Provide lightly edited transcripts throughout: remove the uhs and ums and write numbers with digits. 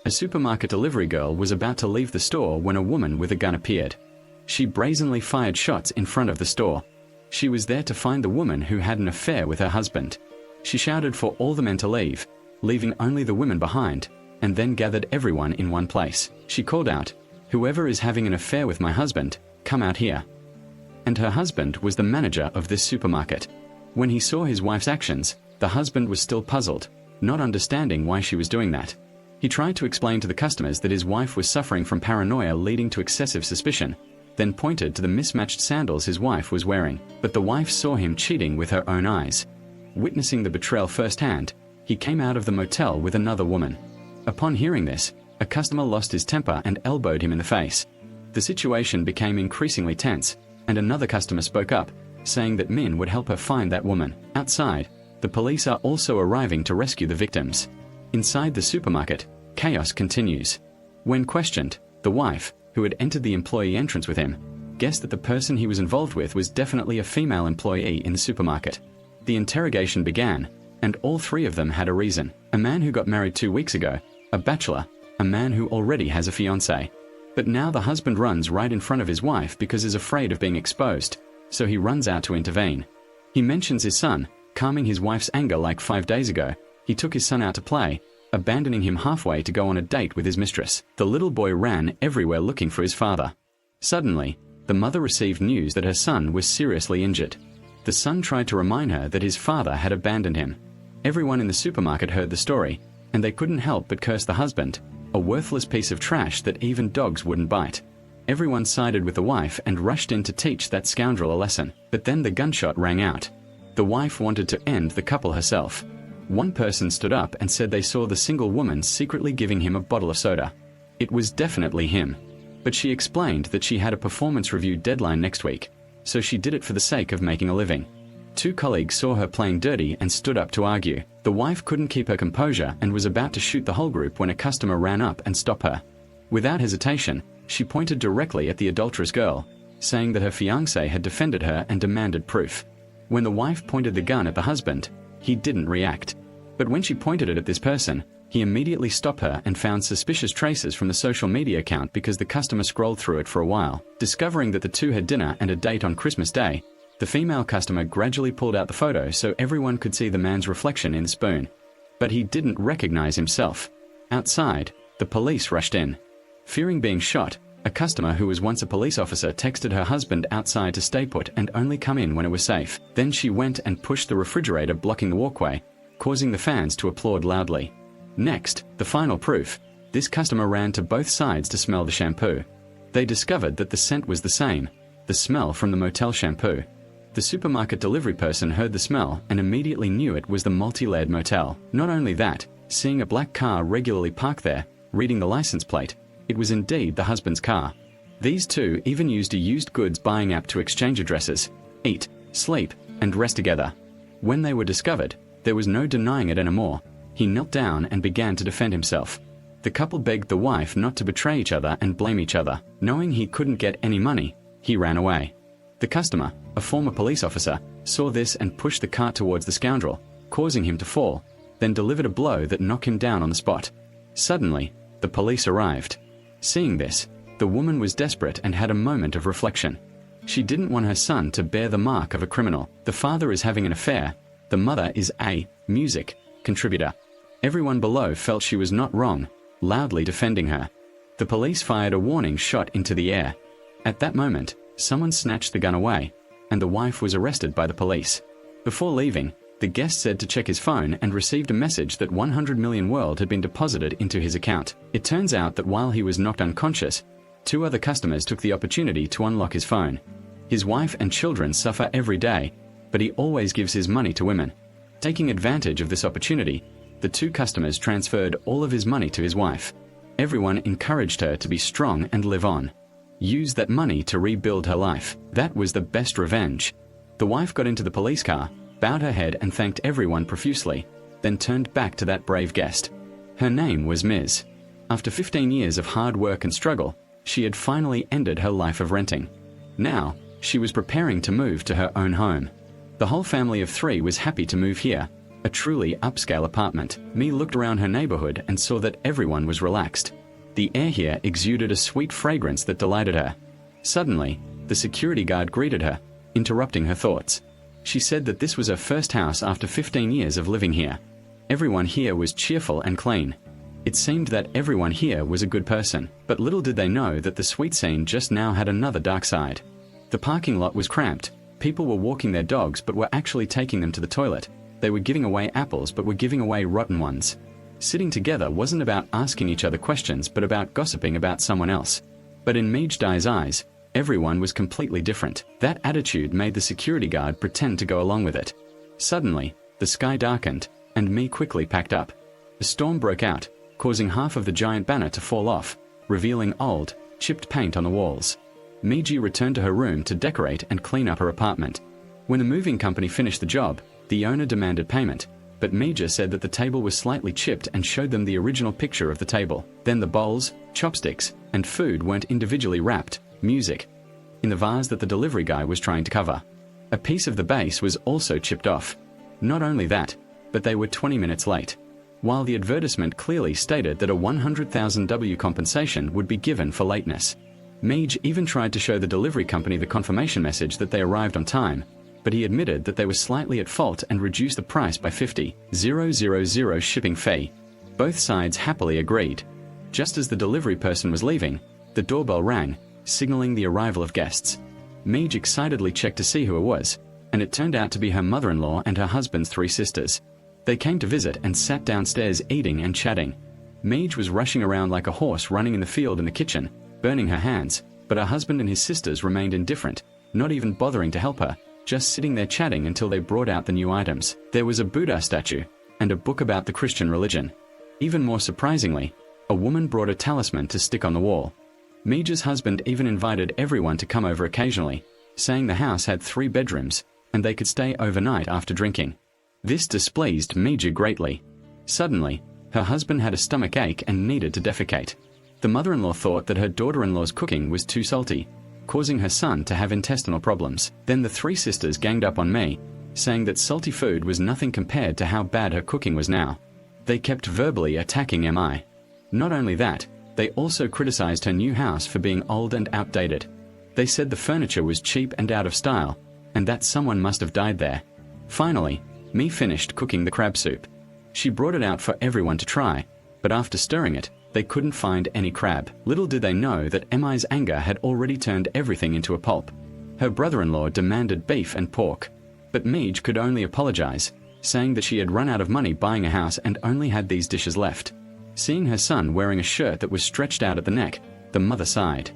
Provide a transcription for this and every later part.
A supermarket delivery girl was about to leave the store when a woman with a gun appeared. She brazenly fired shots in front of the store. She was there to find the woman who had an affair with her husband. She shouted for all the men to leave, leaving only the women behind, and then gathered everyone in one place. She called out, "Whoever is having an affair with my husband, come out here." And her husband was the manager of this supermarket. When he saw his wife's actions, the husband was still puzzled, not understanding why she was doing that. He tried to explain to the customers that his wife was suffering from paranoia leading to excessive suspicion, then pointed to the mismatched sandals his wife was wearing. But the wife saw him cheating with her own eyes. Witnessing the betrayal firsthand, he came out of the motel with another woman. Upon hearing this, a customer lost his temper and elbowed him in the face. The situation became increasingly tense, and another customer spoke up, saying that Min would help her find that woman. Outside, the police are also arriving to rescue the victims. Inside the supermarket, chaos continues. When questioned, the wife, who had entered the employee entrance with him, guessed that the person he was involved with was definitely a female employee in the supermarket. The interrogation began, and all three of them had a reason. A man who got married 2 weeks ago, a bachelor, a man who already has a fiancée. But now the husband runs right in front of his wife because he's afraid of being exposed, so he runs out to intervene. He mentions his son, calming his wife's anger like 5 days ago. He took his son out to play, abandoning him halfway to go on a date with his mistress. The little boy ran everywhere looking for his father. Suddenly, the mother received news that her son was seriously injured. The son tried to remind her that his father had abandoned him. Everyone in the supermarket heard the story, and they couldn't help but curse the husband, a worthless piece of trash that even dogs wouldn't bite. Everyone sided with the wife and rushed in to teach that scoundrel a lesson. But then the gunshot rang out. The wife wanted to end the couple herself. One person stood up and said they saw the single woman secretly giving him a bottle of soda. It was definitely him. But she explained that she had a performance review deadline next week, so she did it for the sake of making a living. 2 colleagues saw her playing dirty and stood up to argue. The wife couldn't keep her composure and was about to shoot the whole group when a customer ran up and stopped her. Without hesitation, she pointed directly at the adulterous girl, saying that her fiancé had defended her and demanded proof. When the wife pointed the gun at the husband, he didn't react. But when she pointed it at this person, he immediately stopped her and found suspicious traces from the social media account because the customer scrolled through it for a while. Discovering that the two had dinner and a date on Christmas Day, the female customer gradually pulled out the photo so everyone could see the man's reflection in the spoon. But he didn't recognize himself. Outside, the police rushed in. Fearing being shot, a customer who was once a police officer texted her husband outside to stay put and only come in when it was safe. Then she went and pushed the refrigerator blocking the walkway, causing the fans to applaud loudly. Next, the final proof. This customer ran to both sides to smell the shampoo. They discovered that the scent was the same, the smell from the motel shampoo. The supermarket delivery person heard the smell and immediately knew it was the multi-layered motel. Not only that, seeing a black car regularly parked there, reading the license plate, it was indeed the husband's car. These two even used a used goods buying app to exchange addresses, eat, sleep, and rest together. When they were discovered, there was no denying it anymore. He knelt down and began to defend himself. The couple begged the wife not to betray each other and blame each other. Knowing he couldn't get any money, he ran away. The customer, a former police officer, saw this and pushed the cart towards the scoundrel, causing him to fall, then delivered a blow that knocked him down on the spot. Suddenly, the police arrived. Seeing this, the woman was desperate and had a moment of reflection. She didn't want her son to bear the mark of a criminal. The father is having an affair. The mother is a music contributor. Everyone below felt she was not wrong, loudly defending her. The police fired a warning shot into the air. At that moment, someone snatched the gun away, and the wife was arrested by the police. Before leaving, the guest said to check his phone and received a message that 100 million world had been deposited into his account. It turns out that while he was knocked unconscious, 2 other customers took the opportunity to unlock his phone. His wife and children suffer every day, but he always gives his money to women. Taking advantage of this opportunity, the 2 customers transferred all of his money to his wife. Everyone encouraged her to be strong and live on. Use that money to rebuild her life. That was the best revenge. The wife got into the police car, bowed her head and thanked everyone profusely, then turned back to that brave guest. Her name was Ms. After 15 years of hard work and struggle, she had finally ended her life of renting. Now, she was preparing to move to her own home. The whole family of 3 was happy to move here, A truly upscale apartment. Me looked around her neighborhood and saw that everyone was relaxed. The air here exuded a sweet fragrance that delighted her. Suddenly, the security guard greeted her, interrupting her thoughts. She said that this was her first house after 15 years of living here. Everyone here was cheerful and clean. It seemed that everyone here was a good person, but little did they know that the sweet scene just now had another dark side. The parking lot was cramped. People were walking their dogs but were actually taking them to the toilet. They were giving away apples but were giving away rotten ones. Sitting together wasn't about asking each other questions but about gossiping about someone else. But in Mejdai's eyes, everyone was completely different. That attitude made the security guard pretend to go along with it. Suddenly, the sky darkened, and me quickly packed up. A storm broke out, causing half of the giant banner to fall off, revealing old, chipped paint on the walls. Meiji returned to her room to decorate and clean up her apartment. When the moving company finished the job, the owner demanded payment, but Meiji said that the table was slightly chipped and showed them the original picture of the table. Then the bowls, chopsticks, and food weren't individually wrapped, music, in the vase that the delivery guy was trying to cover. A piece of the base was also chipped off. Not only that, but they were 20 minutes late. While the advertisement clearly stated that a 100,000 W compensation would be given for lateness. Meij even tried to show the delivery company the confirmation message that they arrived on time, but he admitted that they were slightly at fault and reduced the price by 50,000 shipping fee. Both sides happily agreed. Just as the delivery person was leaving, the doorbell rang, signaling the arrival of guests. Meij excitedly checked to see who it was, and it turned out to be her mother-in-law and her husband's 3 sisters. They came to visit and sat downstairs eating and chatting. Meij was rushing around like a horse running in the field in the kitchen, burning her hands, but her husband and his sisters remained indifferent, not even bothering to help her, just sitting there chatting until they brought out the new items. There was a Buddha statue, and a book about the Christian religion. Even more surprisingly, a woman brought a talisman to stick on the wall. Meij's husband even invited everyone to come over occasionally, saying the house had 3 bedrooms, and they could stay overnight after drinking. This displeased Meiji greatly. Suddenly, her husband had a stomach ache and needed to defecate. The mother-in-law thought that her daughter-in-law's cooking was too salty, causing her son to have intestinal problems. Then the 3 sisters ganged up on me, saying that salty food was nothing compared to how bad her cooking was now. They kept verbally attacking MI. Not only that, they also criticized her new house for being old and outdated. They said the furniture was cheap and out of style, and that someone must have died there. Finally, Me finished cooking the crab soup. She brought it out for everyone to try, but after stirring it, they couldn't find any crab. Little did they know that Mi's anger had already turned everything into a pulp. Her brother-in-law demanded beef and pork, but Meij could only apologize, saying that she had run out of money buying a house and only had these dishes left. Seeing her son wearing a shirt that was stretched out at the neck, the mother sighed.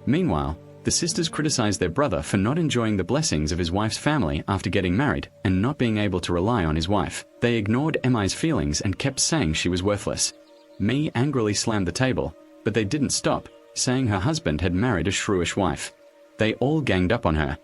Meanwhile, the sisters criticized their brother for not enjoying the blessings of his wife's family after getting married and not being able to rely on his wife. They ignored Mi's feelings and kept saying she was worthless. Me angrily slammed the table, but they didn't stop, saying her husband had married a shrewish wife. They all ganged up on her.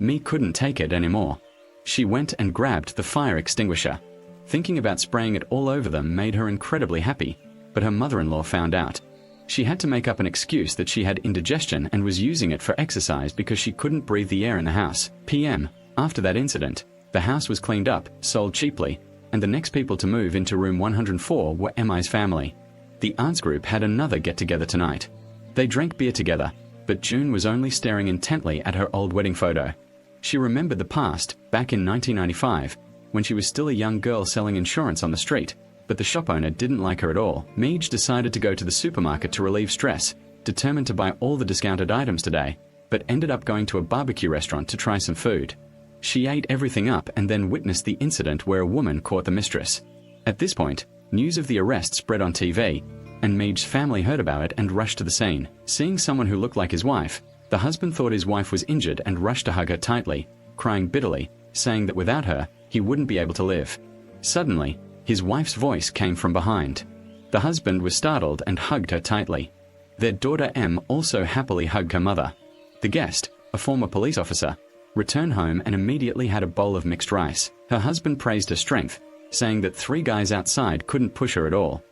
Me couldn't take it anymore. She went and grabbed the fire extinguisher. Thinking about spraying it all over them made her incredibly happy, but her mother-in-law found out. She had to make up an excuse that she had indigestion and was using it for exercise because she couldn't breathe the air in the house. PM. After that incident, the house was cleaned up, sold cheaply, and the next people to move into room 104 were Mi's family. The aunts group had another get-together tonight. They drank beer together, but June was only staring intently at her old wedding photo. She remembered the past, back in 1995, when she was still a young girl selling insurance on the street, but the shop owner didn't like her at all. Meij decided to go to the supermarket to relieve stress, determined to buy all the discounted items today, but ended up going to a barbecue restaurant to try some food. She ate everything up and then witnessed the incident where a woman caught the mistress. At this point, news of the arrest spread on TV, and Meij's family heard about it and rushed to the scene. Seeing someone who looked like his wife, the husband thought his wife was injured and rushed to hug her tightly, crying bitterly, saying that without her, he wouldn't be able to live. Suddenly, his wife's voice came from behind. The husband was startled and hugged her tightly. Their daughter M also happily hugged her mother. The guest, a former police officer, returned home and immediately had a bowl of mixed rice. Her husband praised her strength, saying that 3 guys outside couldn't push her at all.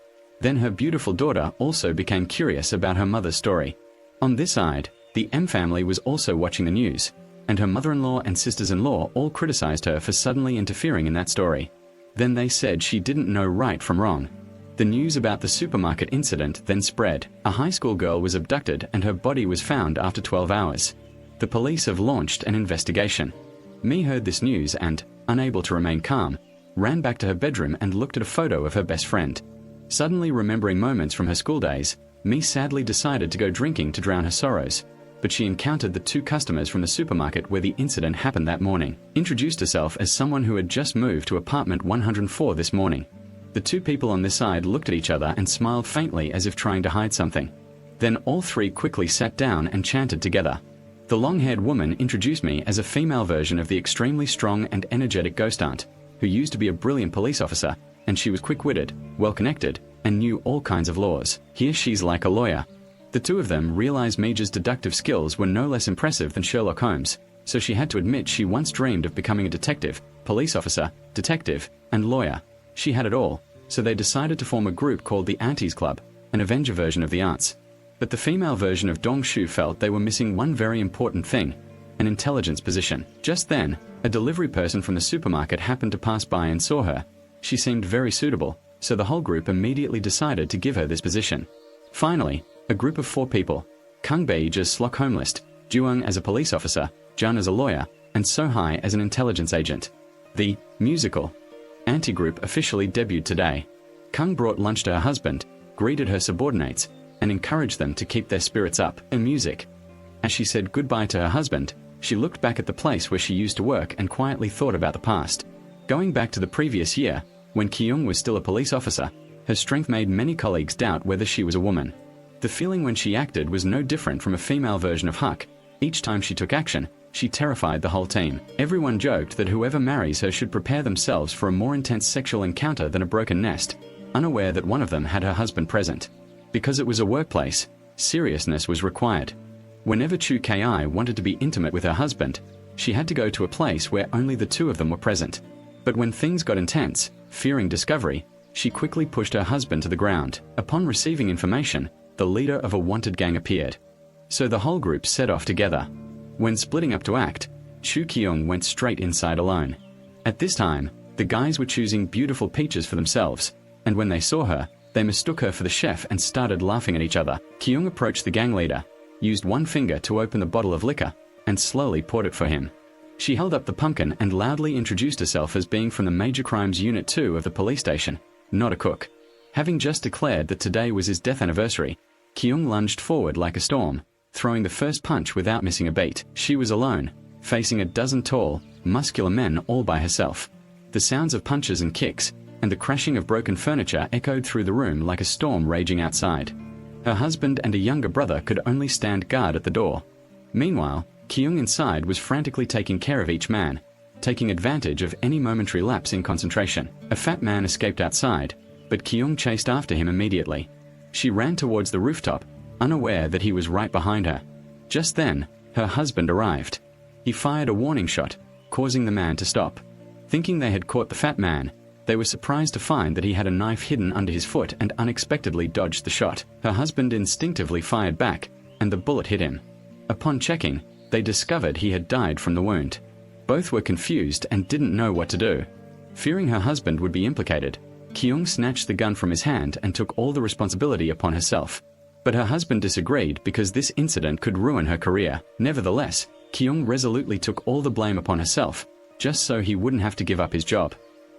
Then her beautiful daughter also became curious about her mother's story. On this side, the M family was also watching the news, and her mother-in-law and sisters-in-law all criticized her for suddenly interfering in that story. Then they said she didn't know right from wrong. The news about the supermarket incident then spread. A high school girl was abducted and her body was found after 12 hours. The police have launched an investigation. Mi heard this news and, unable to remain calm, ran back to her bedroom and looked at a photo of her best friend. Suddenly remembering moments from her school days, Mi sadly decided to go drinking to drown her sorrows. But she encountered the two customers from the supermarket where the incident happened that morning. Introduced herself as someone who had just moved to apartment 104 this morning. The two people on this side looked at each other and smiled faintly as if trying to hide something. Then all three quickly sat down and chanted together. The long-haired woman introduced me as a female version of the extremely strong and energetic ghost aunt, who used to be a brilliant police officer, and she was quick-witted, well-connected, and knew all kinds of laws. Here she's like a lawyer. The two of them realized Mija's deductive skills were no less impressive than Sherlock Holmes, so she had to admit she once dreamed of becoming a detective, police officer, detective, and lawyer. She had it all, so they decided to form a group called the Aunties Club, an Avenger version of the aunts. But the female version of Dong Shu felt they were missing one very important thing, an intelligence position. Just then, a delivery person from the supermarket happened to pass by and saw her. She seemed very suitable, so the whole group immediately decided to give her this position. Finally, a group of 4 people, Kung Beij as Stockholmist, Juang as a police officer, Jun as a lawyer, and Sohai as an intelligence agent. The musical anti-group officially debuted today. Kung brought lunch to her husband, greeted her subordinates, and encouraged them to keep their spirits up in music. As she said goodbye to her husband, she looked back at the place where she used to work and quietly thought about the past. Going back to the previous year, when Kyung was still a police officer, her strength made many colleagues doubt whether she was a woman. The feeling when she acted was no different from a female version of Huck. Each time she took action, she terrified the whole team. Everyone joked that whoever marries her should prepare themselves for a more intense sexual encounter than a broken nest, unaware that one of them had her husband present. Because it was a workplace, seriousness was required. Whenever Chu Ki wanted to be intimate with her husband, she had to go to a place where only the two of them were present. But when things got intense, fearing discovery, she quickly pushed her husband to the ground. Upon receiving information, the leader of a wanted gang appeared. So the whole group set off together. When splitting up to act, Chu Kyung went straight inside alone. At this time, the guys were choosing beautiful peaches for themselves, and when they saw her, they mistook her for the chef and started laughing at each other. Kyung approached the gang leader, used one finger to open the bottle of liquor, and slowly poured it for him. She held up the pumpkin and loudly introduced herself as being from the Major Crimes Unit 2 of the police station, not a cook. Having just declared that today was his death anniversary, Kyung lunged forward like a storm, throwing the first punch without missing a beat. She was alone, facing a dozen tall, muscular men all by herself. The sounds of punches and kicks, and the crashing of broken furniture echoed through the room like a storm raging outside. Her husband and a younger brother could only stand guard at the door. Meanwhile, Kyung inside was frantically taking care of each man, taking advantage of any momentary lapse in concentration. A fat man escaped outside, but Kyung chased after him immediately. She ran towards the rooftop, unaware that he was right behind her. Just then, her husband arrived. He fired a warning shot, causing the man to stop. Thinking they had caught the fat man, they were surprised to find that he had a knife hidden under his foot and unexpectedly dodged the shot. Her husband instinctively fired back, and the bullet hit him. Upon checking, they discovered he had died from the wound. Both were confused and didn't know what to do. Fearing her husband would be implicated, Kyung snatched the gun from his hand and took all the responsibility upon herself. But her husband disagreed because this incident could ruin her career. Nevertheless, Kyung resolutely took all the blame upon herself, just so he wouldn't have to give up his job.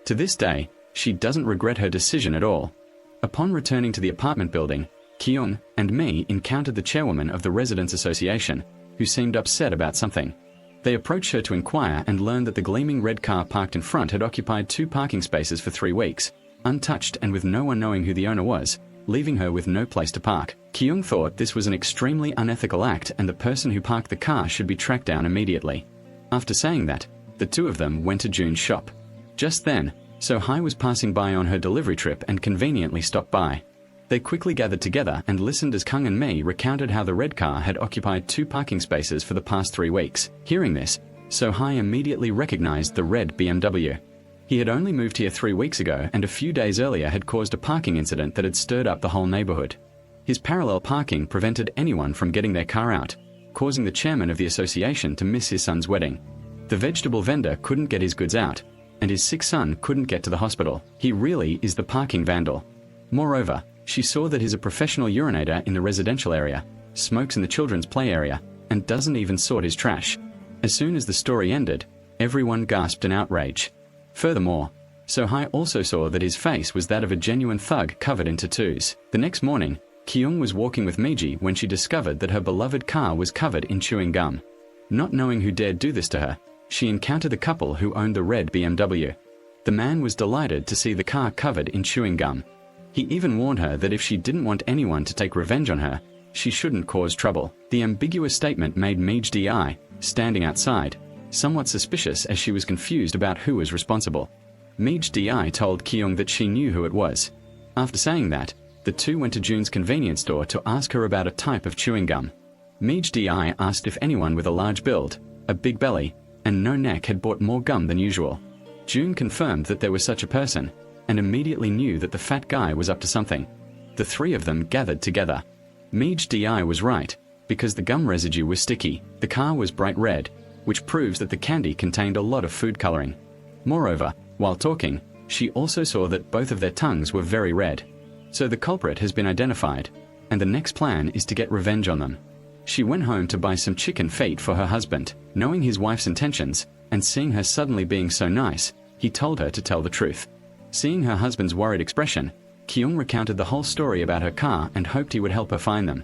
To this day, she doesn't regret her decision at all. Upon returning to the apartment building, Kyung and Mi encountered the chairwoman of the Residents Association, who seemed upset about something. They approached her to inquire and learned that the gleaming red car parked in front had occupied 2 parking spaces for 3 weeks, untouched and with no one knowing who the owner was, leaving her with no place to park. Kyung thought this was an extremely unethical act and the person who parked the car should be tracked down immediately. After saying that, the two of them went to Jun's shop. Just then, So-hai was passing by on her delivery trip and conveniently stopped by. They quickly gathered together and listened as Kung and Mi recounted how the red car had occupied 2 parking spaces for the past 3 weeks. Hearing this, So-hai immediately recognized the red BMW. He had only moved here 3 weeks ago and a few days earlier had caused a parking incident that had stirred up the whole neighborhood. His parallel parking prevented anyone from getting their car out, causing the chairman of the association to miss his son's wedding. The vegetable vendor couldn't get his goods out, and his sick son couldn't get to the hospital. He really is the parking vandal. Moreover, she saw that he's a professional urinator in the residential area, smokes in the children's play area, and doesn't even sort his trash. As soon as the story ended, everyone gasped in outrage. Furthermore, So-hai also saw that his face was that of a genuine thug covered in tattoos. The next morning, Kyung was walking with Miji when she discovered that her beloved car was covered in chewing gum. Not knowing who dared do this to her, she encountered the couple who owned the red BMW. The man was delighted to see the car covered in chewing gum. He even warned her that if she didn't want anyone to take revenge on her, she shouldn't cause trouble. The ambiguous statement made Miji, standing outside, somewhat suspicious as she was confused about who was responsible. Miji told Kyung that she knew who it was. After saying that, the two went to Jun's convenience store to ask her about a type of chewing gum. Miji asked if anyone with a large build, a big belly, and no neck had bought more gum than usual. Jun confirmed that there was such a person, and immediately knew that the fat guy was up to something. The three of them gathered together. Miji was right, because the gum residue was sticky. The car was bright red, which proves that the candy contained a lot of food coloring. Moreover, while talking, she also saw that both of their tongues were very red. So the culprit has been identified, and the next plan is to get revenge on them. She went home to buy some chicken feet for her husband. Knowing his wife's intentions, and seeing her suddenly being so nice, he told her to tell the truth. Seeing her husband's worried expression, Kyung recounted the whole story about her car and hoped he would help her find them.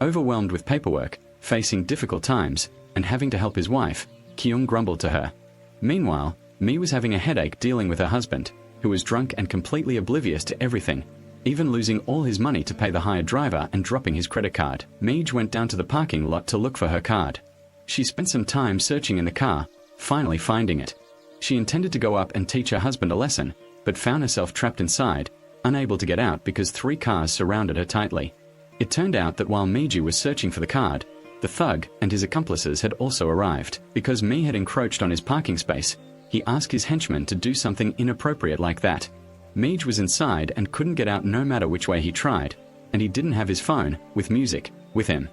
Overwhelmed with paperwork, facing difficult times, and having to help his wife, Kyung grumbled to her. Meanwhile, Mi was having a headache dealing with her husband, who was drunk and completely oblivious to everything, even losing all his money to pay the hired driver and dropping his credit card. Mij went down to the parking lot to look for her card. She spent some time searching in the car, finally finding it. She intended to go up and teach her husband a lesson, but found herself trapped inside, unable to get out because 3 cars surrounded her tightly. It turned out that while Miji was searching for the card, the thug and his accomplices had also arrived. Because Mi had encroached on his parking space, he asked his henchmen to do something inappropriate like that. Mij was inside and couldn't get out no matter which way he tried, and he didn't have his phone, with music, with him.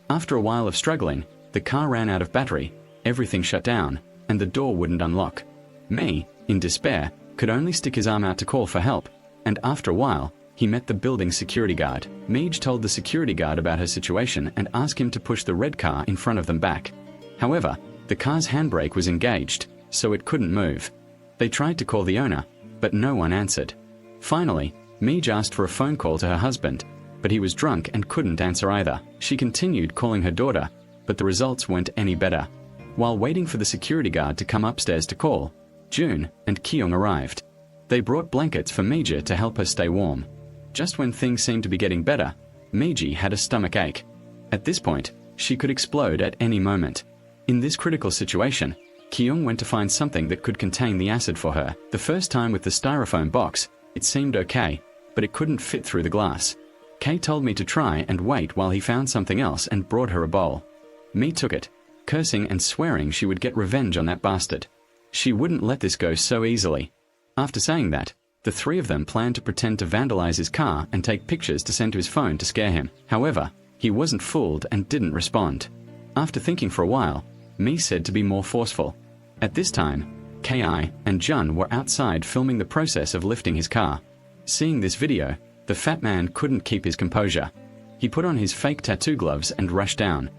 After a while of struggling, the car ran out of battery, everything shut down, and the door wouldn't unlock. Mi, in despair, could only stick his arm out to call for help, and after a while, he met the building's security guard. Mij told the security guard about her situation and asked him to push the red car in front of them back. However, the car's handbrake was engaged, so it couldn't move. They tried to call the owner, but no one answered. Finally, Mij asked for a phone call to her husband, but he was drunk and couldn't answer either. She continued calling her daughter, but the results weren't any better. While waiting for the security guard to come upstairs to call, Jun and Kyung arrived. They brought blankets for Miji to help her stay warm. Just when things seemed to be getting better, Miji had a stomach ache. At this point, she could explode at any moment. In this critical situation, Kyung went to find something that could contain the acid for her. The first time with the styrofoam box, it seemed okay, but it couldn't fit through the glass. Kay told me to try and wait while he found something else and brought her a bowl. Mi took it, cursing and swearing she would get revenge on that bastard. She wouldn't let this go so easily. After saying that, the 3 of them planned to pretend to vandalize his car and take pictures to send to his phone to scare him. However, he wasn't fooled and didn't respond. After thinking for a while, Mi said to be more forceful. At this time, Ki and Jun were outside filming the process of lifting his car. Seeing this video, the fat man couldn't keep his composure. He put on his fake tattoo gloves and rushed down.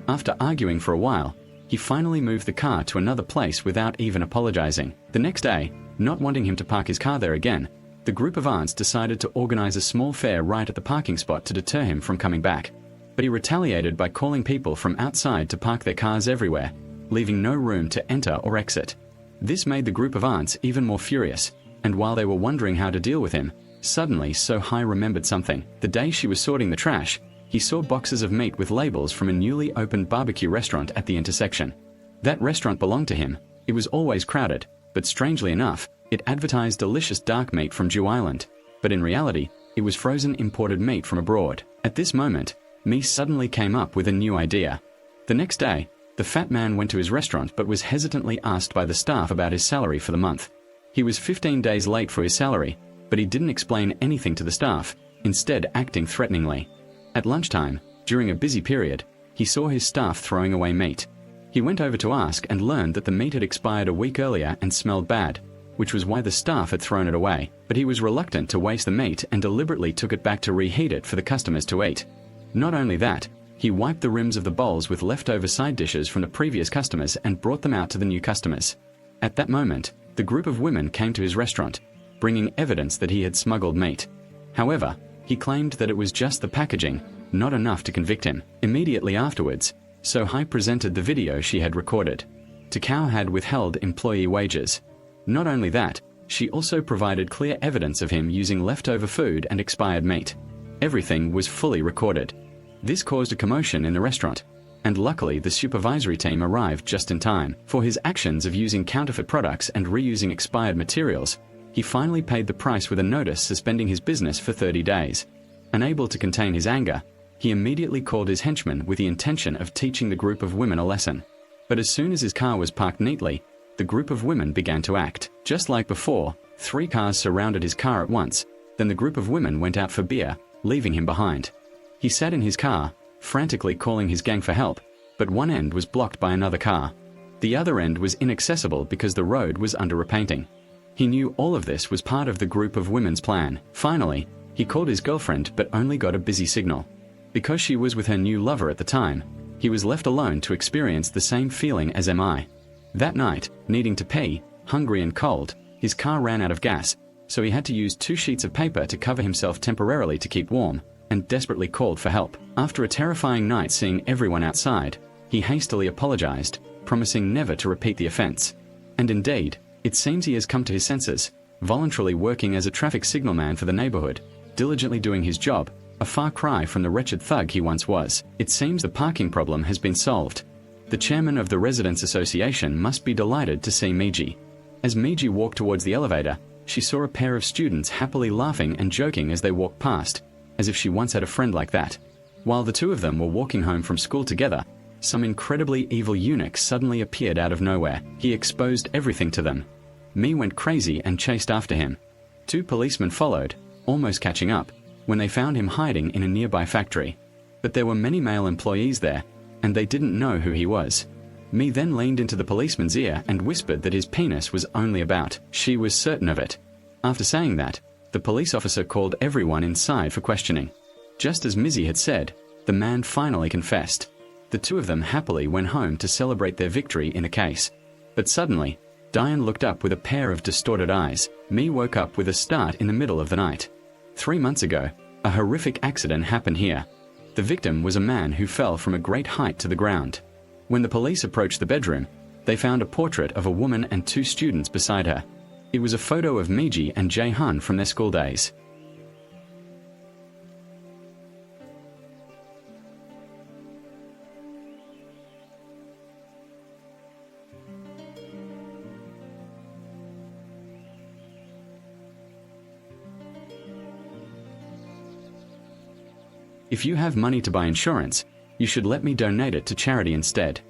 After arguing for a while, he finally moved the car to another place without even apologizing. The next day, not wanting him to park his car there again, the group of aunts decided to organize a small fair right at the parking spot to deter him from coming back. But he retaliated by calling people from outside to park their cars everywhere, leaving no room to enter or exit. This made the group of aunts even more furious, and while they were wondering how to deal with him, suddenly So-hai remembered something. The day she was sorting the trash, he saw boxes of meat with labels from a newly opened barbecue restaurant at the intersection. That restaurant belonged to him. It was always crowded, but strangely enough, it advertised delicious dark meat from Jew Island, but in reality, it was frozen imported meat from abroad. At this moment, Mi suddenly came up with a new idea. The next day, the fat man went to his restaurant but was hesitantly asked by the staff about his salary for the month. He was 15 days late for his salary, but he didn't explain anything to the staff, instead acting threateningly. At lunchtime, during a busy period, he saw his staff throwing away meat. He went over to ask and learned that the meat had expired a week earlier and smelled bad, which was why the staff had thrown it away, but he was reluctant to waste the meat and deliberately took it back to reheat it for the customers to eat. Not only that, he wiped the rims of the bowls with leftover side dishes from the previous customers and brought them out to the new customers. At that moment, the group of women came to his restaurant, bringing evidence that he had smuggled meat. However, he claimed that it was just the packaging, not enough to convict him. Immediately afterwards, Sohai presented the video she had recorded. Takao had withheld employee wages. Not only that, she also provided clear evidence of him using leftover food and expired meat. Everything was fully recorded. This caused a commotion in the restaurant, and luckily the supervisory team arrived just in time. For his actions of using counterfeit products and reusing expired materials, he finally paid the price with a notice suspending his business for 30 days. Unable to contain his anger, he immediately called his henchmen with the intention of teaching the group of women a lesson. But as soon as his car was parked neatly, the group of women began to act. Just like before, 3 cars surrounded his car at once, then the group of women went out for beer, leaving him behind. He sat in his car, frantically calling his gang for help, but one end was blocked by another car. The other end was inaccessible because the road was under repainting. He knew all of this was part of the group of women's plan. Finally, he called his girlfriend but only got a busy signal. Because she was with her new lover at the time, he was left alone to experience the same feeling as MI. That night, needing to pee, hungry and cold, his car ran out of gas, so he had to use 2 sheets of paper to cover himself temporarily to keep warm, and desperately called for help. After a terrifying night seeing everyone outside, he hastily apologized, promising never to repeat the offense. And indeed, it seems he has come to his senses, voluntarily working as a traffic signalman for the neighborhood, diligently doing his job, a far cry from the wretched thug he once was. It seems the parking problem has been solved. The chairman of the Residents Association must be delighted to see Miji. As Miji walked towards the elevator, she saw a pair of students happily laughing and joking as they walked past, as if she once had a friend like that. While the two of them were walking home from school together, some incredibly evil eunuch suddenly appeared out of nowhere. He exposed everything to them. Mi went crazy and chased after him. 2 policemen followed, almost catching up, when they found him hiding in a nearby factory. But there were many male employees there, and they didn't know who he was. Mi then leaned into the policeman's ear and whispered that his penis was only about. She was certain of it. After saying that, the police officer called everyone inside for questioning. Just as Mizzy had said, the man finally confessed. The 2 of them happily went home to celebrate their victory in the case. But suddenly, Diane looked up with a pair of distorted eyes. Mi woke up with a start in the middle of the night. 3 months ago, a horrific accident happened here. The victim was a man who fell from a great height to the ground. When the police approached the bedroom, they found a portrait of a woman and 2 students beside her. It was a photo of Miji and Jae-hun from their school days. If you have money to buy insurance, you should let me donate it to charity instead.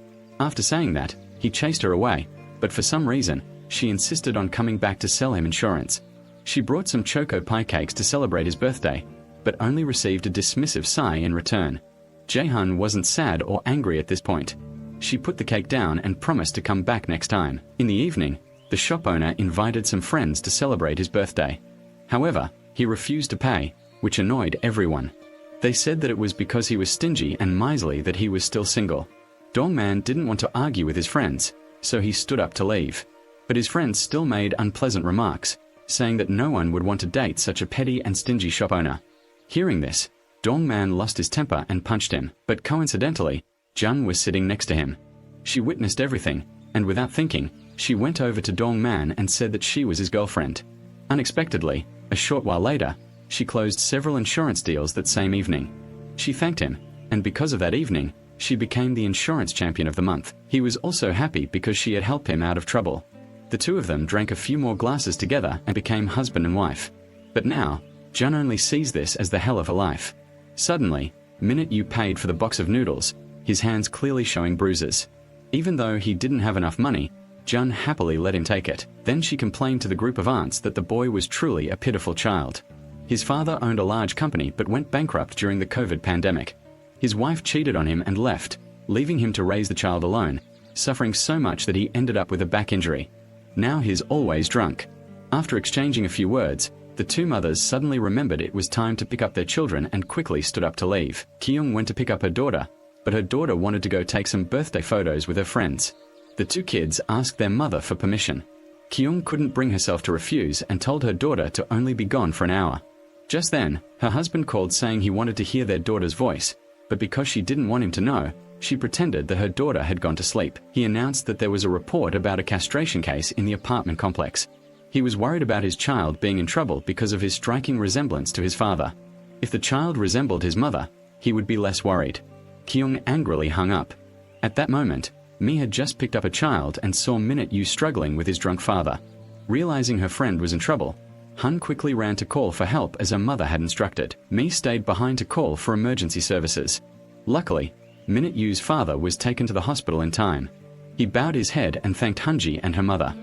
After saying that, he chased her away, but for some reason, she insisted on coming back to sell him insurance. She brought some choco pie cakes to celebrate his birthday, but only received a dismissive sigh in return. Jae-hun wasn't sad or angry at this point. She put the cake down and promised to come back next time. In the evening, the shop owner invited some friends to celebrate his birthday. However, he refused to pay, which annoyed everyone. They said that it was because he was stingy and miserly that he was still single. Dongman didn't want to argue with his friends, so he stood up to leave. But his friends still made unpleasant remarks, saying that no one would want to date such a petty and stingy shop owner. Hearing this, Dongman lost his temper and punched him, but coincidentally, Jun was sitting next to him. She witnessed everything, and without thinking, she went over to Dongman and said that she was his girlfriend. Unexpectedly, a short while later, she closed several insurance deals that same evening. She thanked him, and because of that evening, she became the insurance champion of the month. He was also happy because she had helped him out of trouble. The 2 of them drank a few more glasses together and became husband and wife. But now, Jun only sees this as the hell of a life. Suddenly, minute Yu paid for the box of noodles, his hands clearly showing bruises. Even though he didn't have enough money, Jun happily let him take it. Then she complained to the group of aunts that the boy was truly a pitiful child. His father owned a large company but went bankrupt during the COVID pandemic. His wife cheated on him and left, leaving him to raise the child alone, suffering so much that he ended up with a back injury. Now he's always drunk. After exchanging a few words, the two mothers suddenly remembered it was time to pick up their children and quickly stood up to leave. Kyung went to pick up her daughter, but her daughter wanted to go take some birthday photos with her friends. The two kids asked their mother for permission. Kyung couldn't bring herself to refuse and told her daughter to only be gone for an hour. Just then, her husband called saying he wanted to hear their daughter's voice, but because she didn't want him to know, she pretended that her daughter had gone to sleep. He announced that there was a report about a castration case in the apartment complex. He was worried about his child being in trouble because of his striking resemblance to his father. If the child resembled his mother, he would be less worried. Kyung angrily hung up. At that moment, Mi had just picked up a child and saw Minute Yu struggling with his drunk father. Realizing her friend was in trouble, Han quickly ran to call for help as her mother had instructed. Mi stayed behind to call for emergency services. Luckily, Minute Yu's father was taken to the hospital in time. He bowed his head and thanked Hunji and her mother.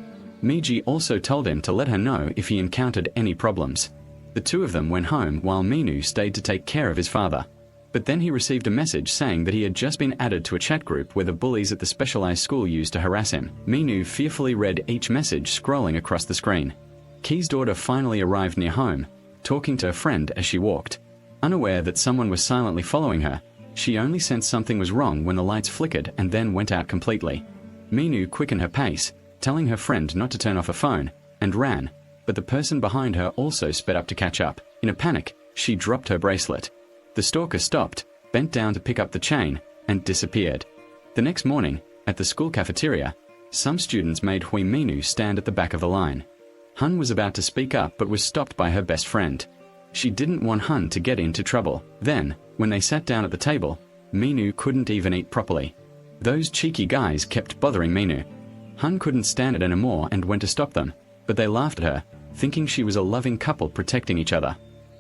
Miji also told him to let her know if he encountered any problems. The two of them went home while Minu stayed to take care of his father. But then he received a message saying that he had just been added to a chat group where the bullies at the specialized school used to harass him. Minu fearfully read each message scrolling across the screen. Ki's daughter finally arrived near home, talking to a friend as she walked. Unaware that someone was silently following her, she only sensed something was wrong when the lights flickered and then went out completely. Minu quickened her pace, telling her friend not to turn off her phone, and ran, but the person behind her also sped up to catch up. In a panic, she dropped her bracelet. The stalker stopped, bent down to pick up the chain, and disappeared. The next morning, at the school cafeteria, some students made Hui Minu stand at the back of the line. Hun was about to speak up but was stopped by her best friend. She didn't want Hun to get into trouble. Then, when they sat down at the table, Minu couldn't even eat properly. Those cheeky guys kept bothering Minu. Hun couldn't stand it anymore and went to stop them, but they laughed at her, thinking she was a loving couple protecting each other.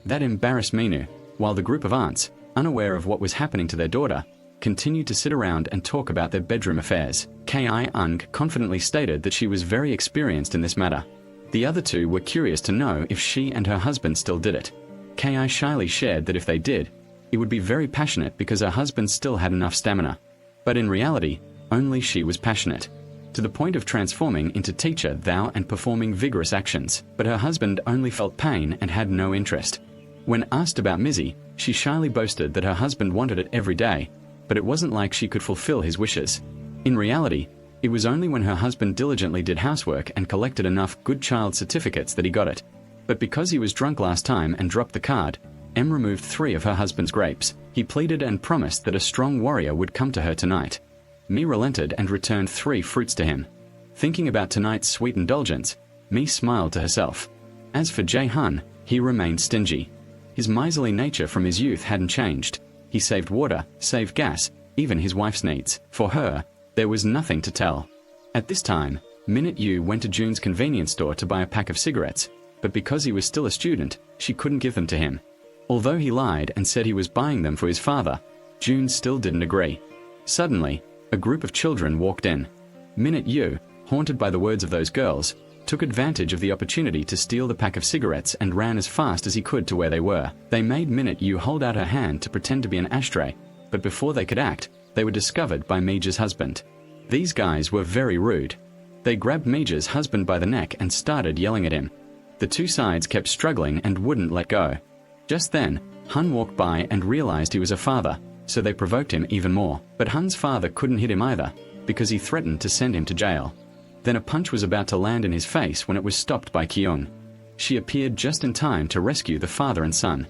That embarrassed Minu, while the group of aunts, unaware of what was happening to their daughter, continued to sit around and talk about their bedroom affairs. Ki-ung confidently stated that she was very experienced in this matter. The other two were curious to know if she and her husband still did it. Ki shyly shared that if they did, it would be very passionate because her husband still had enough stamina. But in reality, only she was passionate, to the point of transforming into teacher thou and performing vigorous actions. But her husband only felt pain and had no interest. When asked about Mizzy, she shyly boasted that her husband wanted it every day, but it wasn't like she could fulfill his wishes. In reality, it was only when her husband diligently did housework and collected enough good child certificates that he got it. But because he was drunk last time and dropped the card, M removed 3 of her husband's grapes. He pleaded and promised that a strong warrior would come to her tonight. Mi relented and returned 3 fruits to him. Thinking about tonight's sweet indulgence, Mi smiled to herself. As for Jae-hun, he remained stingy. His miserly nature from his youth hadn't changed. He saved water, saved gas, even his wife's needs. For her, there was nothing to tell. At this time, Minute Yu went to June's convenience store to buy a pack of cigarettes, but because he was still a student, she couldn't give them to him. Although he lied and said he was buying them for his father, June still didn't agree. Suddenly, a group of children walked in. Minute Yu, haunted by the words of those girls, took advantage of the opportunity to steal the pack of cigarettes and ran as fast as he could to where they were. They made Minute Yu hold out her hand to pretend to be an ashtray, but before they could act, they were discovered by Mija's husband. These guys were very rude. They grabbed Mija's husband by the neck and started yelling at him. The two sides kept struggling and wouldn't let go. Just then, Hun walked by and realized he was a father, so they provoked him even more. But Hun's father couldn't hit him either, because he threatened to send him to jail. Then a punch was about to land in his face when it was stopped by Kyung. She appeared just in time to rescue the father and son.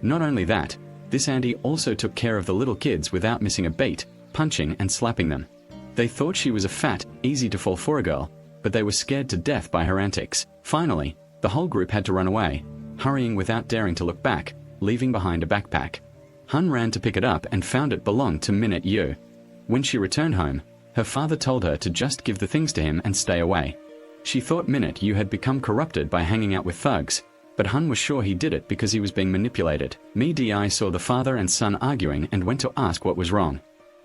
Not only that, this auntie also took care of the little kids without missing a beat, punching and slapping them. They thought she was a fat, easy-to-fall-for girl, but they were scared to death by her antics. Finally, the whole group had to run away, hurrying without daring to look back, leaving behind a backpack. Hun ran to pick it up and found it belonged to Minute Yu. When she returned home, her father told her to just give the things to him and stay away. She thought Minute Yu had become corrupted by hanging out with thugs, but Hun was sure he did it because he was being manipulated. Mi-Di saw the father and son arguing and went to ask what was wrong.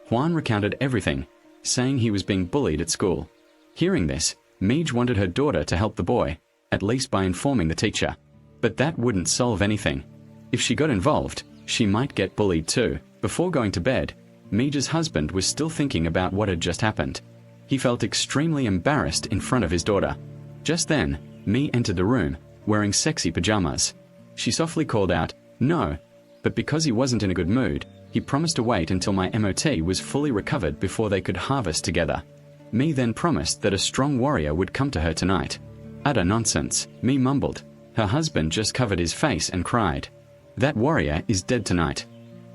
Hwan recounted everything, saying he was being bullied at school. Hearing this, Mij wanted her daughter to help the boy, at least by informing the teacher. But that wouldn't solve anything. If she got involved, she might get bullied too. Before going to bed, Mija's husband was still thinking about what had just happened. He felt extremely embarrassed in front of his daughter. Just then, Mi entered the room, wearing sexy pajamas. She softly called out, "No," but because he wasn't in a good mood, he promised to wait until my MOT was fully recovered before they could harvest together. Mi then promised that a strong warrior would come to her tonight. Utter nonsense, Mi mumbled. Her husband just covered his face and cried. That warrior is dead tonight.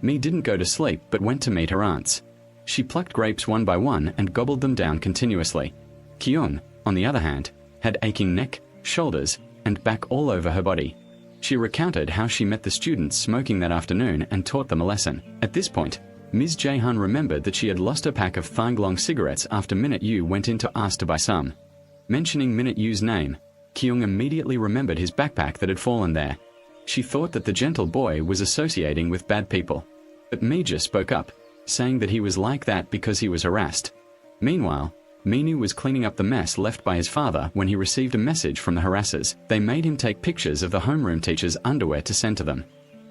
Mi didn't go to sleep but went to meet her aunts. She plucked grapes one by one and gobbled them down continuously. Kyung, on the other hand, had aching neck, shoulders, and back all over her body. She recounted how she met the students smoking that afternoon and taught them a lesson. At this point, Ms. Jaehan remembered that she had lost her pack of Thanglong cigarettes after Minute Yu went in to ask to buy some. Mentioning Minute Yu's name, Kyung immediately remembered his backpack that had fallen there. She thought that the gentle boy was associating with bad people. But Mija spoke up, saying that he was like that because he was harassed. Meanwhile, Minu was cleaning up the mess left by his father when he received a message from the harassers. They made him take pictures of the homeroom teacher's underwear to send to them.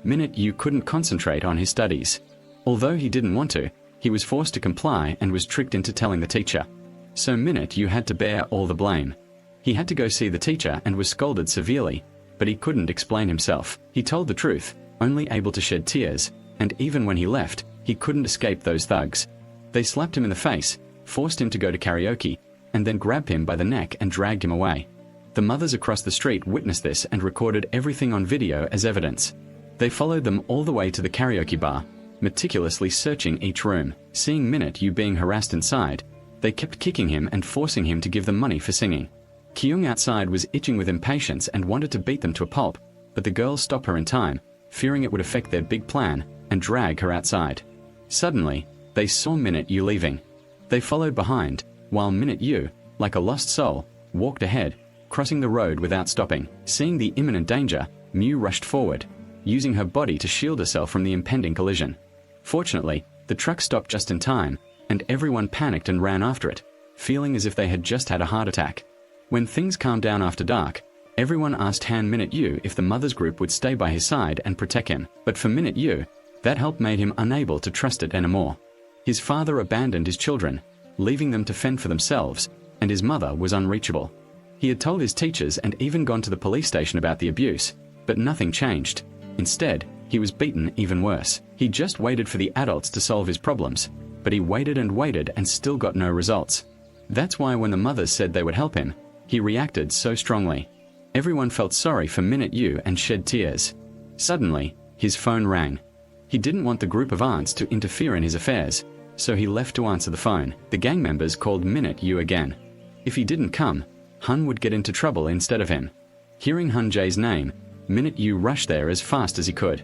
Minute Yu couldn't concentrate on his studies. Although he didn't want to, he was forced to comply and was tricked into telling the teacher. So Minute Yu had to bear all the blame. He had to go see the teacher and was scolded severely, but he couldn't explain himself. He told the truth, only able to shed tears, and even when he left, he couldn't escape those thugs. They slapped him in the face, forced him to go to karaoke, and then grabbed him by the neck and dragged him away. The mothers across the street witnessed this and recorded everything on video as evidence. They followed them all the way to the karaoke bar, meticulously searching each room. Seeing Minute Yu being harassed inside, they kept kicking him and forcing him to give them money for singing. Kyung outside was itching with impatience and wanted to beat them to a pulp, but the girls stopped her in time, fearing it would affect their big plan, and drag her outside. Suddenly, they saw Minute Yu leaving. They followed behind, while Minute Yu, like a lost soul, walked ahead, crossing the road without stopping. Seeing the imminent danger, Miu rushed forward, using her body to shield herself from the impending collision. Fortunately, the truck stopped just in time, and everyone panicked and ran after it, feeling as if they had just had a heart attack. When things calmed down after dark, everyone asked Han Minute Yu if the mother's group would stay by his side and protect him, but for Minute Yu, that help made him unable to trust it anymore. His father abandoned his children, leaving them to fend for themselves, and his mother was unreachable. He had told his teachers and even gone to the police station about the abuse, but nothing changed. Instead, he was beaten even worse. He just waited for the adults to solve his problems, but he waited and still got no results. That's why when the mothers said they would help him, he reacted so strongly. Everyone felt sorry for Minute Yu and shed tears. Suddenly, his phone rang. He didn't want the group of aunts to interfere in his affairs, so he left to answer the phone. The gang members called Minute Yu again. If he didn't come, Hun would get into trouble instead of him. Hearing Hun Jae's name, Minute Yu rushed there as fast as he could.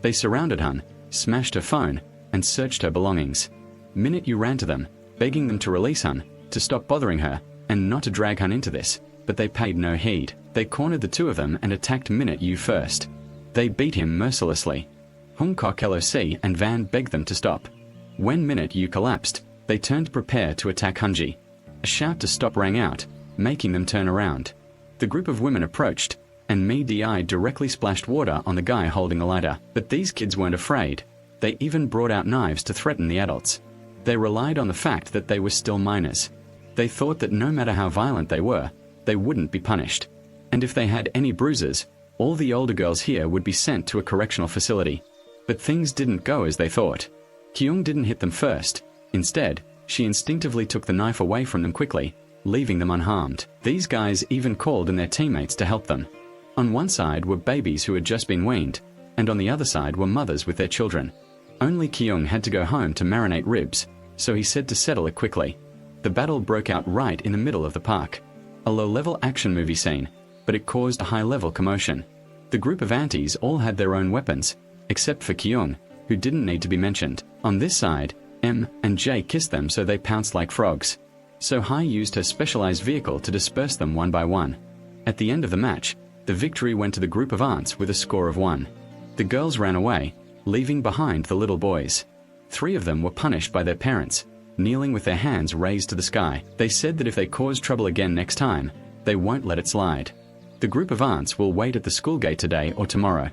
They surrounded Hun, smashed her phone, and searched her belongings. Minute Yu ran to them, begging them to release Hun, to stop bothering her, and not to drag Hun into this, but they paid no heed. They cornered the two of them and attacked Minute Yu first. They beat him mercilessly. Hung Kok LOC and Van begged them to stop. When Minute Yu collapsed, they turned to prepare to attack Hunji. A shout to stop rang out, making them turn around. The group of women approached, and Mi Di directly splashed water on the guy holding a lighter. But these kids weren't afraid. They even brought out knives to threaten the adults. They relied on the fact that they were still minors. They thought that no matter how violent they were, they wouldn't be punished. And if they had any bruises, all the older girls here would be sent to a correctional facility. But things didn't go as they thought. Kyung didn't hit them first. Instead, she instinctively took the knife away from them quickly, leaving them unharmed. These guys even called in their teammates to help them. On one side were babies who had just been weaned, and on the other side were mothers with their children. Only Kyung had to go home to marinate ribs, so he said to settle it quickly. The battle broke out right in the middle of the park. A low-level action movie scene, but it caused a high-level commotion. The group of aunties all had their own weapons, except for Kyung, who didn't need to be mentioned. On this side, M and J kissed them so they pounced like frogs. So Hai used her specialized vehicle to disperse them one by one. At the end of the match, the victory went to the group of aunts with a score of 1. The girls ran away, leaving behind the little boys. 3 of them were punished by their parents, kneeling with their hands raised to the sky. They said that if they cause trouble again next time, they won't let it slide. The group of aunts will wait at the school gate today or tomorrow.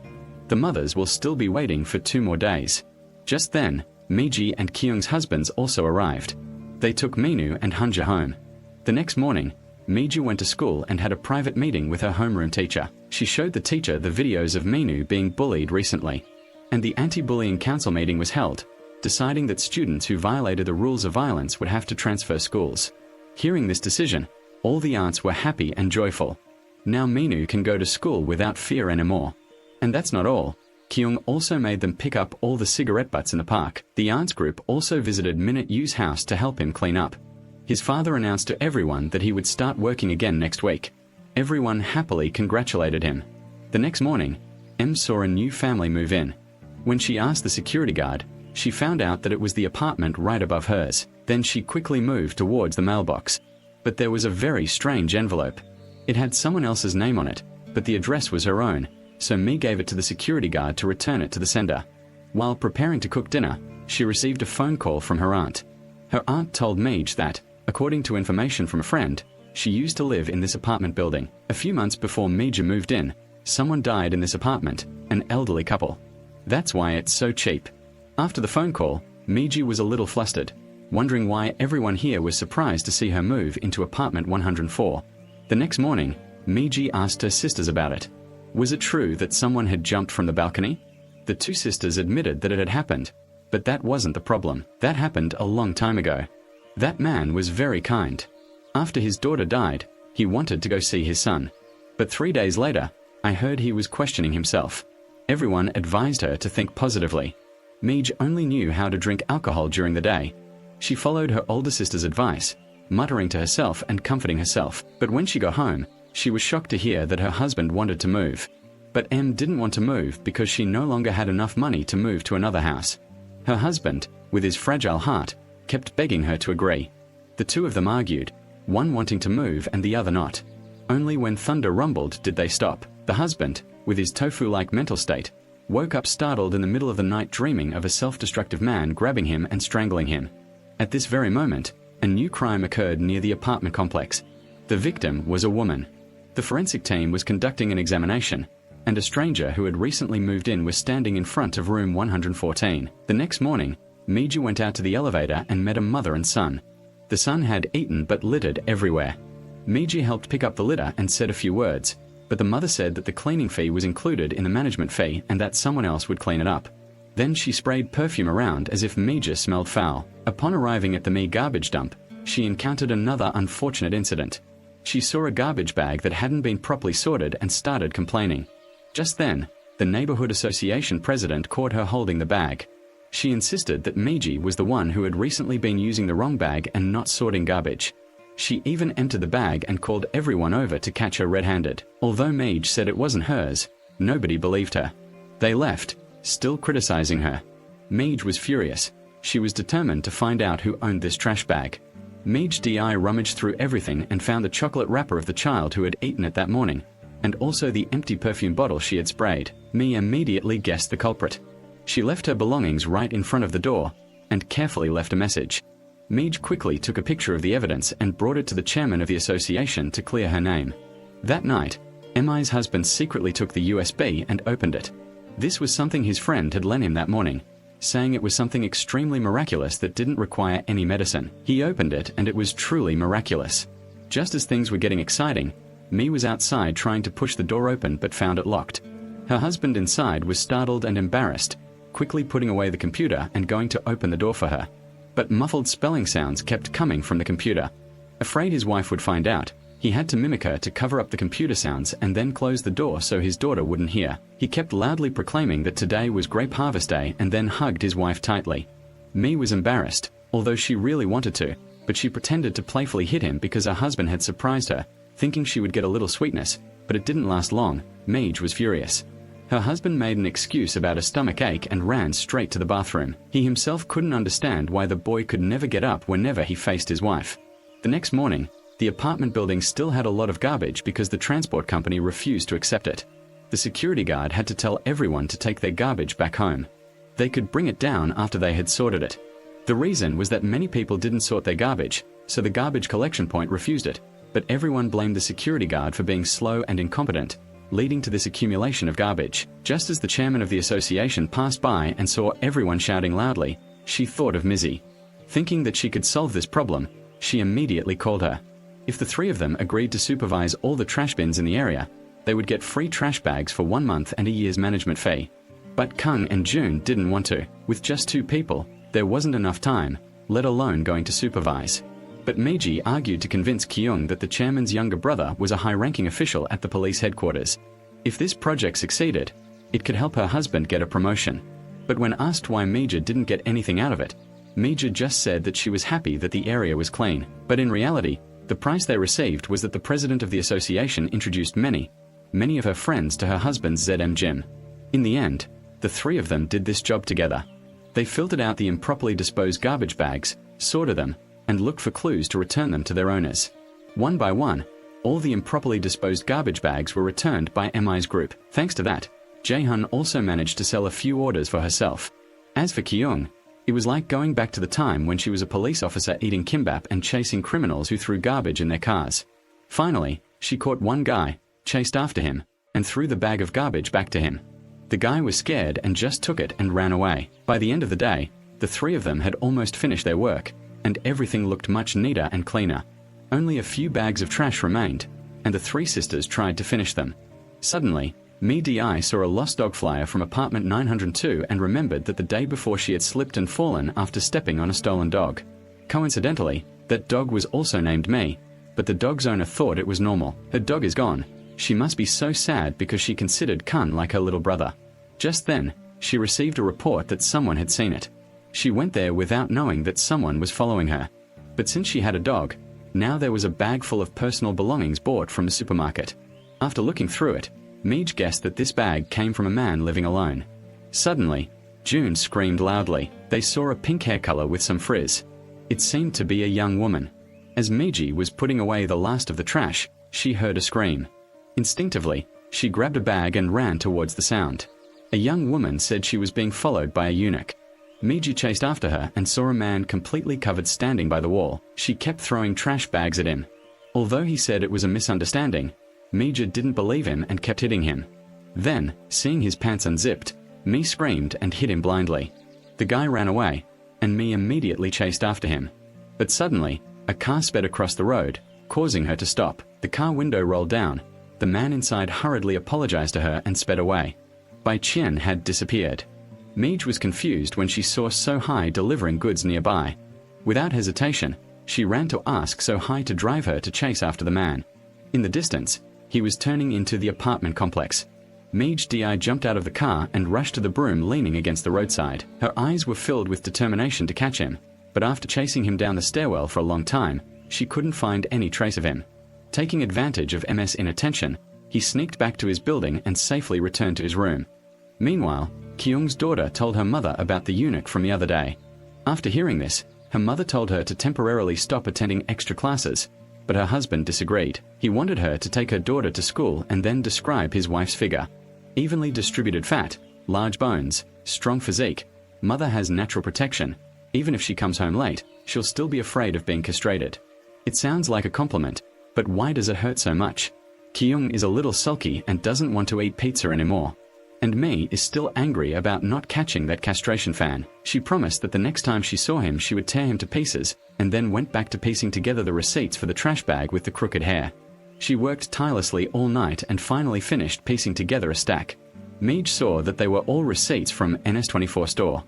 The mothers will still be waiting for 2 more days. Just then, Miji and Kyung's husbands also arrived. They took Minu and Hunja home. The next morning, Miju went to school and had a private meeting with her homeroom teacher. She showed the teacher the videos of Minu being bullied recently. And the anti-bullying council meeting was held, deciding that students who violated the rules of violence would have to transfer schools. Hearing this decision, all the aunts were happy and joyful. Now Minu can go to school without fear anymore. And that's not all. Kyung also made them pick up all the cigarette butts in the park. The aunts group also visited Minute Yu's house to help him clean up. His father announced to everyone that he would start working again next week. Everyone happily congratulated him. The next morning, M saw a new family move in. When she asked the security guard, she found out that it was the apartment right above hers. Then she quickly moved towards the mailbox. But there was a very strange envelope. It had someone else's name on it, but the address was her own, so Mi gave it to the security guard to return it to the sender. While preparing to cook dinner, she received a phone call from her aunt. Her aunt told Mij that, according to information from a friend, she used to live in this apartment building. A few months before Mija moved in, someone died in this apartment, an elderly couple. That's why it's so cheap. After the phone call, Miji was a little flustered, wondering why everyone here was surprised to see her move into apartment 104. The next morning, Miji asked her sisters about it. Was it true that someone had jumped from the balcony? The two sisters admitted that it had happened, but that wasn't the problem. That happened a long time ago. That man was very kind. After his daughter died, he wanted to go see his son. But 3 days later, I heard he was questioning himself. Everyone advised her to think positively. Mij only knew how to drink alcohol during the day. She followed her older sister's advice, muttering to herself and comforting herself. But when she got home, she was shocked to hear that her husband wanted to move. But M didn't want to move because she no longer had enough money to move to another house. Her husband, with his fragile heart, kept begging her to agree. The two of them argued, one wanting to move and the other not. Only when thunder rumbled did they stop. The husband, with his tofu-like mental state, woke up startled in the middle of the night dreaming of a self-destructive man grabbing him and strangling him. At this very moment, a new crime occurred near the apartment complex. The victim was a woman. The forensic team was conducting an examination, and a stranger who had recently moved in was standing in front of room 114. The next morning, Miju went out to the elevator and met a mother and son. The son had eaten but littered everywhere. Miji helped pick up the litter and said a few words, but the mother said that the cleaning fee was included in the management fee and that someone else would clean it up. Then she sprayed perfume around as if Mija smelled foul. Upon arriving at the Mi garbage dump, she encountered another unfortunate incident. She saw a garbage bag that hadn't been properly sorted and started complaining. Just then, the neighborhood association president caught her holding the bag. She insisted that Miji was the one who had recently been using the wrong bag and not sorting garbage. She even emptied the bag and called everyone over to catch her red-handed. Although Mij said it wasn't hers, nobody believed her. They left, still criticizing her. Mij was furious. She was determined to find out who owned this trash bag. Mij DI rummaged through everything and found the chocolate wrapper of the child who had eaten it that morning, and also the empty perfume bottle she had sprayed. Mi immediately guessed the culprit. She left her belongings right in front of the door and carefully left a message. Mij quickly took a picture of the evidence and brought it to the chairman of the association to clear her name. That night, Mi's husband secretly took the USB and opened it. This was something his friend had lent him that morning, saying it was something extremely miraculous that didn't require any medicine. He opened it and it was truly miraculous. Just as things were getting exciting, Mi was outside trying to push the door open but found it locked. Her husband inside was startled and embarrassed, quickly putting away the computer and going to open the door for her. But muffled spelling sounds kept coming from the computer. Afraid his wife would find out, he had to mimic her to cover up the computer sounds and then close the door so his daughter wouldn't hear. He kept loudly proclaiming that today was Grape Harvest Day and then hugged his wife tightly. Mi was embarrassed, although she really wanted to, but she pretended to playfully hit him because her husband had surprised her, thinking she would get a little sweetness, but it didn't last long. Mij was furious. Her husband made an excuse about a stomach ache and ran straight to the bathroom. He himself couldn't understand why the boy could never get up whenever he faced his wife. The next morning, the apartment building still had a lot of garbage because the transport company refused to accept it. The security guard had to tell everyone to take their garbage back home. They could bring it down after they had sorted it. The reason was that many people didn't sort their garbage, so the garbage collection point refused it, but everyone blamed the security guard for being slow and incompetent, leading to this accumulation of garbage. Just as the chairman of the association passed by and saw everyone shouting loudly, she thought of Mizzy. Thinking that she could solve this problem, she immediately called her. If the three of them agreed to supervise all the trash bins in the area, they would get free trash bags for 1 month and a year's management fee. But Kung and June didn't want to. With just 2 people, there wasn't enough time, let alone going to supervise. But Meiji argued to convince Kyung that the chairman's younger brother was a high-ranking official at the police headquarters. If this project succeeded, it could help her husband get a promotion. But when asked why Meiji didn't get anything out of it, Meiji just said that she was happy that the area was clean. But in reality, the price they received was that the president of the association introduced many of her friends to her husband's ZM gym. In the end, the 3 of them did this job together. They filtered out the improperly disposed garbage bags, sorted them, and looked for clues to return them to their owners. One by one, all the improperly disposed garbage bags were returned by MI's group. Thanks to that, Jae-hun also managed to sell a few orders for herself. As for Kyung, it was like going back to the time when she was a police officer eating kimbap and chasing criminals who threw garbage in their cars. Finally, she caught one guy, chased after him, and threw the bag of garbage back to him. The guy was scared and just took it and ran away. By the end of the day, the 3 of them had almost finished their work, and everything looked much neater and cleaner. Only a few bags of trash remained, and the 3 sisters tried to finish them. Suddenly, Di saw a lost dog flyer from apartment 902 and remembered that the day before she had slipped and fallen after stepping on a stolen dog. Coincidentally, that dog was also named Me, but the dog's owner thought it was normal. Her dog is gone. She must be so sad because she considered Kun like her little brother. Just then, she received a report that someone had seen it. She went there without knowing that someone was following her. But since she had a dog, now there was a bag full of personal belongings bought from the supermarket. After looking through it, Meij guessed that this bag came from a man living alone. Suddenly, June screamed loudly. They saw a pink hair color with some frizz. It seemed to be a young woman. As Meiji was putting away the last of the trash, she heard a scream. Instinctively, she grabbed a bag and ran towards the sound. A young woman said she was being followed by a eunuch. Meiji chased after her and saw a man completely covered standing by the wall. She kept throwing trash bags at him. Although he said it was a misunderstanding, Meiji didn't believe him and kept hitting him. Then, seeing his pants unzipped, Mi screamed and hit him blindly. The guy ran away, and Mi immediately chased after him. But suddenly, a car sped across the road, causing her to stop. The car window rolled down. The man inside hurriedly apologized to her and sped away. Bai Qian had disappeared. Meij was confused when she saw So Hai delivering goods nearby. Without hesitation, she ran to ask So Hai to drive her to chase after the man. In the distance, he was turning into the apartment complex. Meij Di jumped out of the car and rushed to the broom leaning against the roadside. Her eyes were filled with determination to catch him, but after chasing him down the stairwell for a long time, she couldn't find any trace of him. Taking advantage of MS inattention, he sneaked back to his building and safely returned to his room. Meanwhile, Kyung's daughter told her mother about the eunuch from the other day. After hearing this, her mother told her to temporarily stop attending extra classes, but her husband disagreed. He wanted her to take her daughter to school and then describe his wife's figure. Evenly distributed fat, large bones, strong physique. Mother has natural protection. Even if she comes home late, she'll still be afraid of being castrated. It sounds like a compliment, but why does it hurt so much? Kyung is a little sulky and doesn't want to eat pizza anymore. And Mi is still angry about not catching that castration fan. She promised that the next time she saw him she would tear him to pieces, and then went back to piecing together the receipts for the trash bag with the crooked hair. She worked tirelessly all night and finally finished piecing together a stack. Meij saw that they were all receipts from NS24 store.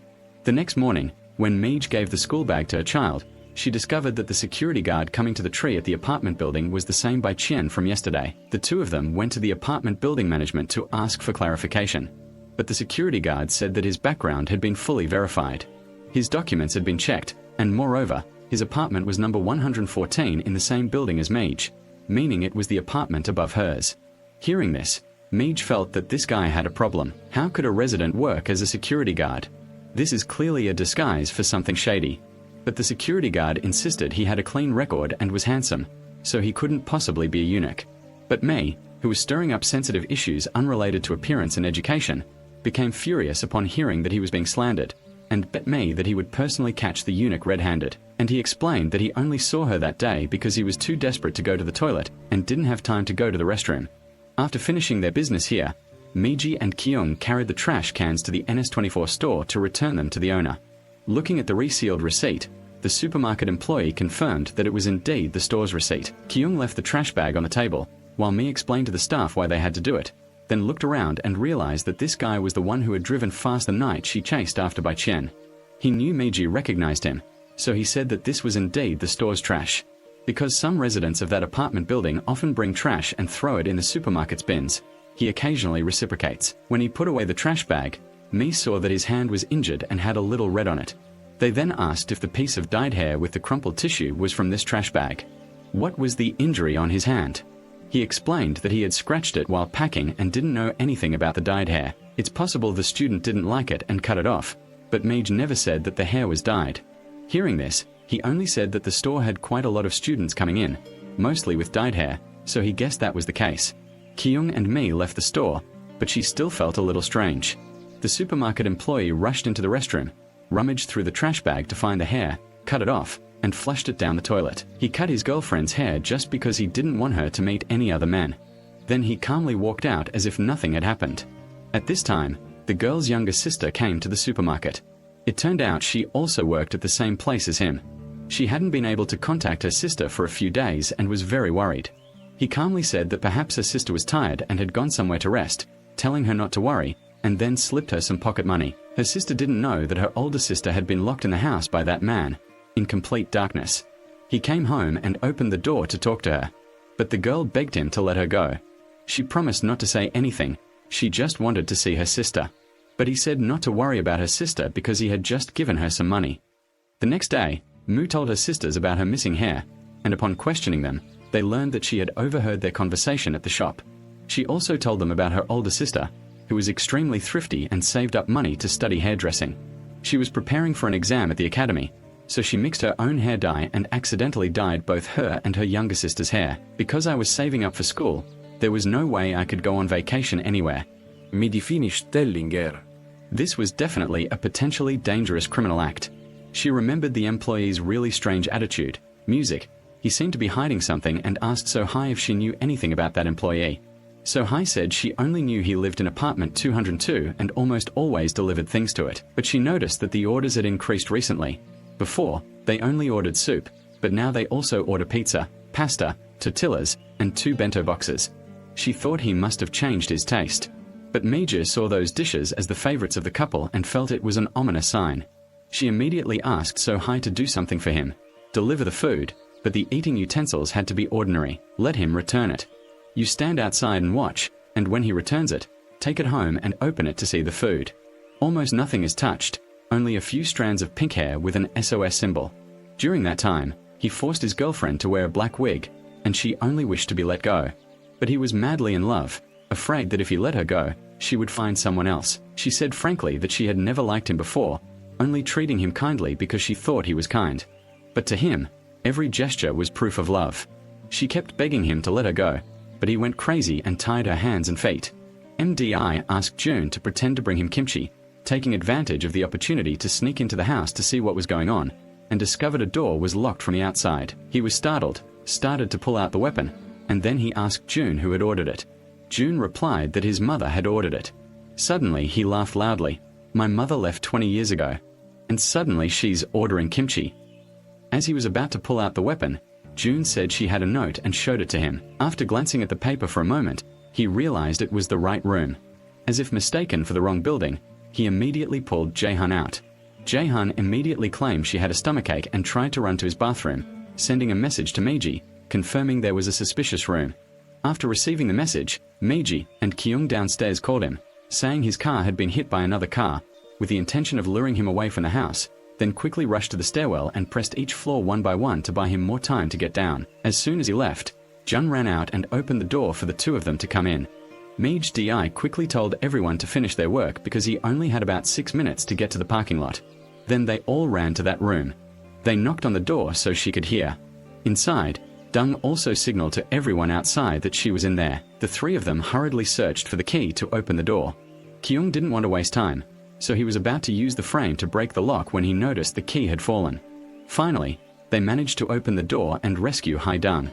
The next morning, when Meij gave the school bag to her child, she discovered that the security guard coming to the tree at the apartment building was the same Bai Qian from yesterday. The 2 of them went to the apartment building management to ask for clarification. But the security guard said that his background had been fully verified. His documents had been checked, and moreover, his apartment was number 114 in the same building as Meij, meaning it was the apartment above hers. Hearing this, Meij felt that this guy had a problem. How could a resident work as a security guard? This is clearly a disguise for something shady. But the security guard insisted he had a clean record and was handsome, so he couldn't possibly be a eunuch. But Mei, who was stirring up sensitive issues unrelated to appearance and education, became furious upon hearing that he was being slandered, and bet Mei that he would personally catch the eunuch red-handed. And he explained that he only saw her that day because he was too desperate to go to the toilet and didn't have time to go to the restroom. After finishing their business here, Meiji and Kyung carried the trash cans to the NS24 store to return them to the owner. Looking at the resealed receipt, The supermarket employee confirmed that it was indeed the store's receipt. Kyung left the trash bag on the table, while Mi explained to the staff why they had to do it, then looked around and realized that this guy was the one who had driven fast the night she chased after by Chen. He knew Miji recognized him, so he said that this was indeed the store's trash. Because some residents of that apartment building often bring trash and throw it in the supermarket's bins, he occasionally reciprocates. When he put away the trash bag, Mi saw that his hand was injured and had a little red on it. They then asked if the piece of dyed hair with the crumpled tissue was from this trash bag. What was the injury on his hand? He explained that he had scratched it while packing and didn't know anything about the dyed hair. It's possible the student didn't like it and cut it off, but Mij never said that the hair was dyed. Hearing this, he only said that the store had quite a lot of students coming in, mostly with dyed hair, so he guessed that was the case. Kyung and Mi left the store, but she still felt a little strange. The supermarket employee rushed into the restroom, rummaged through the trash bag to find the hair, cut it off, and flushed it down the toilet. He cut his girlfriend's hair just because he didn't want her to meet any other men. Then he calmly walked out as if nothing had happened. At this time, the girl's younger sister came to the supermarket. It turned out she also worked at the same place as him. She hadn't been able to contact her sister for a few days and was very worried. He calmly said that perhaps her sister was tired and had gone somewhere to rest, telling her not to worry, and then slipped her some pocket money. Her sister didn't know that her older sister had been locked in the house by that man, in complete darkness. He came home and opened the door to talk to her, but the girl begged him to let her go. She promised not to say anything, she just wanted to see her sister. But he said not to worry about her sister because he had just given her some money. The next day, Mu told her sisters about her missing hair, and upon questioning them, they learned that she had overheard their conversation at the shop. She also told them about her older sister, who was extremely thrifty and saved up money to study hairdressing. She was preparing for an exam at the academy, so she mixed her own hair dye and accidentally dyed both her and her younger sister's hair. Because I was saving up for school, there was no way I could go on vacation anywhere. Mi definisci Tellinger. This was definitely a potentially dangerous criminal act. She remembered the employee's really strange attitude. Music. He seemed to be hiding something and asked So-Hai if she knew anything about that employee. So-Hai said she only knew he lived in apartment 202 and almost always delivered things to it. But she noticed that the orders had increased recently. Before, they only ordered soup, but now they also order pizza, pasta, tortillas, and 2 bento boxes. She thought he must have changed his taste. But Mija saw those dishes as the favorites of the couple and felt it was an ominous sign. She immediately asked So-Hai to do something for him, deliver the food, but the eating utensils had to be ordinary. Let him return it. You stand outside and watch, and when he returns it, take it home and open it to see the food. Almost nothing is touched, only a few strands of pink hair with an SOS symbol. During that time, he forced his girlfriend to wear a black wig, and she only wished to be let go. But he was madly in love, afraid that if he let her go, she would find someone else. She said frankly that she had never liked him before, only treating him kindly because she thought he was kind. But to him, every gesture was proof of love. She kept begging him to let her go, but he went crazy and tied her hands and feet. MDI asked June to pretend to bring him kimchi, taking advantage of the opportunity to sneak into the house to see what was going on, and discovered a door was locked from the outside. He was startled, started to pull out the weapon, and then he asked June who had ordered it. June replied that his mother had ordered it. Suddenly he laughed loudly. My mother left 20 years ago, and suddenly she's ordering kimchi. As he was about to pull out the weapon, June said she had a note and showed it to him. After glancing at the paper for a moment, he realized it was the right room. As if mistaken for the wrong building, he immediately pulled Jaehan out. Jaehan immediately claimed she had a stomachache and tried to run to his bathroom, sending a message to Meiji, confirming there was a suspicious room. After receiving the message, Meiji and Kyung downstairs called him, saying his car had been hit by another car, with the intention of luring him away from the house, then quickly rushed to the stairwell and pressed each floor one by one to buy him more time to get down. As soon as he left, Jun ran out and opened the door for the two of them to come in. Meij Di quickly told everyone to finish their work because he only had about 6 minutes to get to the parking lot. Then they all ran to that room. They knocked on the door so she could hear. Inside, Dung also signaled to everyone outside that she was in there. The three of them hurriedly searched for the key to open the door. Kyung didn't want to waste time, so he was about to use the frame to break the lock when he noticed the key had fallen. Finally, they managed to open the door and rescue Haidang.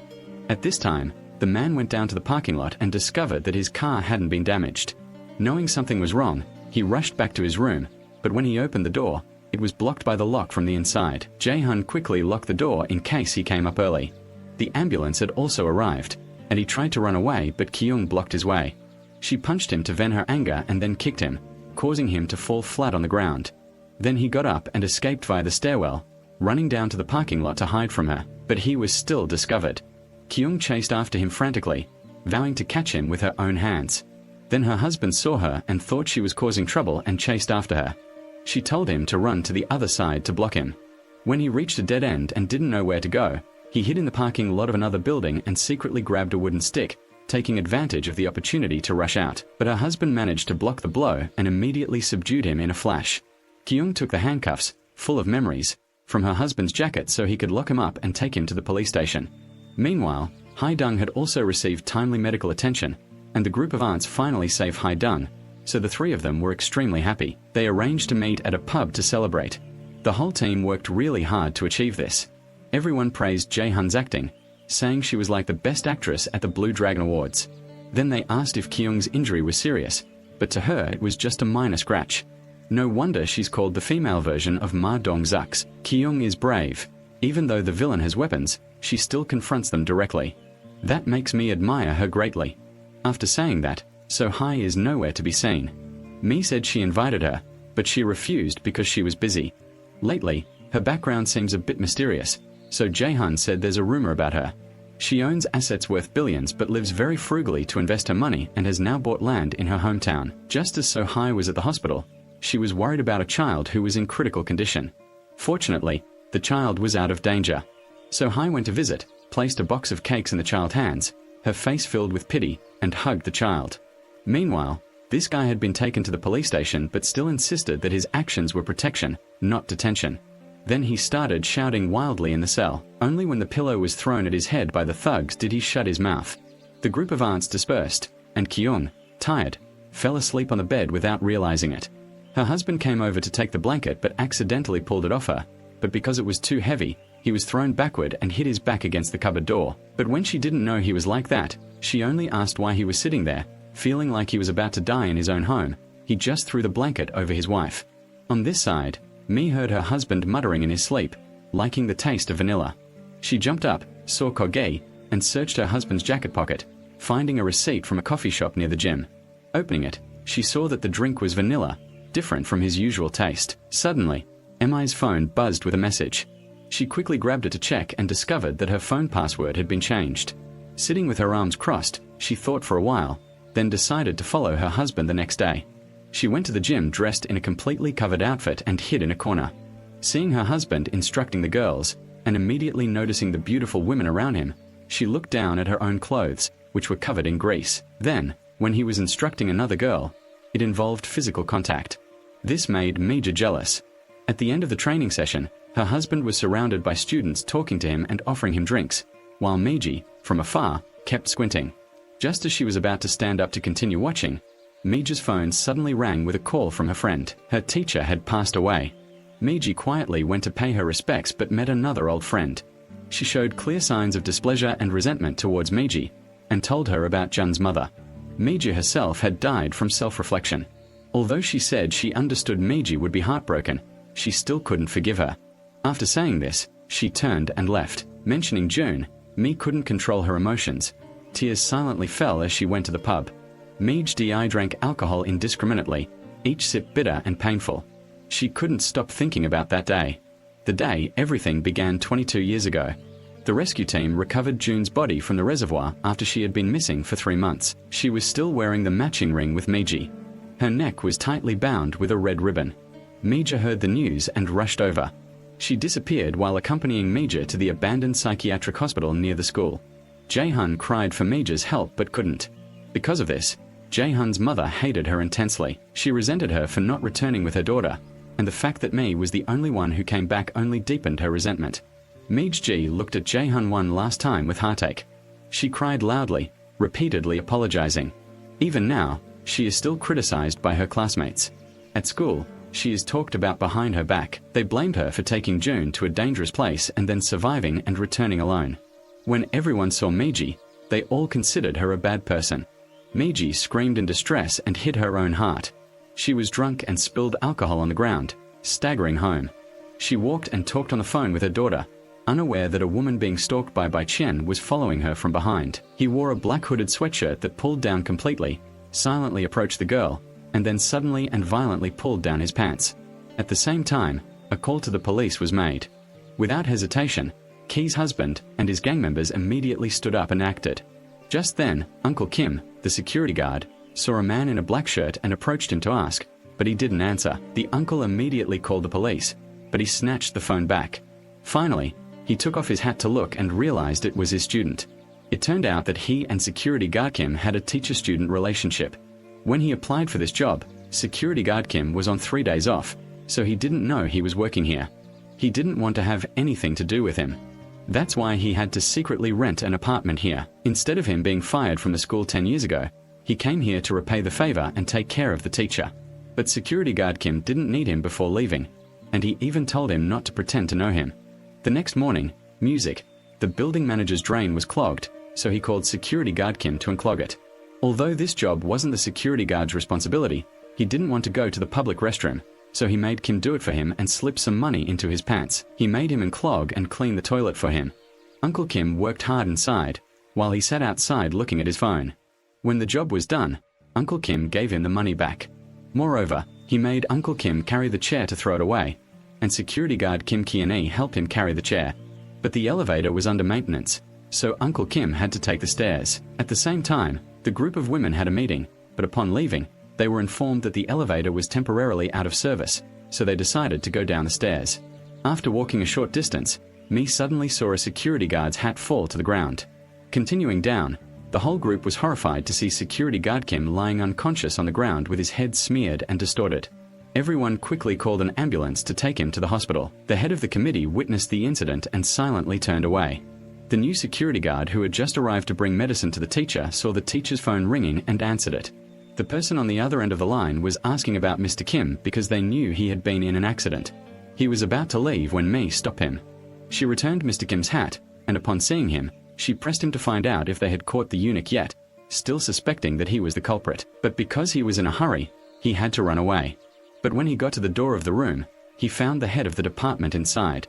At this time, the man went down to the parking lot and discovered that his car hadn't been damaged. Knowing something was wrong, he rushed back to his room, but when he opened the door, It was blocked by the lock from the inside. Jae-hun quickly locked the door in case he came up early. The ambulance had also arrived, and he tried to run away, but Kyung blocked his way. She punched him to vent her anger and then kicked him, causing him to fall flat on the ground. Then he got up and escaped via the stairwell, running down to the parking lot to hide from her, but he was still discovered. Kyung chased after him frantically, vowing to catch him with her own hands. Then her husband saw her and thought she was causing trouble and chased after her. She told him to run to the other side to block him. When he reached a dead end and didn't know where to go, he hid in the parking lot of another building and secretly grabbed a wooden stick, taking advantage of the opportunity to rush out. But her husband managed to block the blow and immediately subdued him in a flash. Kyung took the handcuffs, full of memories, from her husband's jacket so he could lock him up and take him to the police station. Meanwhile, Hae-dung had also received timely medical attention, and the group of aunts finally saved Hae-dung, so the three of them were extremely happy. They arranged to meet at a pub to celebrate. The whole team worked really hard to achieve this. Everyone praised Jae-hun's acting, saying she was like the best actress at the Blue Dragon Awards. Then they asked if Kyung's injury was serious, but to her it was just a minor scratch. No wonder she's called the female version of Ma Dong-seok's. Kyung is brave. Even though the villain has weapons, she still confronts them directly. That makes me admire her greatly. After saying that, So-hae is nowhere to be seen. Mi said she invited her, but she refused because she was busy. Lately, her background seems a bit mysterious, so Jae-hun said there's a rumor about her. She owns assets worth billions but lives very frugally to invest her money and has now bought land in her hometown. Just as So-hae was at the hospital, she was worried about a child who was in critical condition. Fortunately, the child was out of danger. So-hae went to visit, placed a box of cakes in the child's hands, her face filled with pity, and hugged the child. Meanwhile, this guy had been taken to the police station but still insisted that his actions were protection, not detention. Then he started shouting wildly in the cell. Only when the pillow was thrown at his head by the thugs did he shut his mouth. The group of aunts dispersed, and Kyung, tired, fell asleep on the bed without realizing it. Her husband came over to take the blanket but accidentally pulled it off her, but because it was too heavy, he was thrown backward and hit his back against the cupboard door. But when she didn't know he was like that, she only asked why he was sitting there, feeling like he was about to die in his own home. He just threw the blanket over his wife. On this side, Mi heard her husband muttering in his sleep, liking the taste of vanilla. She jumped up, saw Koge, and searched her husband's jacket pocket, finding a receipt from a coffee shop near the gym. Opening it, she saw that the drink was vanilla, different from his usual taste. Suddenly, Mi's phone buzzed with a message. She quickly grabbed it to check and discovered that her phone password had been changed. Sitting with her arms crossed, she thought for a while, then decided to follow her husband the next day. She went to the gym dressed in a completely covered outfit and hid in a corner. Seeing her husband instructing the girls, and immediately noticing the beautiful women around him, she looked down at her own clothes, which were covered in grease. Then, when he was instructing another girl, it involved physical contact. This made Mija jealous. At the end of the training session, her husband was surrounded by students talking to him and offering him drinks, while Meiji, from afar, kept squinting. Just as she was about to stand up to continue watching, Mija's phone suddenly rang with a call from her friend. Her teacher had passed away. Meiji quietly went to pay her respects but met another old friend. She showed clear signs of displeasure and resentment towards Meiji, and told her about Jun's mother. Meiji herself had died from self-reflection. Although she said she understood Meiji would be heartbroken, she still couldn't forgive her. After saying this, she turned and left. Mentioning June, Mi couldn't control her emotions. Tears silently fell as she went to the pub. Meiji drank alcohol indiscriminately, each sip bitter and painful. She couldn't stop thinking about that day. The day everything began 22 years ago. The rescue team recovered June's body from the reservoir after she had been missing for 3 months. She was still wearing the matching ring with Meiji. Her neck was tightly bound with a red ribbon. Meiji heard the news and rushed over. She disappeared while accompanying Meiji to the abandoned psychiatric hospital near the school. Jae-hun cried for Meiji's help but couldn't. Because of this, Jae-hun's mother hated her intensely. She resented her for not returning with her daughter, and the fact that Mi was the only one who came back only deepened her resentment. Meiji looked at Jae-hun one last time with heartache. She cried loudly, repeatedly apologizing. Even now, she is still criticized by her classmates. At school, she is talked about behind her back. They blamed her for taking June to a dangerous place and then surviving and returning alone. When everyone saw Meiji, they all considered her a bad person. Meiji screamed in distress and hid her own heart. She was drunk and spilled alcohol on the ground, staggering home. She walked and talked on the phone with her daughter, unaware that a woman being stalked by Bai Chen was following her from behind. He wore a black hooded sweatshirt that pulled down completely, silently approached the girl, and then suddenly and violently pulled down his pants. At the same time, a call to the police was made. Without hesitation, Ki's husband and his gang members immediately stood up and acted. Just then, Uncle Kim, the security guard, saw a man in a black shirt and approached him to ask, but he didn't answer. The uncle immediately called the police, but he snatched the phone back. Finally, he took off his hat to look and realized it was his student. It turned out that he and security guard Kim had a teacher-student relationship. When he applied for this job, security guard Kim was on 3 days off, so he didn't know he was working here. He didn't want to have anything to do with him. That's why he had to secretly rent an apartment here. Instead of him being fired from the school 10 years ago, he came here to repay the favor and take care of the teacher. But security guard Kim didn't need him before leaving, and he even told him not to pretend to know him. The next morning, the building manager's drain was clogged, so he called security guard Kim to unclog it. Although this job wasn't the security guard's responsibility, he didn't want to go to the public restroom, so he made Kim do it for him and slip some money into his pants. He made him unclog and clean the toilet for him. Uncle Kim worked hard inside, while he sat outside looking at his phone. When the job was done, Uncle Kim gave him the money back. Moreover, he made Uncle Kim carry the chair to throw it away, and security guard Kim Kian-e helped him carry the chair. But the elevator was under maintenance, so Uncle Kim had to take the stairs. At the same time, the group of women had a meeting, but upon leaving, they were informed that the elevator was temporarily out of service, so they decided to go down the stairs. After walking a short distance, Mi suddenly saw a security guard's hat fall to the ground. Continuing down, the whole group was horrified to see security guard Kim lying unconscious on the ground with his head smeared and distorted. Everyone quickly called an ambulance to take him to the hospital. The head of the committee witnessed the incident and silently turned away. The new security guard who had just arrived to bring medicine to the teacher saw the teacher's phone ringing and answered it. The person on the other end of the line was asking about Mr. Kim because they knew he had been in an accident. He was about to leave when Mi stopped him. She returned Mr. Kim's hat, and upon seeing him, she pressed him to find out if they had caught the eunuch yet, still suspecting that he was the culprit. But because he was in a hurry, he had to run away. But when he got to the door of the room, he found the head of the department inside,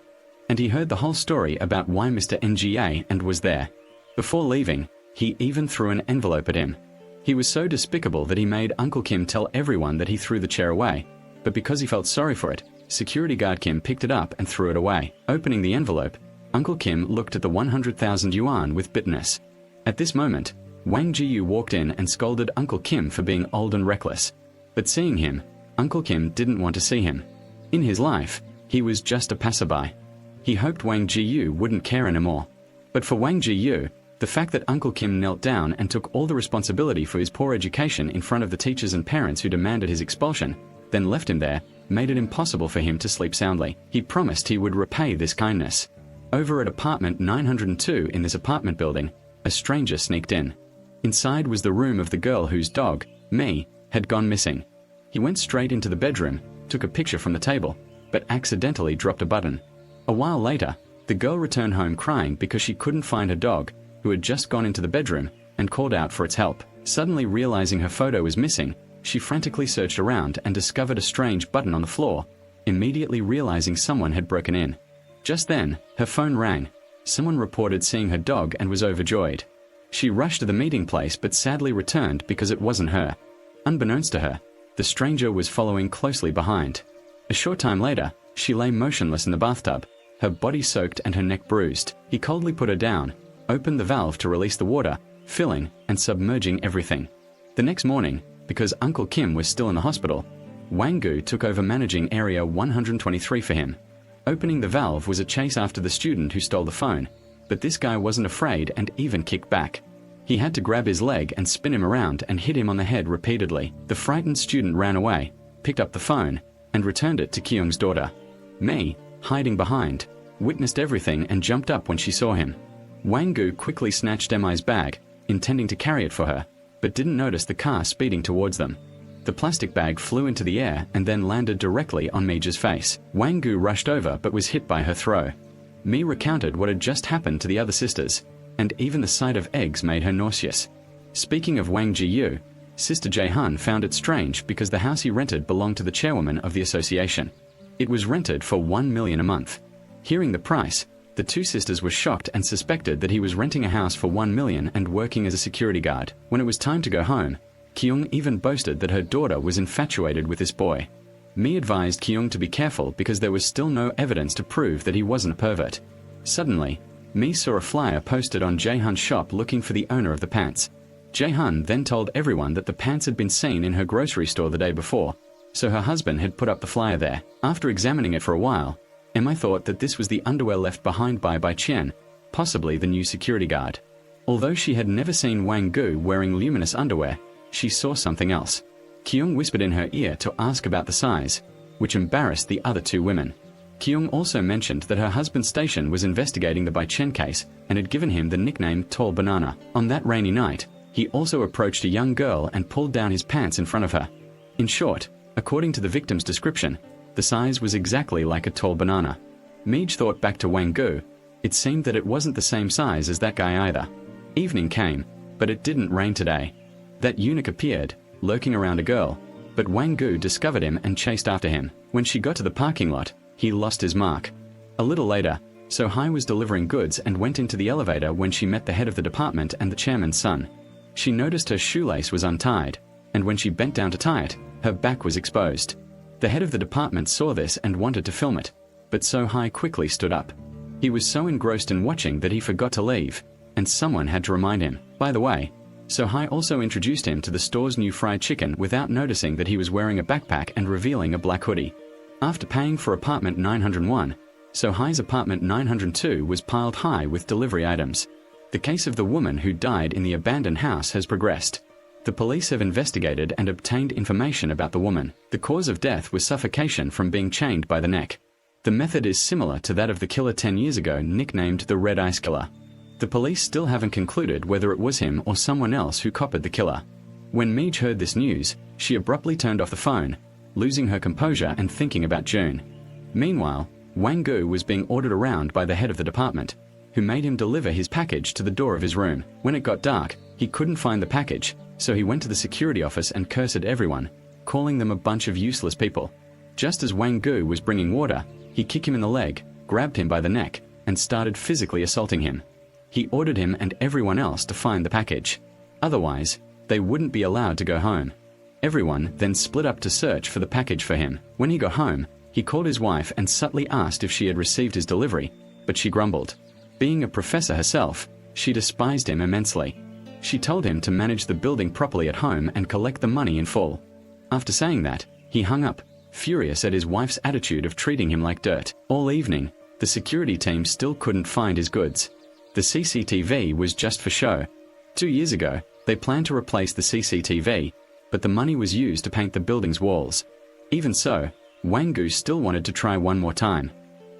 and he heard the whole story about why Mr. Nga and was there. Before leaving, he even threw an envelope at him. He was so despicable that he made Uncle Kim tell everyone that he threw the chair away, but because he felt sorry for it, security guard Kim picked it up and threw it away. Opening the envelope, Uncle Kim looked at the 100,000 yuan with bitterness. At this moment, Wang Jiyu walked in and scolded Uncle Kim for being old and reckless. But seeing him, Uncle Kim didn't want to see him. In his life, he was just a passerby. He hoped Wang Jiyu wouldn't care anymore. But for Wang Jiyu, the fact that Uncle Kim knelt down and took all the responsibility for his poor education in front of the teachers and parents who demanded his expulsion, then left him there, made it impossible for him to sleep soundly. He promised he would repay this kindness. Over at apartment 902 in this apartment building, a stranger sneaked in. Inside was the room of the girl whose dog, Mi, had gone missing. He went straight into the bedroom, took a picture from the table, but accidentally dropped a button. A while later, the girl returned home crying because she couldn't find her dog, who had just gone into the bedroom, and called out for its help. Suddenly realizing her photo was missing, she frantically searched around and discovered a strange button on the floor, immediately realizing someone had broken in. Just then, her phone rang. Someone reported seeing her dog and was overjoyed. She rushed to the meeting place but sadly returned because it wasn't her. Unbeknownst to her, the stranger was following closely behind. A short time later, she lay motionless in the bathtub, her body soaked and her neck bruised. He coldly put her down, opened the valve to release the water, filling and submerging everything. The next morning, because Uncle Kim was still in the hospital, Wang Gu took over managing Area 123 for him. Opening the valve was a chase after the student who stole the phone, but this guy wasn't afraid and even kicked back. He had to grab his leg and spin him around and hit him on the head repeatedly. The frightened student ran away, picked up the phone, and returned it to Kyung's daughter. Mi, hiding behind, witnessed everything and jumped up when she saw him. Wang Gu quickly snatched Mi's bag, intending to carry it for her, but didn't notice the car speeding towards them. The plastic bag flew into the air and then landed directly on Mija's face. Wang Gu rushed over but was hit by her throw. Mi recounted what had just happened to the other sisters, and even the sight of eggs made her nauseous. Speaking of Wang Jiyu, Sister Jae-hun found it strange because the house he rented belonged to the chairwoman of the association. It was rented for 1 million a month. Hearing the price, the two sisters were shocked and suspected that he was renting a house for 1 million and working as a security guard. When it was time to go home, Kyung even boasted that her daughter was infatuated with this boy. Mi advised Kyung to be careful because there was still no evidence to prove that he wasn't a pervert. Suddenly, Mi saw a flyer posted on Jae-hun's shop looking for the owner of the pants. Jae-hun then told everyone that the pants had been seen in her grocery store the day before, so her husband had put up the flyer there. After examining it for a while, Mi thought that this was the underwear left behind by Chien, possibly the new security guard. Although she had never seen Wang Gu wearing luminous underwear, she saw something else. Kyung whispered in her ear to ask about the size, which embarrassed the other two women. Kyung also mentioned that her husband's station was investigating the Bai Chen case and had given him the nickname Tall Banana. On that rainy night, he also approached a young girl and pulled down his pants in front of her. In short, according to the victim's description, the size was exactly like a tall banana. Meej thought back to Wang Gu. It seemed that it wasn't the same size as that guy either. Evening came, but it didn't rain today. That eunuch appeared, lurking around a girl, but Wang Gu discovered him and chased after him. When she got to the parking lot, he lost his mark. A little later, So Hai was delivering goods and went into the elevator when she met the head of the department and the chairman's son. She noticed her shoelace was untied, and when she bent down to tie it, her back was exposed. The head of the department saw this and wanted to film it, but So Hai quickly stood up. He was so engrossed in watching that he forgot to leave, and someone had to remind him. By the way, So Hai also introduced him to the store's new fried chicken without noticing that he was wearing a backpack and revealing a black hoodie. After paying for apartment 901, So Hai's apartment 902 was piled high with delivery items. The case of the woman who died in the abandoned house has progressed. The police have investigated and obtained information about the woman. The cause of death was suffocation from being chained by the neck. The method is similar to that of the killer 10 years ago, nicknamed the Red Ice Killer. The police still haven't concluded whether it was him or someone else who copied the killer. When Meej heard this news, she abruptly turned off the phone, losing her composure and thinking about June. Meanwhile, Wang Gu was being ordered around by the head of the department, who made him deliver his package to the door of his room. When it got dark, he couldn't find the package, so he went to the security office and cursed everyone, calling them a bunch of useless people. Just as Wang Gu was bringing water, he kicked him in the leg, grabbed him by the neck, and started physically assaulting him. He ordered him and everyone else to find the package. Otherwise, they wouldn't be allowed to go home. Everyone then split up to search for the package for him. When he got home, he called his wife and subtly asked if she had received his delivery, but she grumbled. Being a professor herself, she despised him immensely. She told him to manage the building properly at home and collect the money in full. After saying that, he hung up, furious at his wife's attitude of treating him like dirt. All evening, the security team still couldn't find his goods. The CCTV was just for show. 2 years ago, they planned to replace the CCTV, but the money was used to paint the building's walls. Even so, Wang Gu still wanted to try one more time.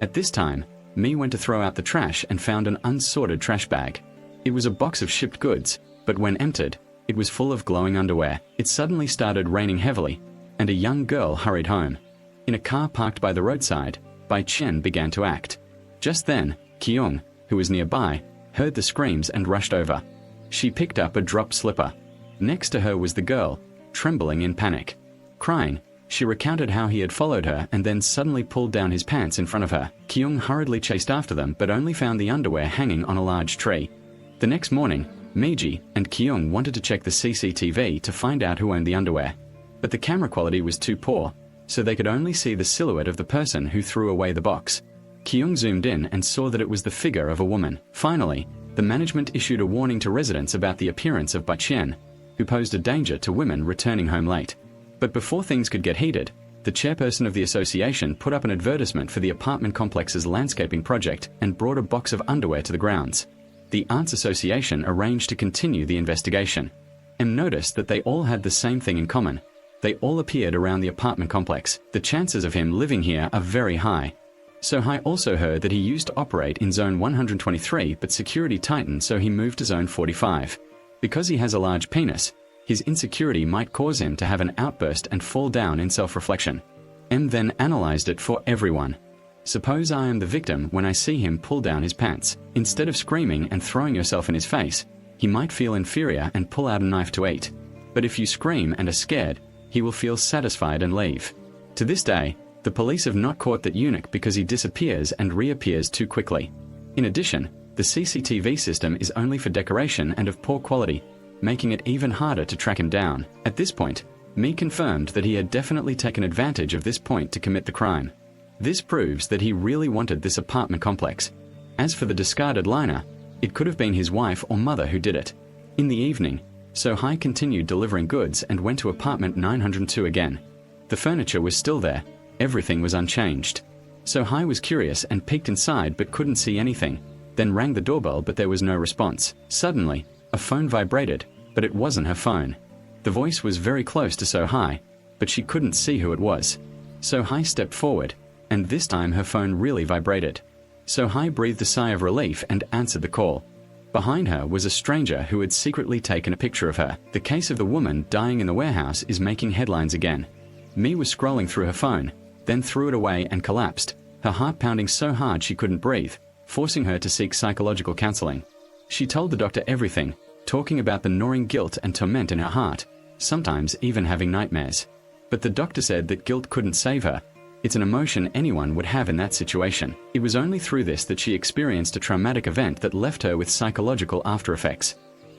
At this time, Mi went to throw out the trash and found an unsorted trash bag. It was a box of shipped goods, but when emptied, it was full of glowing underwear. It suddenly started raining heavily, and a young girl hurried home. In a car parked by the roadside, Bai Chen began to act. Just then, Kyung, who was nearby, heard the screams and rushed over. She picked up a drop slipper. Next to her was the girl, trembling in panic. Crying, she recounted how he had followed her and then suddenly pulled down his pants in front of her. Kyung hurriedly chased after them but only found the underwear hanging on a large tree. The next morning, Meiji and Kyung wanted to check the CCTV to find out who owned the underwear. But the camera quality was too poor, so they could only see the silhouette of the person who threw away the box. Kyung zoomed in and saw that it was the figure of a woman. Finally, the management issued a warning to residents about the appearance of Bai Chen, who posed a danger to women returning home late. But before things could get heated, the chairperson of the association put up an advertisement for the apartment complex's landscaping project and brought a box of underwear to the grounds. The Arts Association arranged to continue the investigation. M noticed that they all had the same thing in common. They all appeared around the apartment complex. The chances of him living here are very high. So Hai also heard that he used to operate in Zone 123, but security tightened, so he moved to Zone 45. Because he has a large penis, his insecurity might cause him to have an outburst and fall down in self-reflection. M then analyzed it for everyone. Suppose I am the victim when I see him pull down his pants. Instead of screaming and throwing yourself in his face, he might feel inferior and pull out a knife to eat. But if you scream and are scared, he will feel satisfied and leave. To this day, The police have not caught that eunuch because he disappears and reappears too quickly. In addition, the CCTV system is only for decoration and of poor quality, making it even harder to track him down. At this point, Mi confirmed that he had definitely taken advantage of this point to commit the crime. This proves that he really wanted this apartment complex. As for the discarded liner, it could have been his wife or mother who did it. In the evening, So-hai continued delivering goods and went to apartment 902 again. The furniture was still there, everything was unchanged. So-hai was curious and peeked inside but couldn't see anything, then rang the doorbell but there was no response. Suddenly, a phone vibrated, but it wasn't her phone. The voice was very close to So-hai, but she couldn't see who it was. So-hai stepped forward, and this time her phone really vibrated. So-hai breathed a sigh of relief and answered the call. Behind her was a stranger who had secretly taken a picture of her. The case of the woman dying in the warehouse is making headlines again. Mi was scrolling through her phone, then threw it away and collapsed, her heart pounding so hard she couldn't breathe, forcing her to seek psychological counseling. She told the doctor everything, talking about the gnawing guilt and torment in her heart, sometimes even having nightmares. But the doctor said that guilt couldn't save her. It's an emotion anyone would have in that situation. It was only through this that she experienced a traumatic event that left her with psychological after effects.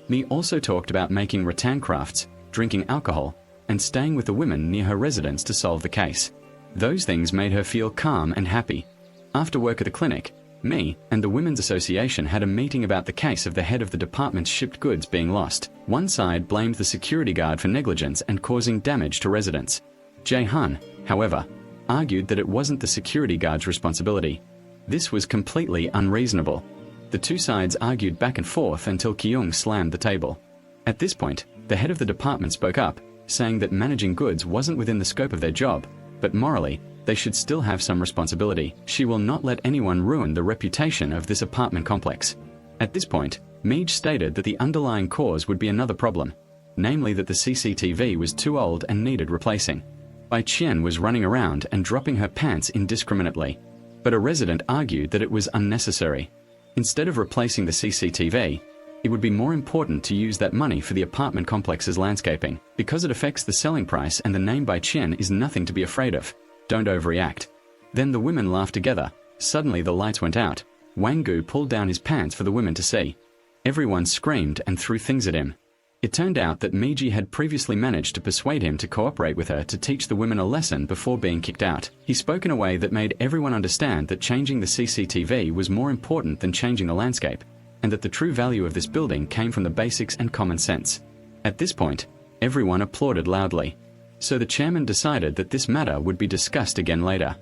Mi also talked about making rattan crafts, drinking alcohol, and staying with the women near her residence to solve the case. Those things made her feel calm and happy. After work at the clinic, Mi and the Women's Association had a meeting about the case of the head of the department's shipped goods being lost. One side blamed the security guard for negligence and causing damage to residents. Jae-hun, however, argued that it wasn't the security guard's responsibility. This was completely unreasonable. The two sides argued back and forth until Kyung slammed the table. At this point, the head of the department spoke up, saying that managing goods wasn't within the scope of their job, but morally, they should still have some responsibility. She will not let anyone ruin the reputation of this apartment complex. At this point, Meej stated that the underlying cause would be another problem, namely that the CCTV was too old and needed replacing. Bai Qian was running around and dropping her pants indiscriminately, but a resident argued that it was unnecessary. Instead of replacing the CCTV, it would be more important to use that money for the apartment complex's landscaping, because it affects the selling price and the name Bai Qian is nothing to be afraid of. Don't overreact. Then the women laughed together. Suddenly the lights went out. Wang Gu pulled down his pants for the women to see. Everyone screamed and threw things at him. It turned out that Meiji had previously managed to persuade him to cooperate with her to teach the women a lesson before being kicked out. He spoke in a way that made everyone understand that changing the CCTV was more important than changing the landscape, and that the true value of this building came from the basics and common sense. At this point, everyone applauded loudly. So the chairman decided that this matter would be discussed again later.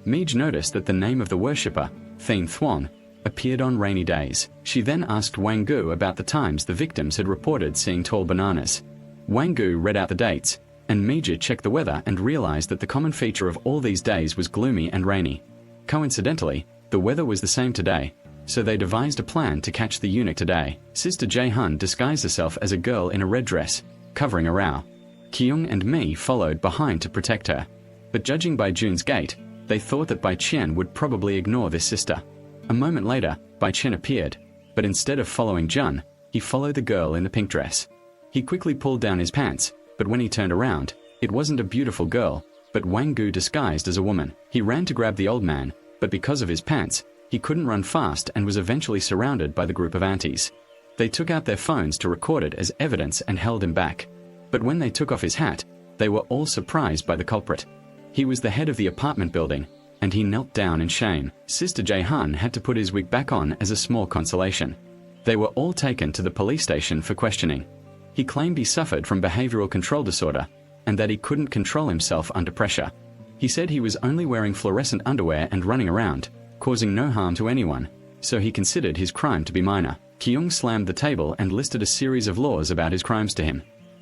Meij noticed that the name of the worshipper, Thien Thuong, appeared on rainy days. She then asked Wang Gu about the times the victims had reported seeing tall bananas. Wang Gu read out the dates, and Meija checked the weather and realized that the common feature of all these days was gloomy and rainy. Coincidentally, the weather was the same today, so they devised a plan to catch the eunuch today. Sister Jae-hun disguised herself as a girl in a red dress, covering a row. Kyung and Mi followed behind to protect her. But judging by Jun's gait, they thought that Bai Qian would probably ignore this sister. A moment later, Bai Qian appeared, but instead of following Jun, he followed the girl in the pink dress. He quickly pulled down his pants, but when he turned around, it wasn't a beautiful girl, but Wang Gu disguised as a woman. He ran to grab the old man, but because of his pants, he couldn't run fast and was eventually surrounded by the group of aunties. They took out their phones to record it as evidence and held him back. But when they took off his hat, they were all surprised by the culprit. He was the head of the apartment building, and he knelt down in shame. Sister Jae-hun had to put his wig back on as a small consolation. They were all taken to the police station for questioning. He claimed he suffered from behavioral control disorder, and that he couldn't control himself under pressure. He said he was only wearing fluorescent underwear and running around, causing no harm to anyone, so he considered his crime to be minor. Kyung slammed the table and listed a series of laws about his crimes to him.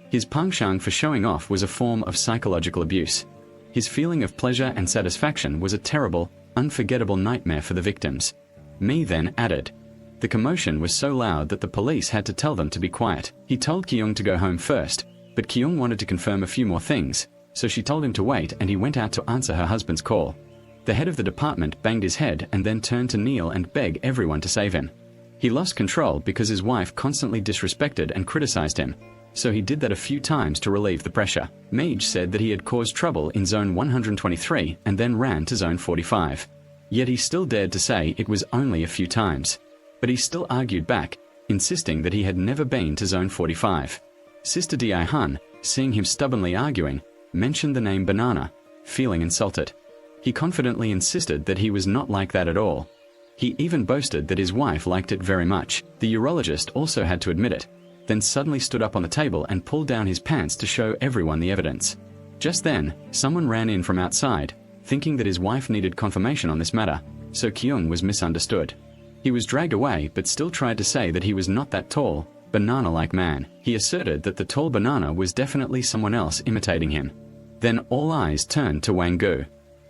His pangshang for showing off was a form of psychological abuse. His feeling of pleasure and satisfaction was a terrible, unforgettable nightmare for the victims. Mi then added. The commotion was so loud that the police had to tell them to be quiet. He told Kyung to go home first, but Kyung wanted to confirm a few more things, so she told him to wait and he went out to answer her husband's call. The head of the department banged his head and then turned to kneel and beg everyone to save him. He lost control because his wife constantly disrespected and criticized him, so he did that a few times to relieve the pressure. Meij said that he had caused trouble in Zone 123 and then ran to Zone 45. Yet he still dared to say it was only a few times. But he still argued back, insisting that he had never been to Zone 45. Sister Di Hun, seeing him stubbornly arguing, mentioned the name Banana, feeling insulted. He confidently insisted that he was not like that at all. He even boasted that his wife liked it very much. The urologist also had to admit it, then suddenly stood up on the table and pulled down his pants to show everyone the evidence. Just then, someone ran in from outside, thinking that his wife needed confirmation on this matter, so Kyung was misunderstood. He was dragged away but still tried to say that he was not that tall, banana-like man. He asserted that the tall banana was definitely someone else imitating him. Then all eyes turned to Wang Gu.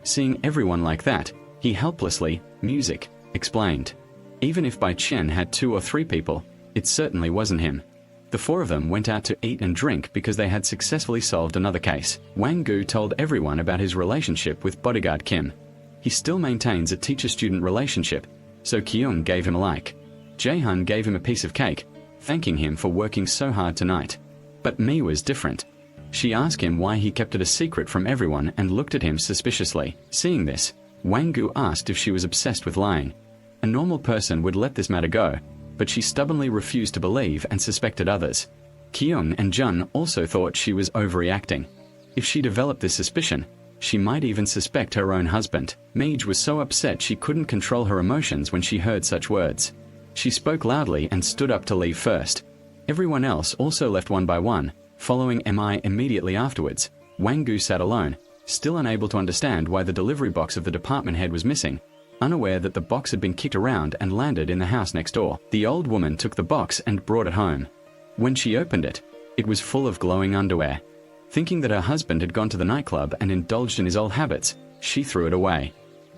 Seeing everyone like that, he helplessly, music, explained. Even if Bai Chen had 2 or 3 people, it certainly wasn't him. The 4 of them went out to eat and drink because they had successfully solved another case. Wang Gu told everyone about his relationship with bodyguard Kim. He still maintains a teacher-student relationship, so Kyung gave him a like. Jae-hun gave him a piece of cake, thanking him for working so hard tonight. But Mi was different. She asked him why he kept it a secret from everyone and looked at him suspiciously. Seeing this, Wang Gu asked if she was obsessed with lying. A normal person would let this matter go, but she stubbornly refused to believe and suspected others. Kyung and Jun also thought she was overreacting. If she developed this suspicion, she might even suspect her own husband. Meij was so upset she couldn't control her emotions when she heard such words. She spoke loudly and stood up to leave first. Everyone else also left one by one, following Mi immediately afterwards. Wang Gu sat alone, still unable to understand why the delivery box of the department head was missing, unaware that the box had been kicked around and landed in the house next door. The old woman took the box and brought it home. When she opened it, it was full of glowing underwear. Thinking that her husband had gone to the nightclub and indulged in his old habits, she threw it away.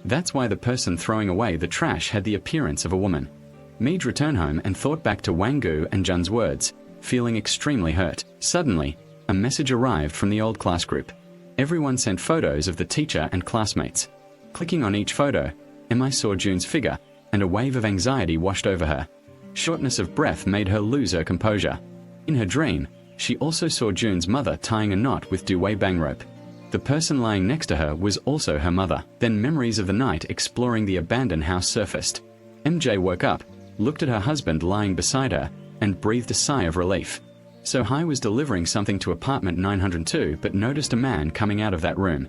That's why the person throwing away the trash had the appearance of a woman. Meij returned home and thought back to Wang Gu and Jun's words, feeling extremely hurt. Suddenly, a message arrived from the old class group. Everyone sent photos of the teacher and classmates. Clicking on each photo, Mi saw Jun's figure, and a wave of anxiety washed over her. Shortness of breath made her lose her composure. In her dream, she also saw Jun's mother tying a knot with Dewey bang rope. The person lying next to her was also her mother. Then memories of the night exploring the abandoned house surfaced. MJ woke up, looked at her husband lying beside her, and breathed a sigh of relief. So-Hai was delivering something to apartment 902 but noticed a man coming out of that room.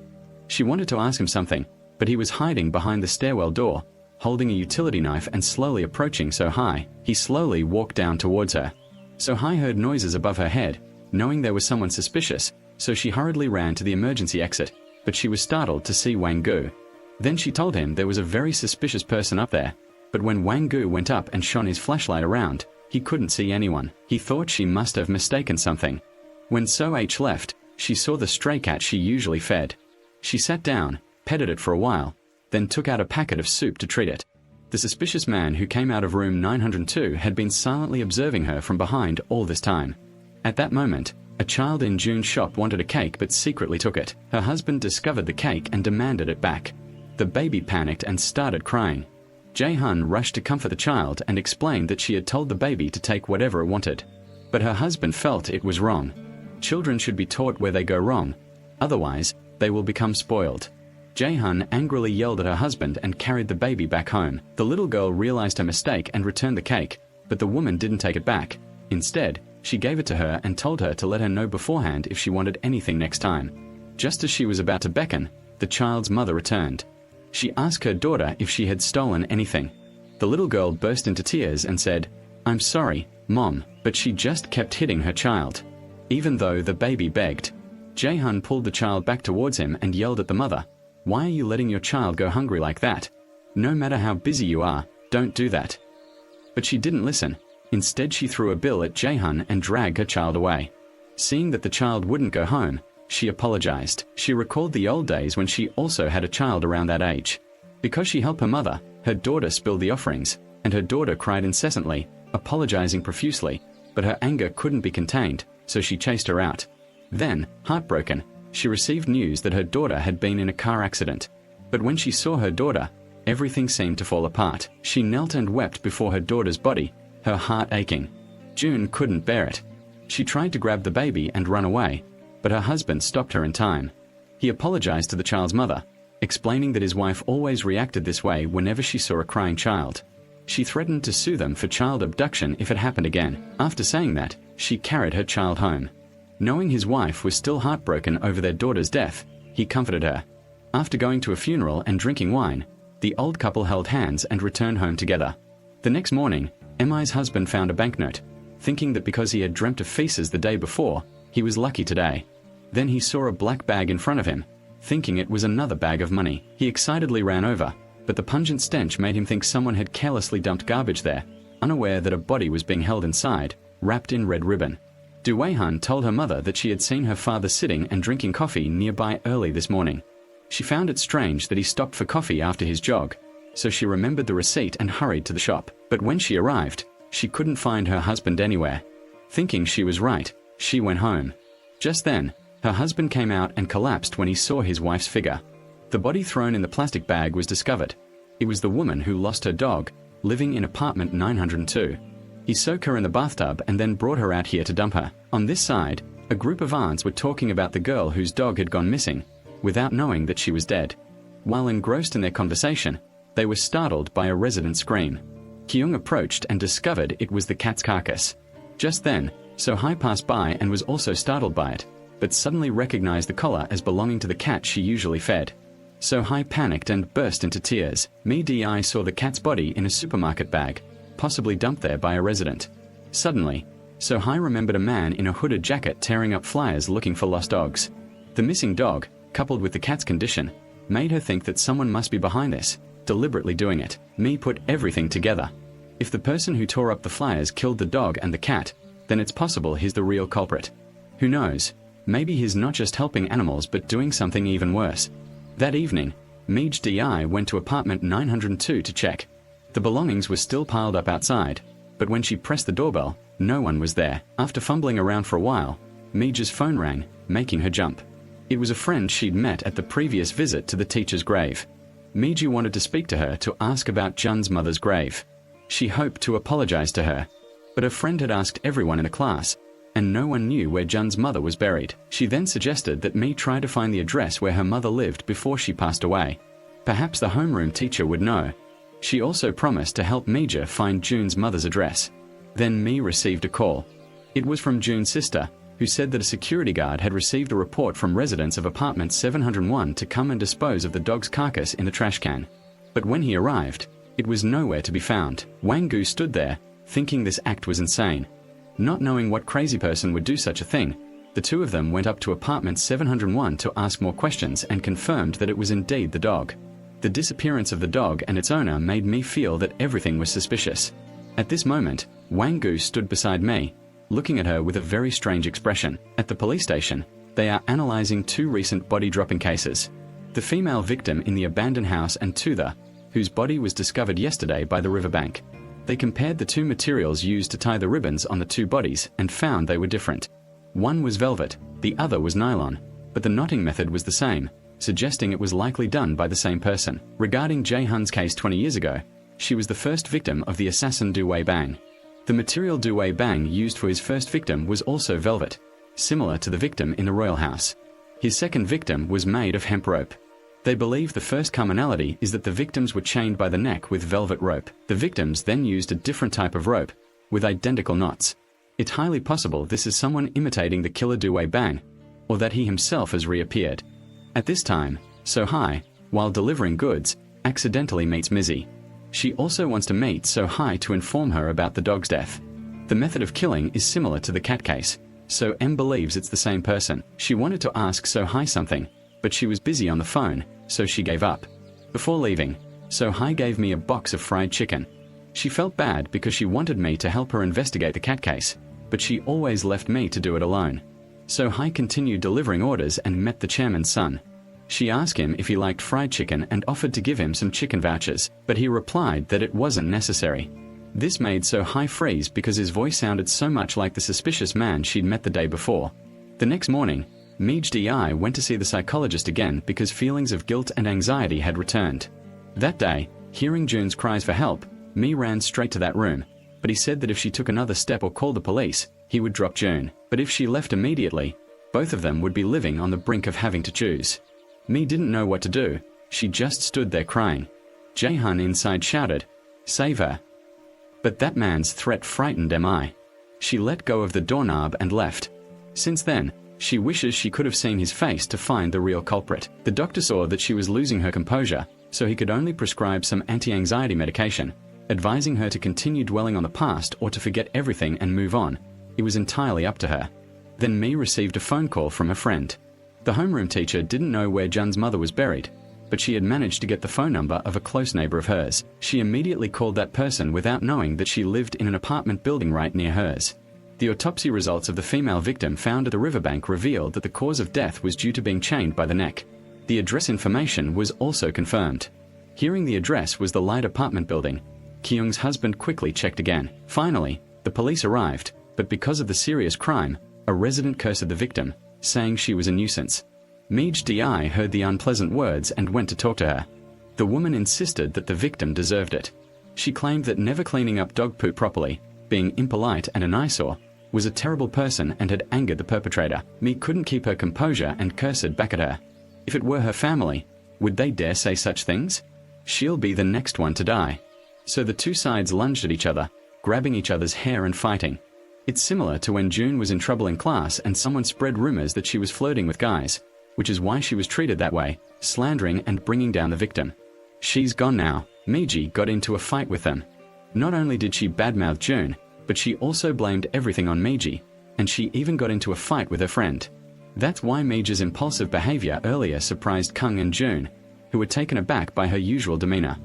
She wanted to ask him something, but he was hiding behind the stairwell door, holding a utility knife and slowly approaching So-Hai. He slowly walked down towards her. So-Hai heard noises above her head, knowing there was someone suspicious, so she hurriedly ran to the emergency exit, but she was startled to see Wang Gu. Then she told him there was a very suspicious person up there, but when Wang Gu went up and shone his flashlight around, he couldn't see anyone. He thought she must have mistaken something. When So-H left, she saw the stray cat she usually fed. She sat down, petted it for a while, then took out a packet of soup to treat it. The suspicious man who came out of room 902 had been silently observing her from behind all this time. At that moment, a child in Jun's shop wanted a cake but secretly took it. Her husband discovered the cake and demanded it back. The baby panicked and started crying. Jae-hun rushed to comfort the child and explained that she had told the baby to take whatever it wanted. But her husband felt it was wrong. Children should be taught where they go wrong, otherwise they will become spoiled. Jae-hun angrily yelled at her husband and carried the baby back home. The little girl realized her mistake and returned the cake, but the woman didn't take it back. Instead, she gave it to her and told her to let her know beforehand if she wanted anything next time. Just as she was about to beckon, the child's mother returned. She asked her daughter if she had stolen anything. The little girl burst into tears and said, "I'm sorry, Mom," but she just kept hitting her child, even though the baby begged. Jae-hun pulled the child back towards him and yelled at the mother, "Why are you letting your child go hungry like that? No matter how busy you are, don't do that." But she didn't listen. Instead, she threw a bill at Jae-hun and dragged her child away. Seeing that the child wouldn't go home, she apologized. She recalled the old days when she also had a child around that age. Because she helped her mother, her daughter spilled the offerings, and her daughter cried incessantly, apologizing profusely, but her anger couldn't be contained, so she chased her out. Then, heartbroken, she received news that her daughter had been in a car accident. But when she saw her daughter, everything seemed to fall apart. She knelt and wept before her daughter's body, her heart aching. June couldn't bear it. She tried to grab the baby and run away, but her husband stopped her in time. He apologized to the child's mother, explaining that his wife always reacted this way whenever she saw a crying child. She threatened to sue them for child abduction if it happened again. After saying that, she carried her child home. Knowing his wife was still heartbroken over their daughter's death, he comforted her. After going to a funeral and drinking wine, the old couple held hands and returned home together. The next morning, Emi's husband found a banknote, thinking that because he had dreamt of feces the day before, he was lucky today. Then he saw a black bag in front of him, thinking it was another bag of money. He excitedly ran over, but the pungent stench made him think someone had carelessly dumped garbage there, unaware that a body was being held inside, wrapped in red ribbon. Du Wei-hun told her mother that she had seen her father sitting and drinking coffee nearby early this morning. She found it strange that he stopped for coffee after his jog, so she remembered the receipt and hurried to the shop. But when she arrived, she couldn't find her husband anywhere. Thinking she was right, she went home. Just then, her husband came out and collapsed when he saw his wife's figure. The body thrown in the plastic bag was discovered. It was the woman who lost her dog, living in apartment 902. He soaked her in the bathtub and then brought her out here to dump her. On this side, a group of aunts were talking about the girl whose dog had gone missing, without knowing that she was dead. While engrossed in their conversation, they were startled by a resident scream. Kyung approached and discovered it was the cat's carcass. Just then, So-hai passed by and was also startled by it, but suddenly recognized the collar as belonging to the cat she usually fed. So-hai panicked and burst into tears. Mi-di saw the cat's body in a supermarket bag, possibly dumped there by a resident. Suddenly, So-hai remembered a man in a hooded jacket tearing up flyers looking for lost dogs. The missing dog, coupled with the cat's condition, made her think that someone must be behind this, deliberately doing it. Mi put everything together. If the person who tore up the flyers killed the dog and the cat, then it's possible he's the real culprit. Who knows? Maybe he's not just helping animals but doing something even worse. That evening, Mi-di went to apartment 902 to check. The belongings were still piled up outside, but when she pressed the doorbell, no one was there. After fumbling around for a while, Mi's phone rang, making her jump. It was a friend she'd met at the previous visit to the teacher's grave. Mi wanted to speak to her to ask about Jun's mother's grave. She hoped to apologize to her, but her friend had asked everyone in the class, and no one knew where Jun's mother was buried. She then suggested that Mi try to find the address where her mother lived before she passed away. Perhaps the homeroom teacher would know. She also promised to help Mija find Jun's mother's address. Then Mi received a call. It was from Jun's sister, who said that a security guard had received a report from residents of apartment 701 to come and dispose of the dog's carcass in the trash can. But when he arrived, it was nowhere to be found. Wang Gu stood there, thinking this act was insane. Not knowing what crazy person would do such a thing, the two of them went up to apartment 701 to ask more questions and confirmed that it was indeed the dog. The disappearance of the dog and its owner made me feel that everything was suspicious. At this moment, Wang Gu stood beside me, looking at her with a very strange expression. At the police station, they are analyzing two recent body-dropping cases. The female victim in the abandoned house and Tuther, whose body was discovered yesterday by the riverbank. They compared the two materials used to tie the ribbons on the two bodies and found they were different. One was velvet, the other was nylon, but the knotting method was the same, suggesting it was likely done by the same person. Regarding Jae-hun's case 20 years ago, she was the first victim of the assassin Du Wei-bang. The material Du Wei-bang used for his first victim was also velvet, similar to the victim in the royal house. His second victim was made of hemp rope. They believe the first commonality is that the victims were chained by the neck with velvet rope. The victims then used a different type of rope, with identical knots. It's highly possible this is someone imitating the killer Du Wei-bang, or that he himself has reappeared. At this time, So-hai, while delivering goods, accidentally meets Mizzy. She also wants to meet So-hai to inform her about the dog's death. The method of killing is similar to the cat case, so M believes it's the same person. She wanted to ask So-hai something, but she was busy on the phone, so she gave up. Before leaving, So-hai gave me a box of fried chicken. She felt bad because she wanted me to help her investigate the cat case, but she always left me to do it alone. So-hai continued delivering orders and met the chairman's son. She asked him if he liked fried chicken and offered to give him some chicken vouchers, but he replied that it wasn't necessary. This made So-hai freeze because his voice sounded so much like the suspicious man she'd met the day before. The next morning, Mi-di went to see the psychologist again because feelings of guilt and anxiety had returned. That day, hearing Jun's cries for help, Mi ran straight to that room. but he said that if she took another step or called the police, he would drop June. But if she left immediately, both of them would be living on the brink of having to choose. Mi didn't know what to do. She just stood there crying. Jae-hun inside shouted, "Save her." But that man's threat frightened Mi. She let go of the doorknob and left. Since then, she wishes she could have seen his face to find the real culprit. The doctor saw that she was losing her composure, so he could only prescribe some anti-anxiety medication, advising her to continue dwelling on the past or to forget everything and move on. It was entirely up to her. Then Mi received a phone call from a friend. The homeroom teacher didn't know where Jun's mother was buried, but she had managed to get the phone number of a close neighbor of hers. She immediately called that person without knowing that she lived in an apartment building right near hers. The autopsy results of the female victim found at the riverbank revealed that the cause of death was due to being chained by the neck. The address information was also confirmed. Hearing the address was the light apartment building, Kyung's husband quickly checked again. Finally, the police arrived, but because of the serious crime, a resident cursed the victim, saying she was a nuisance. Meej Di heard the unpleasant words and went to talk to her. The woman insisted that the victim deserved it. She claimed that never cleaning up dog poop properly, being impolite and an eyesore, was a terrible person and had angered the perpetrator. Mi couldn't keep her composure and cursed back at her. If it were her family, would they dare say such things? She'll be the next one to die. So the two sides lunged at each other, grabbing each other's hair and fighting. It's similar to when June was in trouble in class and someone spread rumors that she was flirting with guys, which is why she was treated that way, slandering and bringing down the victim. She's gone now. Meiji got into a fight with them. Not only did she badmouth June, but she also blamed everything on Meiji, and she even got into a fight with her friend. That's why Meiji's impulsive behavior earlier surprised Kung and June, who were taken aback by her usual demeanor.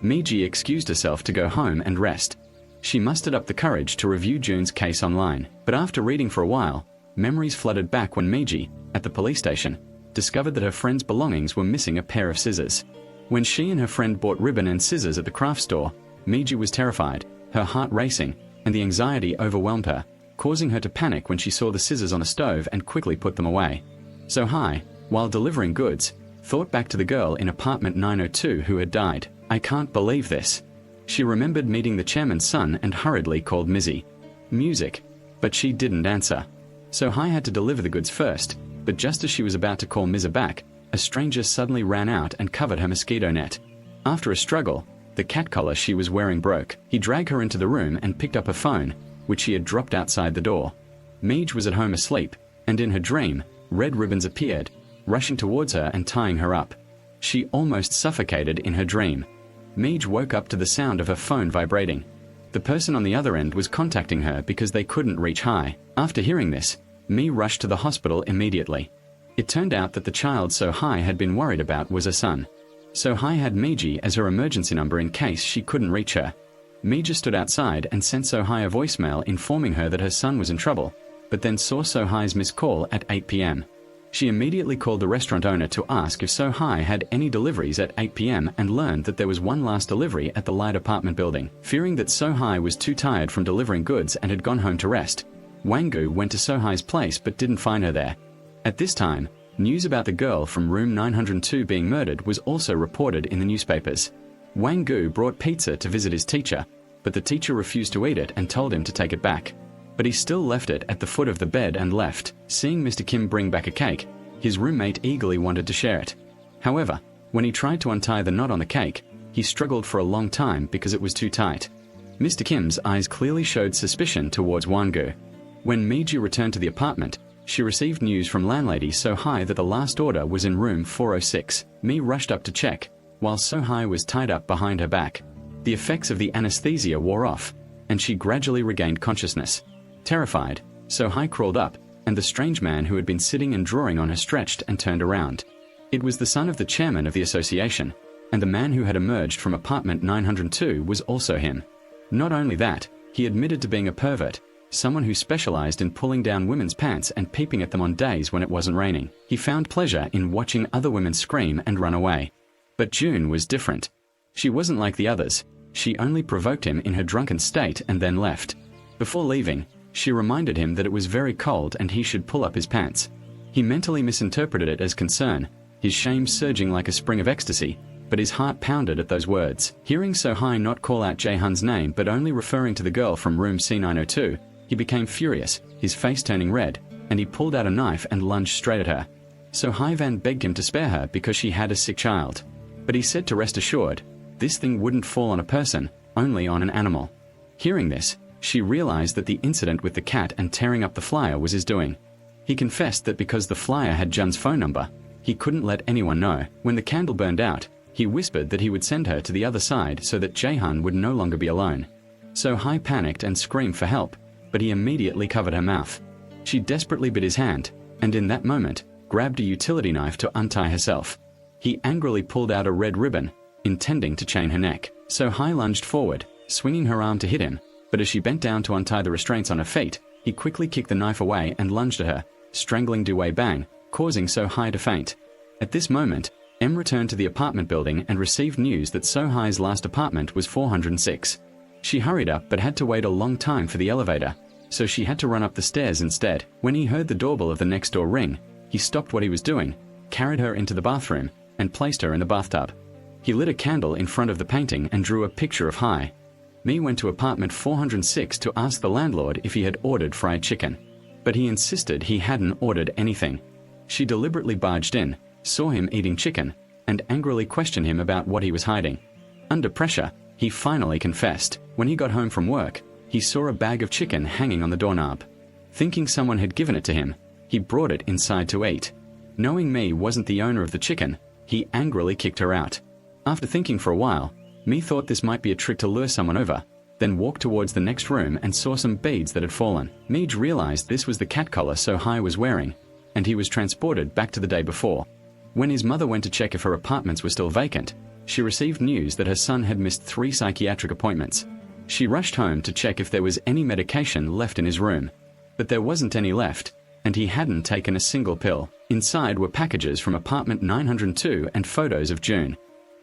Meiji excused herself to go home and rest. She mustered up the courage to review June's case online, but after reading for a while, memories flooded back when Meiji, at the police station, discovered that her friend's belongings were missing a pair of scissors. When she and her friend bought ribbon and scissors at the craft store, Meiji was terrified, her heart racing, and the anxiety overwhelmed her, causing her to panic when she saw the scissors on the stove and quickly put them away. So Hai, while delivering goods, thought back to the girl in apartment 902 who had died. "I can't believe this." She remembered meeting the chairman's son and hurriedly called Mizzy. Music. But she didn't answer. So Hai had to deliver the goods first, but just as she was about to call Mizza back, a stranger suddenly ran out and covered her mosquito net. After a struggle, the cat collar she was wearing broke. He dragged her into the room and picked up her phone, which she had dropped outside the door. Meej was at home asleep, and in her dream, red ribbons appeared, rushing towards her and tying her up. She almost suffocated in her dream. Meej woke up to the sound of her phone vibrating. The person on the other end was contacting her because they couldn't reach Hai. After hearing this, Mi rushed to the hospital immediately. It turned out that the child So Hai had been worried about was her son. So Hai had Meiji as her emergency number in case she couldn't reach her. Meiji stood outside and sent So Hai a voicemail informing her that her son was in trouble, but then saw So Hai's missed call at 8 p.m. She immediately called the restaurant owner to ask if So Hai had any deliveries at 8 p.m. and learned that there was one last delivery at the light apartment building. Fearing that So Hai was too tired from delivering goods and had gone home to rest, Wang-gu went to So Hai's place but didn't find her there. At this time, news about the girl from room 902 being murdered was also reported in the newspapers. Wang-gu brought pizza to visit his teacher, but the teacher refused to eat it and told him to take it back. But he still left it at the foot of the bed and left. Seeing Mr. Kim bring back a cake, his roommate eagerly wanted to share it. However, when he tried to untie the knot on the cake, he struggled for a long time because it was too tight. Mr. Kim's eyes clearly showed suspicion towards Wang-gu. When Meiji returned to the apartment, she received news from landlady So Hai that the last order was in room 406. Mi rushed up to check, while So Hai was tied up behind her back. The effects of the anesthesia wore off, and she gradually regained consciousness. Terrified, So Hai crawled up, and the strange man who had been sitting and drawing on her stretched and turned around. It was the son of the chairman of the association, and the man who had emerged from apartment 902 was also him. Not only that, he admitted to being a pervert, someone who specialized in pulling down women's pants and peeping at them on days when it wasn't raining. He found pleasure in watching other women scream and run away. But June was different. She wasn't like the others. She only provoked him in her drunken state and then left. Before leaving, she reminded him that it was very cold and he should pull up his pants. He mentally misinterpreted it as concern, his shame surging like a spring of ecstasy, but his heart pounded at those words. Hearing So-hai not call out Jae-hun's name but only referring to the girl from room C902, he became furious, his face turning red, and he pulled out a knife and lunged straight at her. So-hai Van begged him to spare her because she had a sick child. But he said to rest assured, this thing wouldn't fall on a person, only on an animal. Hearing this, she realized that the incident with the cat and tearing up the flyer was his doing. He confessed that because the flyer had Jun's phone number, he couldn't let anyone know. When the candle burned out, he whispered that he would send her to the other side so that Jae-hun would no longer be alone. So-hai panicked and screamed for help, but he immediately covered her mouth. She desperately bit his hand, and in that moment, grabbed a utility knife to untie herself. He angrily pulled out a red ribbon, intending to chain her neck. So-hai lunged forward, swinging her arm to hit him, but as she bent down to untie the restraints on her feet, he quickly kicked the knife away and lunged at her, strangling Due Bang, causing So-hai to faint. At this moment, M returned to the apartment building and received news that So-hai's last apartment was 406. She hurried up but had to wait a long time for the elevator, so she had to run up the stairs instead. When he heard the doorbell of the next door ring, he stopped what he was doing, carried her into the bathroom, and placed her in the bathtub. He lit a candle in front of the painting and drew a picture of Hai. Mi went to apartment 406 to ask the landlord if he had ordered fried chicken, but he insisted he hadn't ordered anything. She deliberately barged in, saw him eating chicken, and angrily questioned him about what he was hiding. Under pressure, he finally confessed. When he got home from work, he saw a bag of chicken hanging on the doorknob. Thinking someone had given it to him, he brought it inside to eat. Knowing Mi wasn't the owner of the chicken, he angrily kicked her out. After thinking for a while, Mi thought this might be a trick to lure someone over, then walked towards the next room and saw some beads that had fallen. Mi realized this was the cat collar So-hai was wearing, and he was transported back to the day before. When his mother went to check if her apartments were still vacant, she received news that her son had missed 3 psychiatric appointments. She rushed home to check if there was any medication left in his room, but there wasn't any left, and he hadn't taken a single pill. Inside were packages from apartment 902 and photos of June.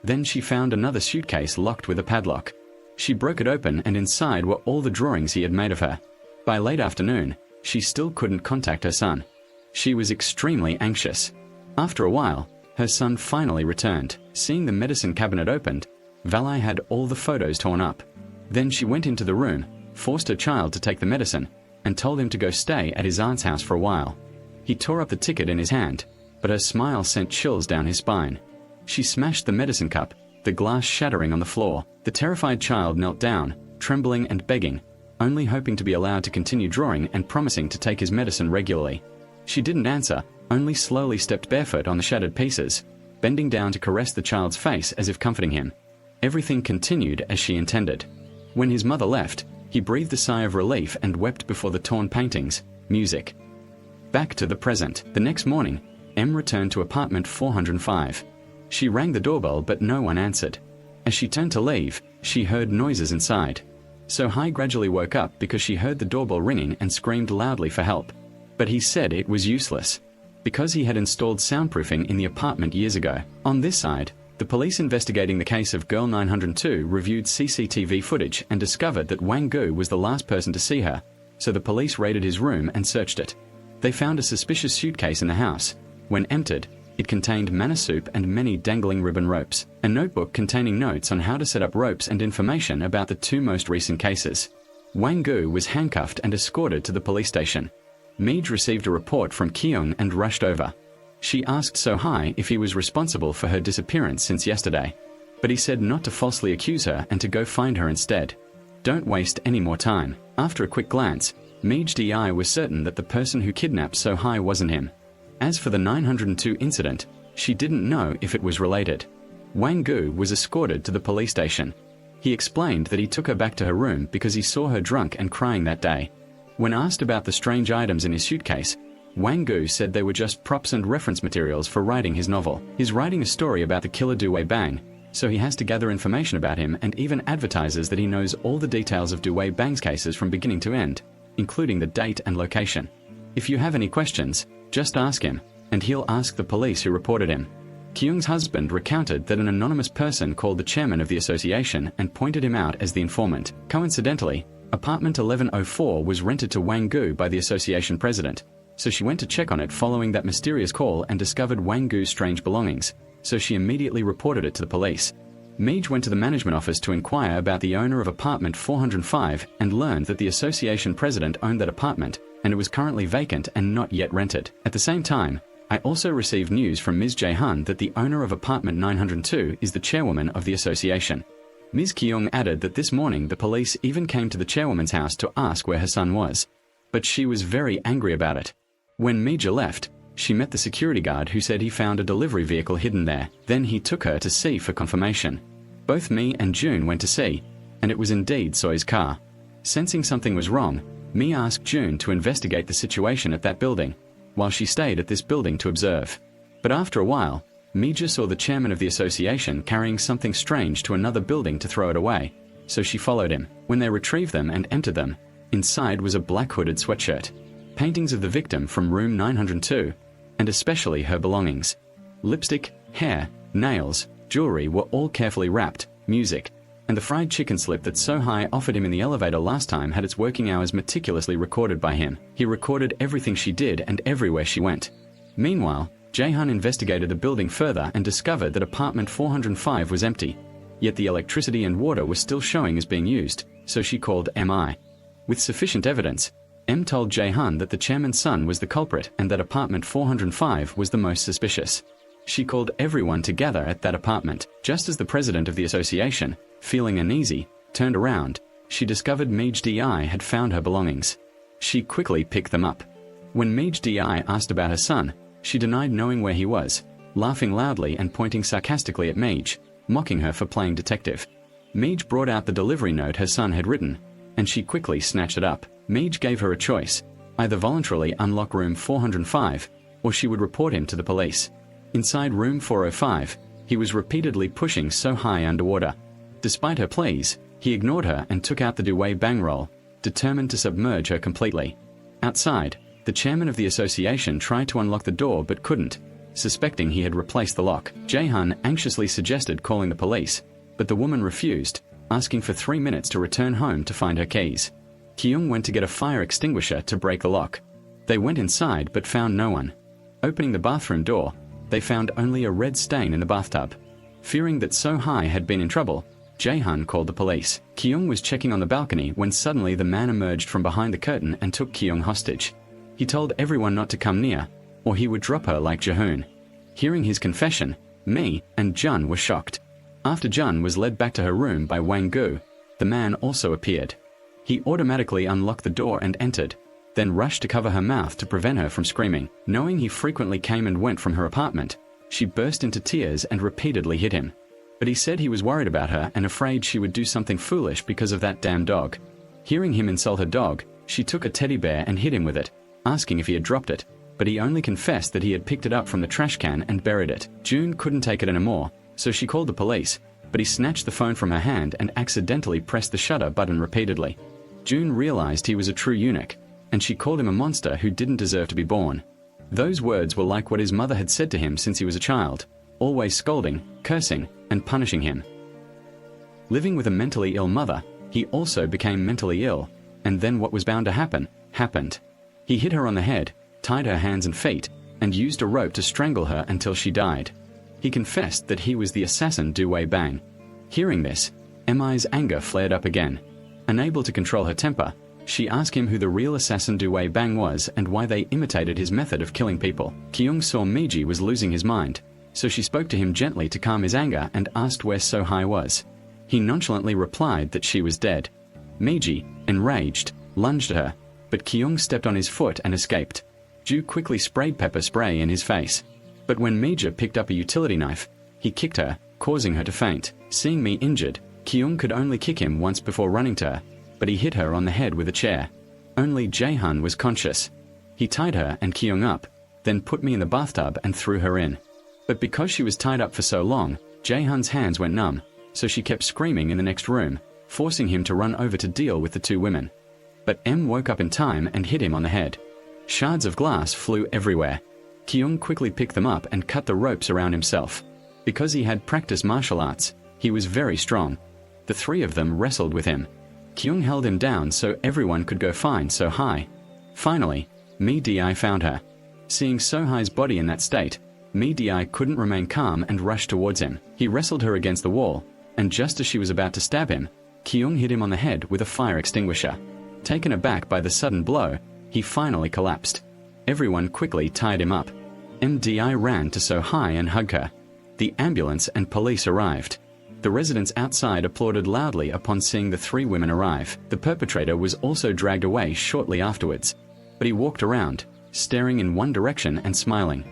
Then she found another suitcase locked with a padlock. She broke it open and inside were all the drawings he had made of her. By late afternoon, she still couldn't contact her son. She was extremely anxious. After a while, her son finally returned. Seeing the medicine cabinet opened, Valai had all the photos torn up. Then she went into the room, forced her child to take the medicine, and told him to go stay at his aunt's house for a while. He tore up the ticket in his hand, but her smile sent chills down his spine. She smashed the medicine cup, the glass shattering on the floor. The terrified child knelt down, trembling and begging, only hoping to be allowed to continue drawing and promising to take his medicine regularly. She didn't answer, only slowly stepped barefoot on the shattered pieces, bending down to caress the child's face as if comforting him. Everything continued as she intended. When his mother left, he breathed a sigh of relief and wept before the torn paintings, music. Back to the present. The next morning, M returned to apartment 405. She rang the doorbell but no one answered. As she turned to leave, she heard noises inside. So-hai gradually woke up because she heard the doorbell ringing and screamed loudly for help. But he said it was useless, because he had installed soundproofing in the apartment years ago. On this side, the police investigating the case of Girl 902 reviewed CCTV footage and discovered that Wang Gu was the last person to see her, so the police raided his room and searched it. They found a suspicious suitcase in the house. When emptied, it contained manna soup and many dangling ribbon ropes, a notebook containing notes on how to set up ropes and information about the 2 most recent cases. Wang Gu was handcuffed and escorted to the police station. Meej received a report from Kyung and rushed over. She asked So-hai if he was responsible for her disappearance since yesterday, but he said not to falsely accuse her and to go find her instead. Don't waste any more time. After a quick glance, Meej Di was certain that the person who kidnapped So-hai wasn't him. As for the 902 incident, she didn't know if it was related. Wang Gu was escorted to the police station. He explained that he took her back to her room because he saw her drunk and crying that day. When asked about the strange items in his suitcase, Wang Gu said they were just props and reference materials for writing his novel. He's writing a story about the killer Due Bang, so he has to gather information about him and even advertises that he knows all the details of Due Bang's cases from beginning to end, including the date and location. If you have any questions, just ask him, and he'll ask the police who reported him. Kyung's husband recounted that an anonymous person called the chairman of the association and pointed him out as the informant. Coincidentally, apartment 1104 was rented to Wang Gu by the association president, so she went to check on it following that mysterious call and discovered Wang Gu's strange belongings. so she immediately reported it to the police. Meej went to the management office to inquire about the owner of apartment 405 and learned that the association president owned that apartment and it was currently vacant and not yet rented. At the same time, I also received news from Ms. Jae-hun that the owner of apartment 902 is the chairwoman of the association. Ms. Kyung added that this morning the police even came to the chairwoman's house to ask where her son was. But she was very angry about it. When Meja left, she met the security guard who said he found a delivery vehicle hidden there. Then he took her to see for confirmation. Both me and June went to see, and it was indeed Soi's car. Sensing something was wrong, Me asked June to investigate the situation at that building, while she stayed at this building to observe. But after a while, Meja saw the chairman of the association carrying something strange to another building to throw it away, so she followed him. When they retrieved them and entered them, inside was a black hooded sweatshirt, paintings of the victim from room 902, and especially her belongings. Lipstick, hair, nails, jewelry were all carefully wrapped, music, and the fried chicken slip that So-Hi offered him in the elevator last time had its working hours meticulously recorded by him. He recorded everything she did and everywhere she went. Meanwhile, Jae-hun investigated the building further and discovered that apartment 405 was empty, yet the electricity and water were still showing as being used, so she called MI. With sufficient evidence, M told Jae-hun that the chairman's son was the culprit and that apartment 405 was the most suspicious. She called everyone to gather at that apartment. Just as the president of the association, feeling uneasy, turned around, she discovered Meej Di had found her belongings. She quickly picked them up. When Meej Di asked about her son, she denied knowing where he was, laughing loudly and pointing sarcastically at Meej, mocking her for playing detective. Meej brought out the delivery note her son had written, and she quickly snatched it up. Meej gave her a choice: either voluntarily unlock room 405, or she would report him to the police. Inside room 405, he was repeatedly pushing So-Hi underwater. Despite her pleas, he ignored her and took out the Dewey bang roll, determined to submerge her completely. Outside, the chairman of the association tried to unlock the door but couldn't, suspecting he had replaced the lock. Jae-hun anxiously suggested calling the police, but the woman refused, asking for 3 minutes to return home to find her keys. Kyung went to get a fire extinguisher to break the lock. They went inside but found no one. Opening the bathroom door, they found only a red stain in the bathtub. Fearing that So-Hi had been in trouble, Jae-hun called the police. Kyung was checking on the balcony when suddenly the man emerged from behind the curtain and took Kyung hostage. He told everyone not to come near, or he would drop her like Jae-hoon. Hearing his confession, Me and Jun were shocked. After Jun was led back to her room by Wang Gu, the man also appeared. He automatically unlocked the door and entered, then rushed to cover her mouth to prevent her from screaming. Knowing he frequently came and went from her apartment, she burst into tears and repeatedly hit him. But he said he was worried about her and afraid she would do something foolish because of that damn dog. Hearing him insult her dog, she took a teddy bear and hit him with it, asking if he had dropped it, but he only confessed that he had picked it up from the trash can and buried it. June couldn't take it anymore, so she called the police, but he snatched the phone from her hand and accidentally pressed the shutter button repeatedly. June realized he was a true eunuch, and she called him a monster who didn't deserve to be born. Those words were like what his mother had said to him since he was a child, always scolding, cursing, and punishing him. Living with a mentally ill mother, he also became mentally ill, and then what was bound to happen, happened. He hit her on the head, tied her hands and feet, and used a rope to strangle her until she died. He confessed that he was the assassin Dewey Bang. Hearing this, Mi's anger flared up again. Unable to control her temper, she asked him who the real assassin Dewey Bang was and why they imitated his method of killing people. Kyung saw Meiji was losing his mind, so she spoke to him gently to calm his anger and asked where So-Hi was. He nonchalantly replied that she was dead. Meiji, enraged, lunged at her, but Kyung stepped on his foot and escaped. Ju quickly sprayed pepper spray in his face. But when Meija picked up a utility knife, he kicked her, causing her to faint. Seeing me injured, Kyung could only kick him once before running to her, but he hit her on the head with a chair. Only Jae-hun was conscious. He tied her and Kyung up, then put me in the bathtub and threw her in. But because she was tied up for so long, Jae-hun's hands went numb, so she kept screaming in the next room, forcing him to run over to deal with the two women. But M woke up in time and hit him on the head. Shards of glass flew everywhere. Kyung quickly picked them up and cut the ropes around himself. Because he had practiced martial arts, he was very strong. The three of them wrestled with him. Kyung held him down so everyone could go find So-Hi. Finally, Mi Di found her. Seeing So-Hi's body in that state, Mi Di couldn't remain calm and rushed towards him. He wrestled her against the wall, and just as she was about to stab him, Kyung hit him on the head with a fire extinguisher. Taken aback by the sudden blow, he finally collapsed. Everyone quickly tied him up. MDI ran to So-hai and hug her. The ambulance and police arrived. The residents outside applauded loudly upon seeing the three women arrive. The perpetrator was also dragged away shortly afterwards, but he walked around, staring in one direction and smiling.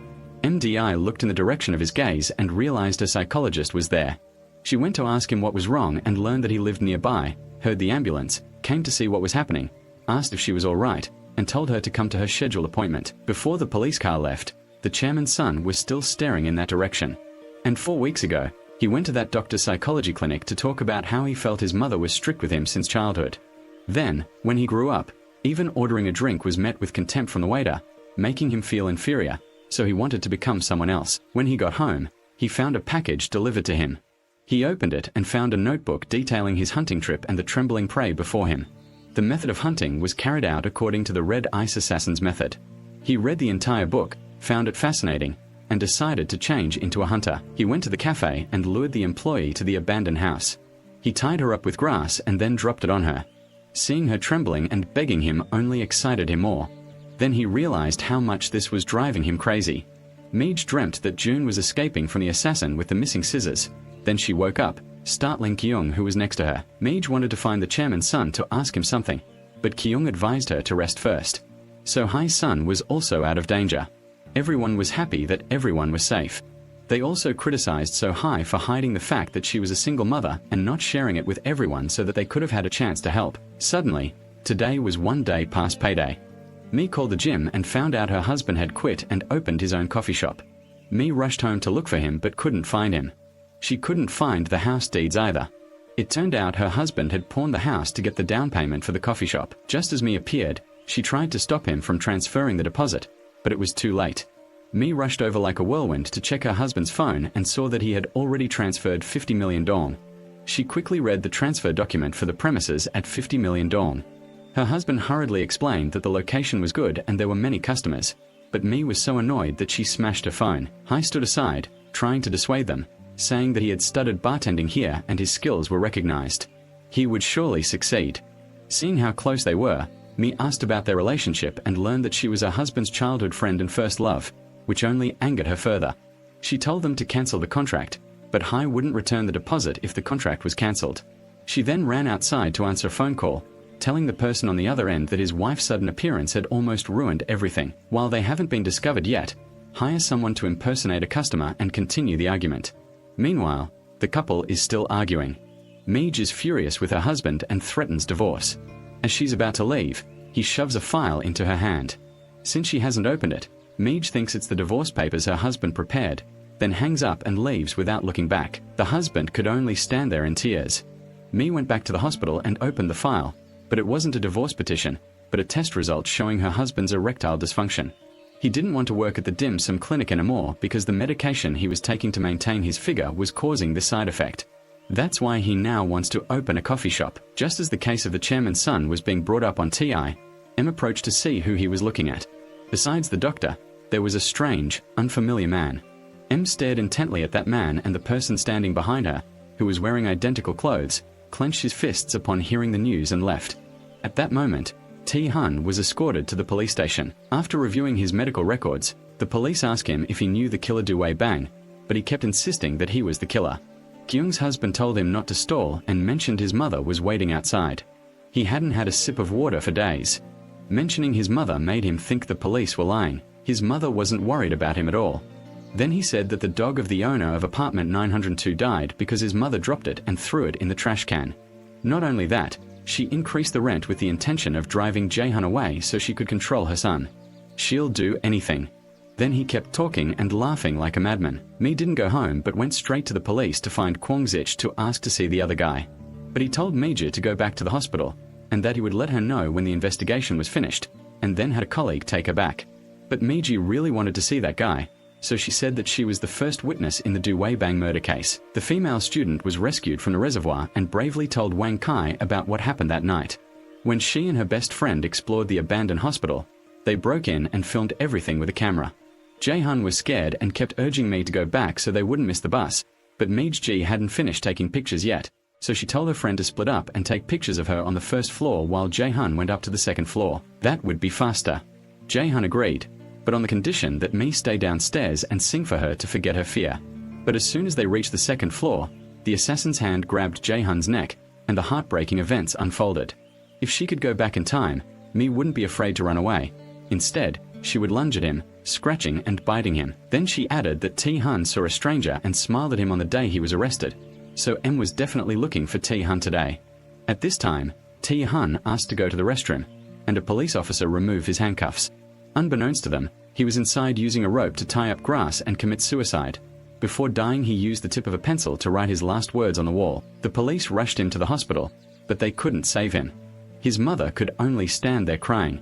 MDI looked in the direction of his gaze and realized a psychologist was there. She went to ask him what was wrong and learned that he lived nearby, heard the ambulance, came to see what was happening, asked if she was all right, and told her to come to her scheduled appointment. Before the police car left, the chairman's son was still staring in that direction. And 4 weeks ago, he went to that doctor's psychology clinic to talk about how he felt his mother was strict with him since childhood. Then, when he grew up, even ordering a drink was met with contempt from the waiter, making him feel inferior, so he wanted to become someone else. When he got home, he found a package delivered to him. He opened it and found a notebook detailing his hunting trip and the trembling prey before him. The method of hunting was carried out according to the Red Ice Assassin's method. He read the entire book, found it fascinating, and decided to change into a hunter. He went to the cafe and lured the employee to the abandoned house. He tied her up with grass and then dropped it on her. Seeing her trembling and begging him only excited him more. Then he realized how much this was driving him crazy. Meij dreamt that June was escaping from the assassin with the missing scissors. Then she woke up, startling Kyung, who was next to her. Meij wanted to find the chairman's son to ask him something, but Kyung advised her to rest first. So-hai's son was also out of danger. Everyone was happy that everyone was safe. They also criticized So-hai for hiding the fact that she was a single mother and not sharing it with everyone so that they could have had a chance to help. Suddenly, today was 1 day past payday. Mi called the gym and found out her husband had quit and opened his own coffee shop. Mi rushed home to look for him but couldn't find him. She couldn't find the house deeds either. It turned out her husband had pawned the house to get the down payment for the coffee shop. Just as Mi appeared, she tried to stop him from transferring the deposit, but it was too late. Mi rushed over like a whirlwind to check her husband's phone and saw that he had already transferred 50 million dong. She quickly read the transfer document for the premises at 50 million dong. Her husband hurriedly explained that the location was good and there were many customers, but Mi was so annoyed that she smashed her phone. Hai stood aside, trying to dissuade them, saying that he had studied bartending here and his skills were recognized. He would surely succeed. Seeing how close they were, Mi asked about their relationship and learned that she was her husband's childhood friend and first love, which only angered her further. She told them to cancel the contract, but Hai wouldn't return the deposit if the contract was cancelled. She then ran outside to answer a phone call, telling the person on the other end that his wife's sudden appearance had almost ruined everything. While they haven't been discovered yet, hire someone to impersonate a customer and continue the argument. Meanwhile, the couple is still arguing. Meij is furious with her husband and threatens divorce. As she's about to leave, he shoves a file into her hand. Since she hasn't opened it, Meij thinks it's the divorce papers her husband prepared, then hangs up and leaves without looking back. The husband could only stand there in tears. Mi went back to the hospital and opened the file, but it wasn't a divorce petition, but a test result showing her husband's erectile dysfunction. He didn't want to work at the dim sum clinic anymore because the medication he was taking to maintain his figure was causing this side effect. That's why he now wants to open a coffee shop. Just as the case of the chairman's son was being brought up on TI, M approached to see who he was looking at. Besides the doctor, there was a strange, unfamiliar man. M stared intently at that man, and the person standing behind her, who was wearing identical clothes, clenched his fists upon hearing the news and left. At that moment, T. Hun was escorted to the police station. After reviewing his medical records, the police asked him if he knew the killer Du Wei Bang, but he kept insisting that he was the killer. Kyung's husband told him not to stall and mentioned his mother was waiting outside. He hadn't had a sip of water for days. Mentioning his mother made him think the police were lying. His mother wasn't worried about him at all. Then he said that the dog of the owner of apartment 902 died because his mother dropped it and threw it in the trash can. Not only that, she increased the rent with the intention of driving Jae-hun away so she could control her son. She'll do anything. Then he kept talking and laughing like a madman. Mi didn't go home but went straight to the police to find Kwang Zich to ask to see the other guy. But he told Meija to go back to the hospital and that he would let her know when the investigation was finished, and then had a colleague take her back. But Meiji really wanted to see that guy, so she said that she was the first witness in the Du Wei Bang murder case. The female student was rescued from the reservoir and bravely told Wang Kai about what happened that night. When she and her best friend explored the abandoned hospital, they broke in and filmed everything with a camera. Jae-hun was scared and kept urging me to go back so they wouldn't miss the bus, but Meej-ji hadn't finished taking pictures yet, so she told her friend to split up and take pictures of her on the first floor while Jae-hun went up to the second floor. That would be faster. Jae-hun agreed, but on the condition that me stay downstairs and sing for her to forget her fear. But as soon as they reached the second floor, the assassin's hand grabbed Jae-hun's neck, and the heartbreaking events unfolded. If she could go back in time, me wouldn't be afraid to run away. Instead, she would lunge at him, scratching and biting him. Then she added that T-hun saw a stranger and smiled at him on the day he was arrested. So M was definitely looking for T-hun today. At this time, T-hun asked to go to the restroom, and a police officer removed his handcuffs. Unbeknownst to them, he was inside using a rope to tie up grass and commit suicide. Before dying, he used the tip of a pencil to write his last words on the wall. The police rushed him to the hospital, but they couldn't save him. His mother could only stand there crying.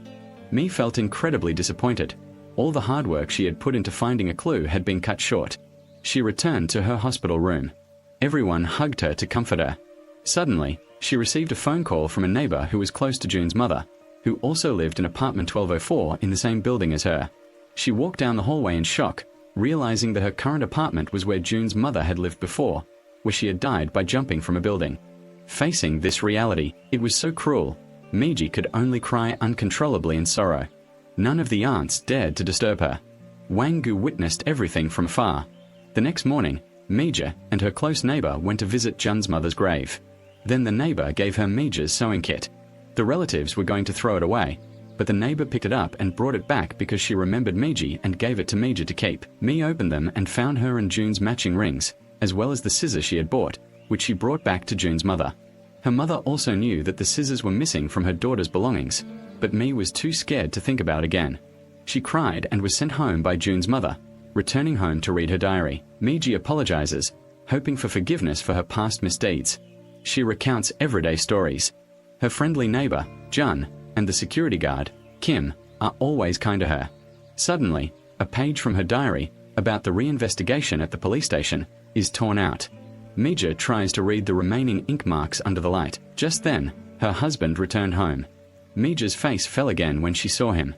Me felt incredibly disappointed. All the hard work she had put into finding a clue had been cut short. She returned to her hospital room. Everyone hugged her to comfort her. Suddenly, she received a phone call from a neighbor who was close to Jun's mother, who also lived in apartment 1204 in the same building as her. She walked down the hallway in shock, realizing that her current apartment was where Jun's mother had lived before, where she had died by jumping from a building. Facing this reality, it was so cruel. Meiji could only cry uncontrollably in sorrow. None of the aunts dared to disturb her. Wang Gu witnessed everything from afar. The next morning, Meija and her close neighbor went to visit Jun's mother's grave. Then the neighbor gave her Meija's sewing kit. The relatives were going to throw it away, but the neighbor picked it up and brought it back because she remembered Meiji and gave it to Meija to keep. Me opened them and found her and Jun's matching rings, as well as the scissors she had bought, which she brought back to Jun's mother. Her mother also knew that the scissors were missing from her daughter's belongings, but Me was too scared to think about again. She cried and was sent home by Jun's mother, returning home to read her diary. Meiji apologizes, hoping for forgiveness for her past misdeeds. She recounts everyday stories. Her friendly neighbor, Jun, and the security guard, Kim, are always kind to her. Suddenly, a page from her diary, about the reinvestigation at the police station, is torn out. Meija tries to read the remaining ink marks under the light. Just then, her husband returned home. Meija's face fell again when she saw him.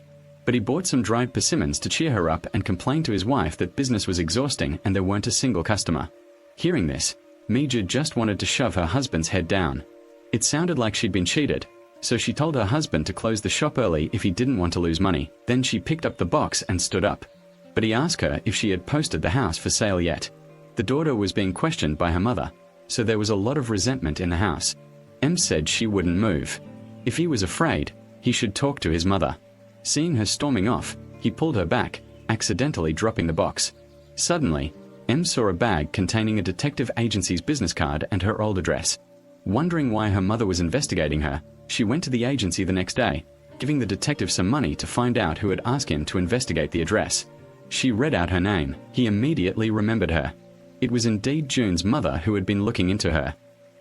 But he bought some dried persimmons to cheer her up and complained to his wife that business was exhausting and there weren't a single customer. Hearing this, Meija just wanted to shove her husband's head down. It sounded like she'd been cheated, so she told her husband to close the shop early if he didn't want to lose money. Then she picked up the box and stood up. But he asked her if she had posted the house for sale yet. The daughter was being questioned by her mother, so there was a lot of resentment in the house. M said she wouldn't move. If he was afraid, he should talk to his mother. Seeing her storming off, he pulled her back, accidentally dropping the box. Suddenly, M saw a bag containing a detective agency's business card and her old address. Wondering why her mother was investigating her, she went to the agency the next day, giving the detective some money to find out who had asked him to investigate the address. She read out her name. He immediately remembered her. It was indeed Jun's mother who had been looking into her.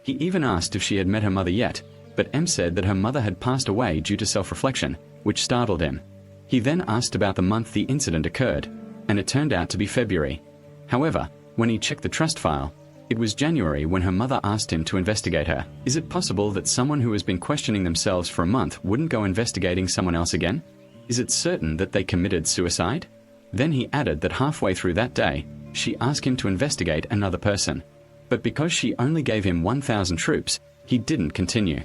He even asked if she had met her mother yet, but M said that her mother had passed away due to self-reflection, which startled him. He then asked about the month the incident occurred, and it turned out to be February. However, when he checked the trust file, it was January when her mother asked him to investigate her. Is it possible that someone who has been questioning themselves for a month wouldn't go investigating someone else again? Is it certain that they committed suicide? Then he added that halfway through that day, she asked him to investigate another person. But because she only gave him 1,000 troops, he didn't continue.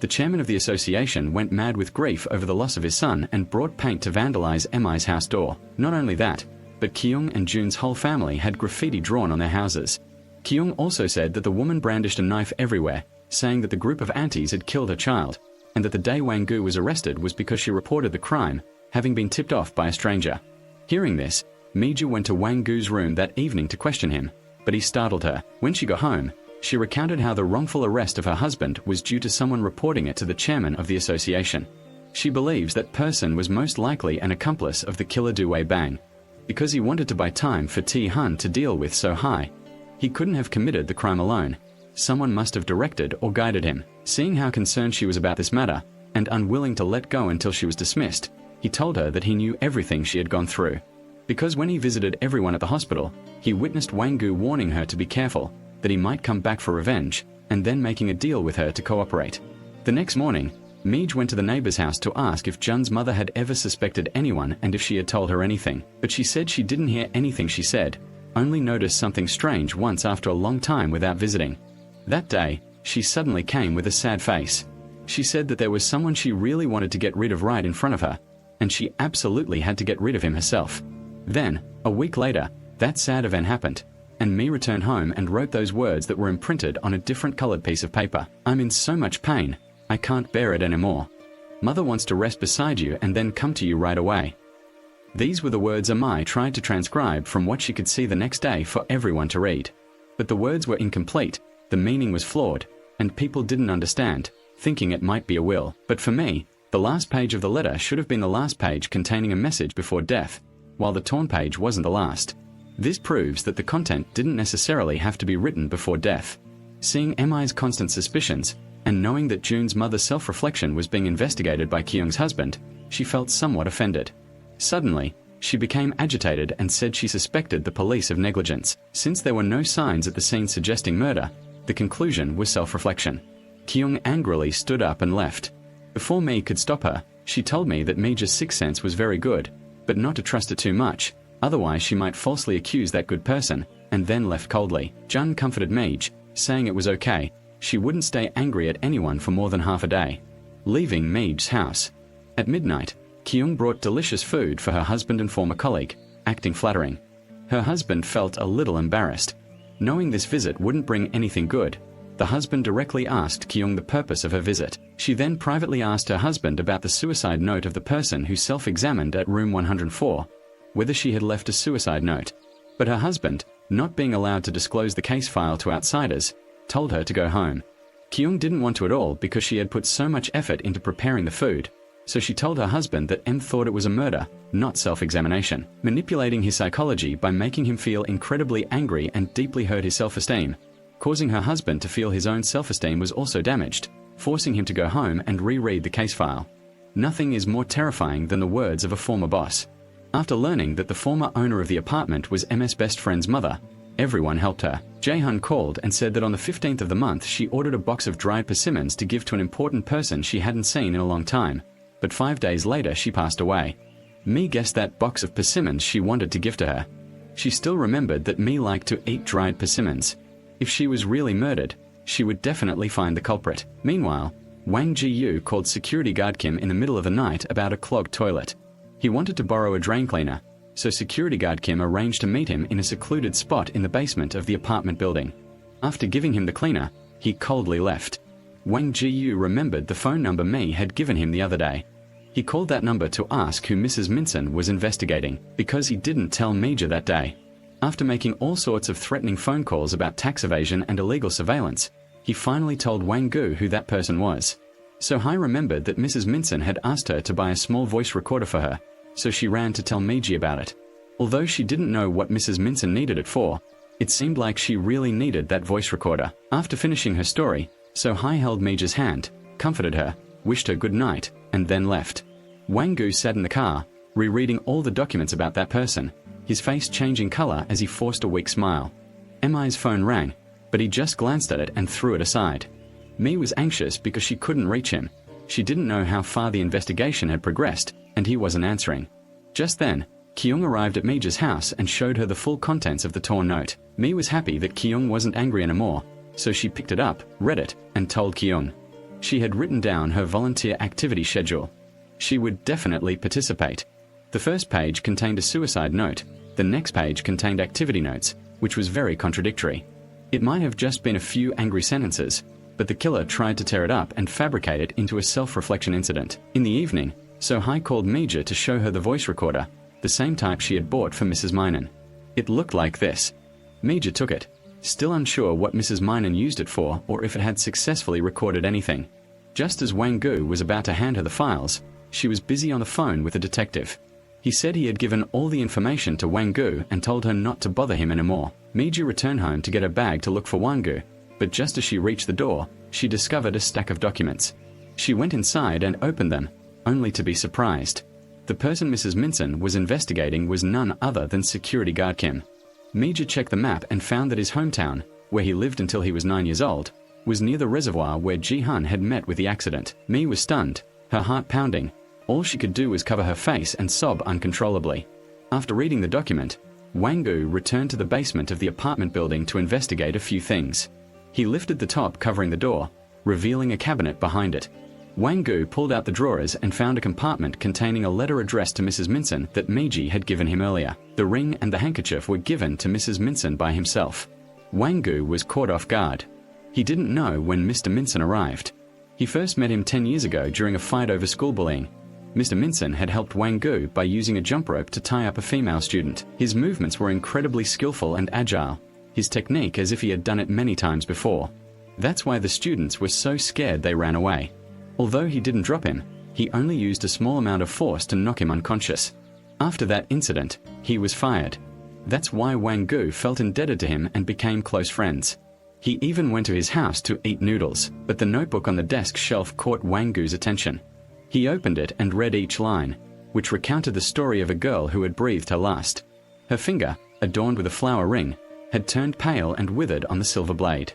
The chairman of the association went mad with grief over the loss of his son and brought paint to vandalize Mi's house door. Not only that, but Kyung and Jun's whole family had graffiti drawn on their houses. Kyung also said that the woman brandished a knife everywhere, saying that the group of aunties had killed her child, and that the day Wang Gu was arrested was because she reported the crime, having been tipped off by a stranger. Hearing this, Meija went to Wang Gu's room that evening to question him, but he startled her. When she got home, she recounted how the wrongful arrest of her husband was due to someone reporting it to the chairman of the association. She believes that person was most likely an accomplice of the killer Due Bang. Because he wanted to buy time for T-hun to deal with so high, he couldn't have committed the crime alone. Someone must have directed or guided him. Seeing how concerned she was about this matter, and unwilling to let go until she was dismissed, he told her that he knew everything she had gone through. Because when he visited everyone at the hospital, he witnessed Wang Gu warning her to be careful, that he might come back for revenge, and then making a deal with her to cooperate. The next morning, Meej went to the neighbor's house to ask if Jun's mother had ever suspected anyone and if she had told her anything, but she said she didn't hear anything she said, only noticed something strange once after a long time without visiting. That day, she suddenly came with a sad face. She said that there was someone she really wanted to get rid of right in front of her, and she absolutely had to get rid of him herself. Then, a week later, that sad event happened, and me returned home and wrote those words that were imprinted on a different colored piece of paper. I'm in so much pain, I can't bear it anymore. Mother wants to rest beside you and then come to you right away. These were the words Amai tried to transcribe from what she could see the next day for everyone to read. But the words were incomplete, the meaning was flawed, and people didn't understand, thinking it might be a will. But for me, the last page of the letter should have been the last page containing a message before death, while the torn page wasn't the last. This proves that the content didn't necessarily have to be written before death. Seeing Mi's constant suspicions, and knowing that Jun's mother's self-reflection was being investigated by Kyung's husband, she felt somewhat offended. Suddenly, she became agitated and said she suspected the police of negligence. Since there were no signs at the scene suggesting murder, the conclusion was self-reflection. Kyung angrily stood up and left. Before me could stop her, she told me that Meej's sixth sense was very good, but not to trust it too much, otherwise she might falsely accuse that good person, and then left coldly. Jun comforted Meej, saying it was okay, she wouldn't stay angry at anyone for more than half a day. Leaving Meej's house. At midnight, Kyung brought delicious food for her husband and former colleague, acting flattering. Her husband felt a little embarrassed. Knowing this visit wouldn't bring anything good, the husband directly asked Kyung the purpose of her visit. She then privately asked her husband about the suicide note of the person who self-examined at room 104, whether she had left a suicide note. But her husband, not being allowed to disclose the case file to outsiders, told her to go home. Kyung didn't want to at all because she had put so much effort into preparing the food, so she told her husband that thought it was a murder, not self-examination, manipulating his psychology by making him feel incredibly angry and deeply hurt his self-esteem, causing her husband to feel his own self-esteem was also damaged, forcing him to go home and reread the case file. Nothing is more terrifying than the words of a former boss. After learning that the former owner of the apartment was MS' best friend's mother, everyone helped her. Jae-hun called and said that on the 15th of the month she ordered a box of dried persimmons to give to an important person she hadn't seen in a long time, but 5 days later she passed away. Me guessed that box of persimmons she wanted to give to her. She still remembered that Me liked to eat dried persimmons. If she was really murdered, she would definitely find the culprit. Meanwhile, Wang Ji-yu called security guard Kim in the middle of the night about a clogged toilet. He wanted to borrow a drain cleaner, so security guard Kim arranged to meet him in a secluded spot in the basement of the apartment building. After giving him the cleaner, he coldly left. Wang Ji-yu remembered the phone number Me had given him the other day. He called that number to ask who Mrs. Minson was investigating, because he didn't tell Meija that day. After making all sorts of threatening phone calls about tax evasion and illegal surveillance, he finally told Wang Gu who that person was. So Hai remembered that Mrs. Minson had asked her to buy a small voice recorder for her, so she ran to tell Meiji about it. Although she didn't know what Mrs. Minson needed it for, it seemed like she really needed that voice recorder. After finishing her story, So Hai held Meiji's hand, comforted her, wished her good night, and then left. Wang Gu sat in the car, rereading all the documents about that person, his face changing color as he forced a weak smile. Mi's phone rang, but he just glanced at it and threw it aside. Mi was anxious because she couldn't reach him. She didn't know how far the investigation had progressed, and he wasn't answering. Just then, Kyung arrived at Meiji's house and showed her the full contents of the torn note. Mi was happy that Kyung wasn't angry anymore, so she picked it up, read it, and told Kyung. She had written down her volunteer activity schedule. She would definitely participate. The first page contained a suicide note, the next page contained activity notes, which was very contradictory. It might have just been a few angry sentences, but the killer tried to tear it up and fabricate it into a self-reflection incident. In the evening, So Hai called Meija to show her the voice recorder, the same type she had bought for Mrs. Minan. It looked like this. Meija took it, still unsure what Mrs. Minan used it for or if it had successfully recorded anything. Just as Wang Gu was about to hand her the files, she was busy on the phone with a detective. He said he had given all the information to Wang Gu and told her not to bother him anymore. Meija returned home to get her bag to look for Wang Gu, but just as she reached the door, she discovered a stack of documents. She went inside and opened them, only to be surprised. The person Mrs. Minson was investigating was none other than security guard Kim. Meija checked the map and found that his hometown, where he lived until he was 9 years old, was near the reservoir where Ji-hun had met with the accident. Mi was stunned, her heart pounding. All she could do was cover her face and sob uncontrollably. After reading the document, Wang-gu returned to the basement of the apartment building to investigate a few things. He lifted the top covering the door, revealing a cabinet behind it. Wang-gu pulled out the drawers and found a compartment containing a letter addressed to Mrs. Minson that Meiji had given him earlier. The ring and the handkerchief were given to Mrs. Minson by himself. Wang-gu was caught off guard. He didn't know when Mr. Minson arrived. He first met him 10 years ago during a fight over school bullying. Mr. Minson had helped Wang-gu by using a jump rope to tie up a female student. His movements were incredibly skillful and agile, his technique as if he had done it many times before. That's why the students were so scared they ran away. Although he didn't drop him, he only used a small amount of force to knock him unconscious. After that incident, he was fired. That's why Wang-gu felt indebted to him and became close friends. He even went to his house to eat noodles, but the notebook on the desk shelf caught Wang-gu's attention. He opened it and read each line, which recounted the story of a girl who had breathed her last. Her finger, adorned with a flower ring, had turned pale and withered on the silver blade.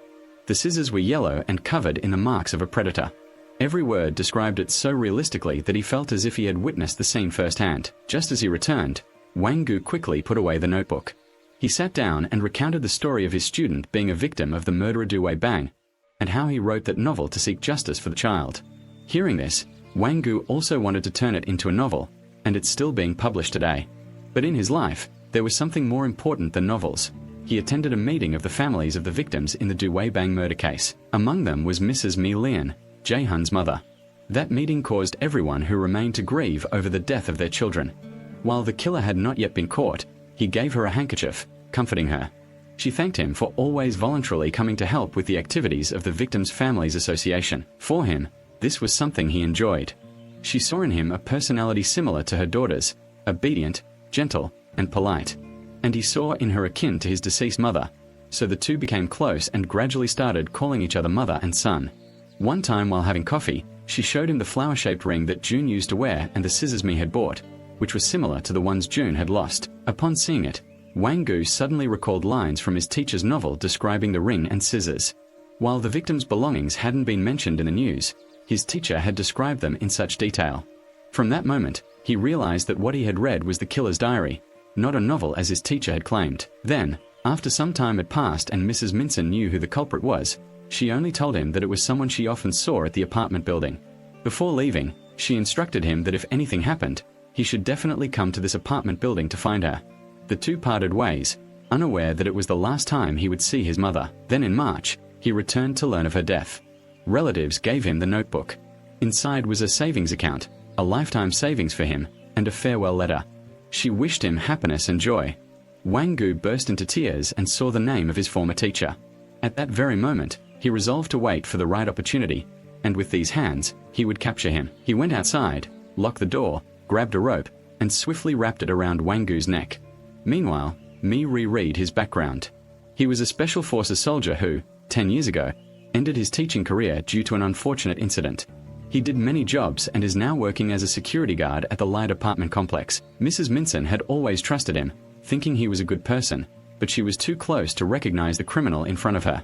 The scissors were yellow and covered in the marks of a predator. Every word described it so realistically that he felt as if he had witnessed the scene firsthand. Just as he returned, Wang-gu quickly put away the notebook. He sat down and recounted the story of his student being a victim of the murderer Dui Bang, and how he wrote that novel to seek justice for the child. Hearing this, Wang-gu also wanted to turn it into a novel, and it's still being published today. But in his life, there was something more important than novels. He attended a meeting of the families of the victims in the Dui Bang murder case. Among them was Mrs. Mi Lian, Jae-hun's mother. That meeting caused everyone who remained to grieve over the death of their children. While the killer had not yet been caught, he gave her a handkerchief, comforting her. She thanked him for always voluntarily coming to help with the activities of the Victims' Families Association. For him, this was something he enjoyed. She saw in him a personality similar to her daughter's, obedient, gentle, and polite. And he saw in her akin to his deceased mother, so the two became close and gradually started calling each other mother and son. One time while having coffee, she showed him the flower-shaped ring that June used to wear and the scissors Mi had bought, which was similar to the ones June had lost. Upon seeing it, Wang-gu suddenly recalled lines from his teacher's novel describing the ring and scissors. While the victim's belongings hadn't been mentioned in the news, his teacher had described them in such detail. From that moment, he realized that what he had read was the killer's diary, not a novel as his teacher had claimed. Then, after some time had passed and Mrs. Minson knew who the culprit was, she only told him that it was someone she often saw at the apartment building. Before leaving, she instructed him that if anything happened, he should definitely come to this apartment building to find her. The two parted ways, unaware that it was the last time he would see his mother. Then in March, he returned to learn of her death. Relatives gave him the notebook. Inside was a savings account, a lifetime savings for him, and a farewell letter. She wished him happiness and joy. Wang-gu burst into tears and saw the name of his former teacher. At that very moment, he resolved to wait for the right opportunity, and with these hands, he would capture him. He went outside, locked the door, grabbed a rope, and swiftly wrapped it around Wang-gu's neck. Meanwhile, Mi reread his background. He was a Special Forces soldier who, 10 years ago, ended his teaching career due to an unfortunate incident. He did many jobs and is now working as a security guard at the Light apartment complex. Mrs. Minson had always trusted him, thinking he was a good person, but she was too close to recognize the criminal in front of her.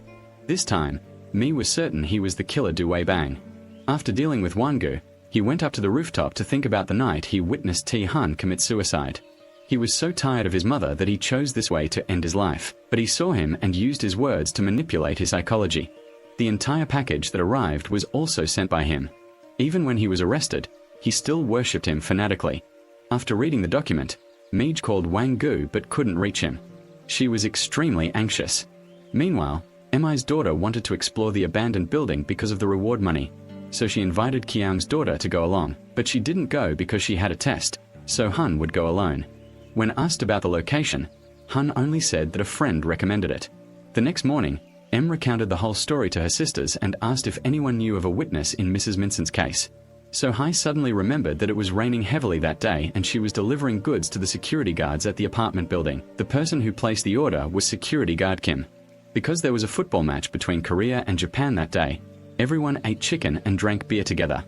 This time, Mi was certain he was the killer Dui Bang. After dealing with Wang-gu, he went up to the rooftop to think about the night he witnessed Ti-hun commit suicide. He was so tired of his mother that he chose this way to end his life, but he saw him and used his words to manipulate his psychology. The entire package that arrived was also sent by him. Even when he was arrested, he still worshipped him fanatically. After reading the document, Meij called Wang-gu but couldn't reach him. She was extremely anxious. Meanwhile, Mi's daughter wanted to explore the abandoned building because of the reward money, so she invited Kiang's daughter to go along, but she didn't go because she had a test, so Hun would go alone. When asked about the location, Hun only said that a friend recommended it. The next morning, recounted the whole story to her sisters and asked if anyone knew of a witness in Mrs. Minson's case. So Hai suddenly remembered that it was raining heavily that day and she was delivering goods to the security guards at the apartment building. The person who placed the order was security guard Kim. Because there was a football match between Korea and Japan that day, everyone ate chicken and drank beer together.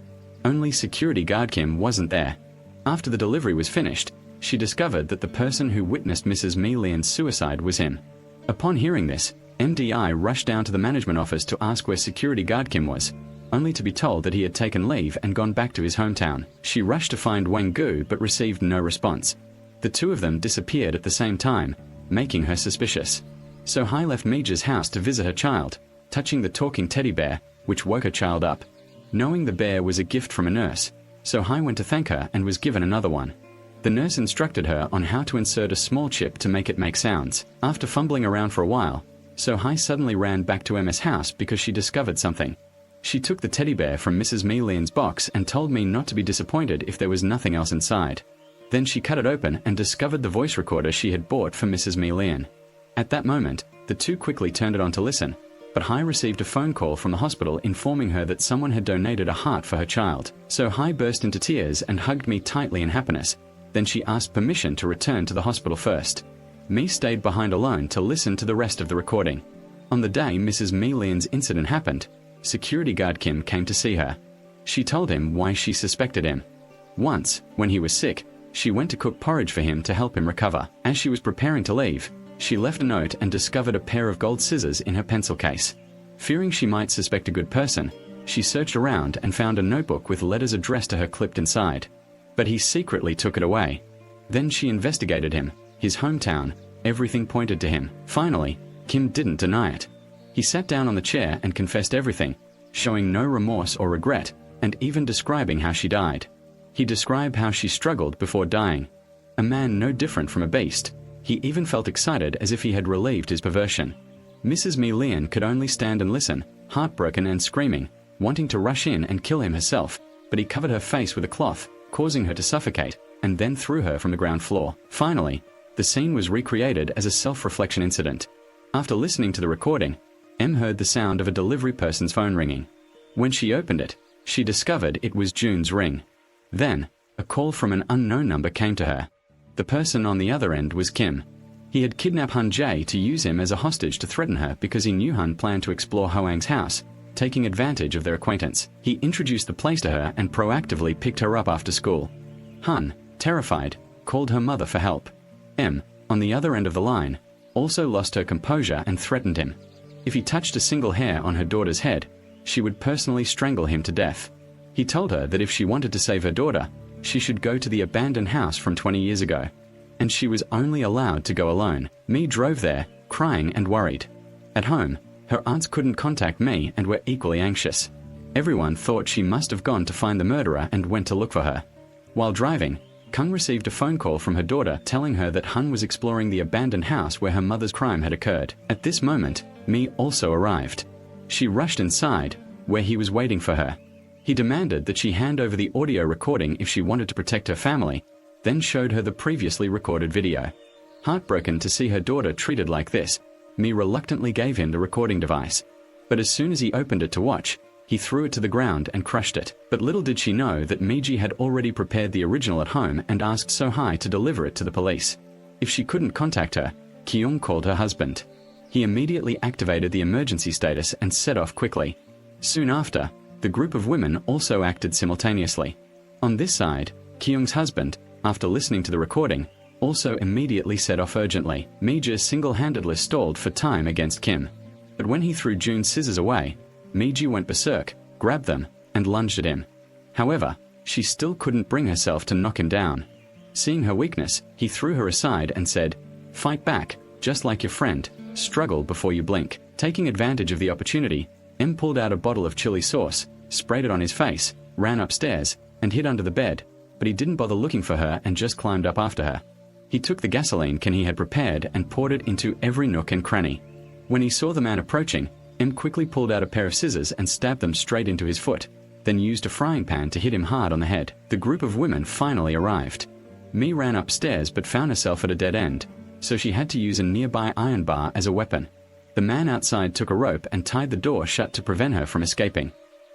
Only security guard Kim wasn't there. After the delivery was finished, she discovered that the person who witnessed Mrs. Mi Lian's suicide was him. Upon hearing this, MDI rushed down to the management office to ask where security guard Kim was, only to be told that he had taken leave and gone back to his hometown. She rushed to find Wang Gu but received no response. The two of them disappeared at the same time, making her suspicious. So Hai left Mija's house to visit her child, touching the talking teddy bear, which woke her child up. Knowing the bear was a gift from a nurse, So Hai went to thank her and was given another one. The nurse instructed her on how to insert a small chip to make it make sounds. After fumbling around for a while, So Hai suddenly ran back to Emma's house because she discovered something. She took the teddy bear from Mrs. Mi Lian's box and told me not to be disappointed if there was nothing else inside. Then she cut it open and discovered the voice recorder she had bought for Mrs. Mi Lian. At that moment, the two quickly turned it on to listen, but Hai received a phone call from the hospital informing her that someone had donated a heart for her child. So Hai burst into tears and hugged me tightly in happiness. Then she asked permission to return to the hospital first. Me stayed behind alone to listen to the rest of the recording. On the day Mrs. Mi Lian's incident happened, security guard Kim came to see her. She told him why she suspected him. Once, when he was sick, she went to cook porridge for him to help him recover. As she was preparing to leave, she left a note and discovered a pair of gold scissors in her pencil case. Fearing she might suspect a good person, she searched around and found a notebook with letters addressed to her clipped inside. But he secretly took it away. Then she investigated him, his hometown, everything pointed to him. Finally, Kim didn't deny it. He sat down on the chair and confessed everything, showing no remorse or regret, and even describing how she died. He described how she struggled before dying. A man no different from a beast. He even felt excited as if he had relieved his perversion. Mrs. Mi Lian could only stand and listen, heartbroken and screaming, wanting to rush in and kill him herself, but he covered her face with a cloth, causing her to suffocate, and then threw her from the ground floor. Finally, the scene was recreated as a self-reflection incident. After listening to the recording, M heard the sound of a delivery person's phone ringing. When she opened it, she discovered it was June's ring. Then, a call from an unknown number came to her. The person on the other end was Kim. He had kidnapped Han Jae to use him as a hostage to threaten her because he knew Han planned to explore Hoang's house, taking advantage of their acquaintance. He introduced the place to her and proactively picked her up after school. Han, terrified, called her mother for help. M, on the other end of the line, also lost her composure and threatened him. If he touched a single hair on her daughter's head, she would personally strangle him to death. He told her that if she wanted to save her daughter, she should go to the abandoned house from 20 years ago. And she was only allowed to go alone. Me drove there, crying and worried. At home, her aunts couldn't contact me and were equally anxious. Everyone thought she must have gone to find the murderer and went to look for her. While driving, Kung received a phone call from her daughter telling her that Han was exploring the abandoned house where her mother's crime had occurred. At this moment, Me also arrived. She rushed inside, where he was waiting for her. He demanded that she hand over the audio recording if she wanted to protect her family, then showed her the previously recorded video. Heartbroken to see her daughter treated like this, Me reluctantly gave him the recording device. But as soon as he opened it to watch, he threw it to the ground and crushed it. But little did she know that Miji had already prepared the original at home and asked So Hai to deliver it to the police. If she couldn't contact her, Kyung called her husband. He immediately activated the emergency status and set off quickly. Soon after, the group of women also acted simultaneously. On this side, Kyung's husband, after listening to the recording, also immediately set off urgently. Mija single-handedly stalled for time against Kim. But when he threw June's scissors away, Miji went berserk, grabbed them, and lunged at him. However, she still couldn't bring herself to knock him down. Seeing her weakness, he threw her aside and said, "Fight back, just like your friend, struggle before you blink." Taking advantage of the opportunity, M pulled out a bottle of chili sauce, sprayed it on his face, ran upstairs, and hid under the bed, but he didn't bother looking for her and just climbed up after her. He took the gasoline can he had prepared and poured it into every nook and cranny. When he saw the man approaching, M quickly pulled out a pair of scissors and stabbed them straight into his foot, then used a frying pan to hit him hard on the head. The group of women finally arrived. Me ran upstairs but found herself at a dead end, so she had to use a nearby iron bar as a weapon. The man outside took a rope and tied the door shut to prevent her from escaping.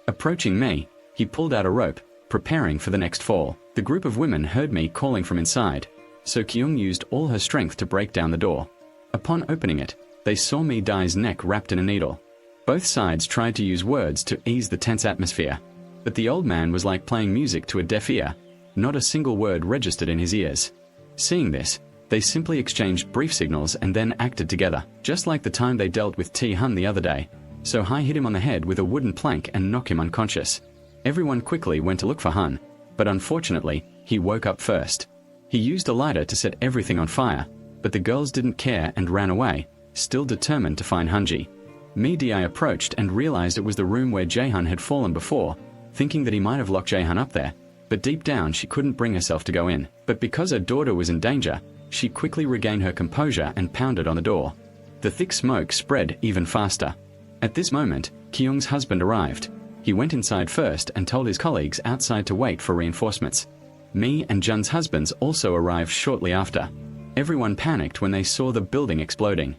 Approaching me, he pulled out a rope, preparing for the next fall. The group of women heard me calling from inside, so Kyung used all her strength to break down the door. Upon opening it, they saw Me Dai's neck wrapped in a needle. Both sides tried to use words to ease the tense atmosphere, but the old man was like playing music to a deaf ear. Not a single word registered in his ears. Seeing this, They simply exchanged brief signals and then acted together, just like the time they dealt with T-Hun the other day. So Hai hit him on the head with a wooden plank and knocked him unconscious. Everyone quickly went to look for Hun, but unfortunately, he woke up first. He used a lighter to set everything on fire, but the girls didn't care and ran away, still determined to find Hunji. Mi-Di approached and realized it was the room where Jae-hun had fallen before, thinking that he might have locked Jae-hun up there, but deep down she couldn't bring herself to go in. But because her daughter was in danger, she quickly regained her composure and pounded on the door. The thick smoke spread even faster. At this moment, Kyung's husband arrived. He went inside first and told his colleagues outside to wait for reinforcements. Mi and Jun's husbands also arrived shortly after. Everyone panicked when they saw the building exploding.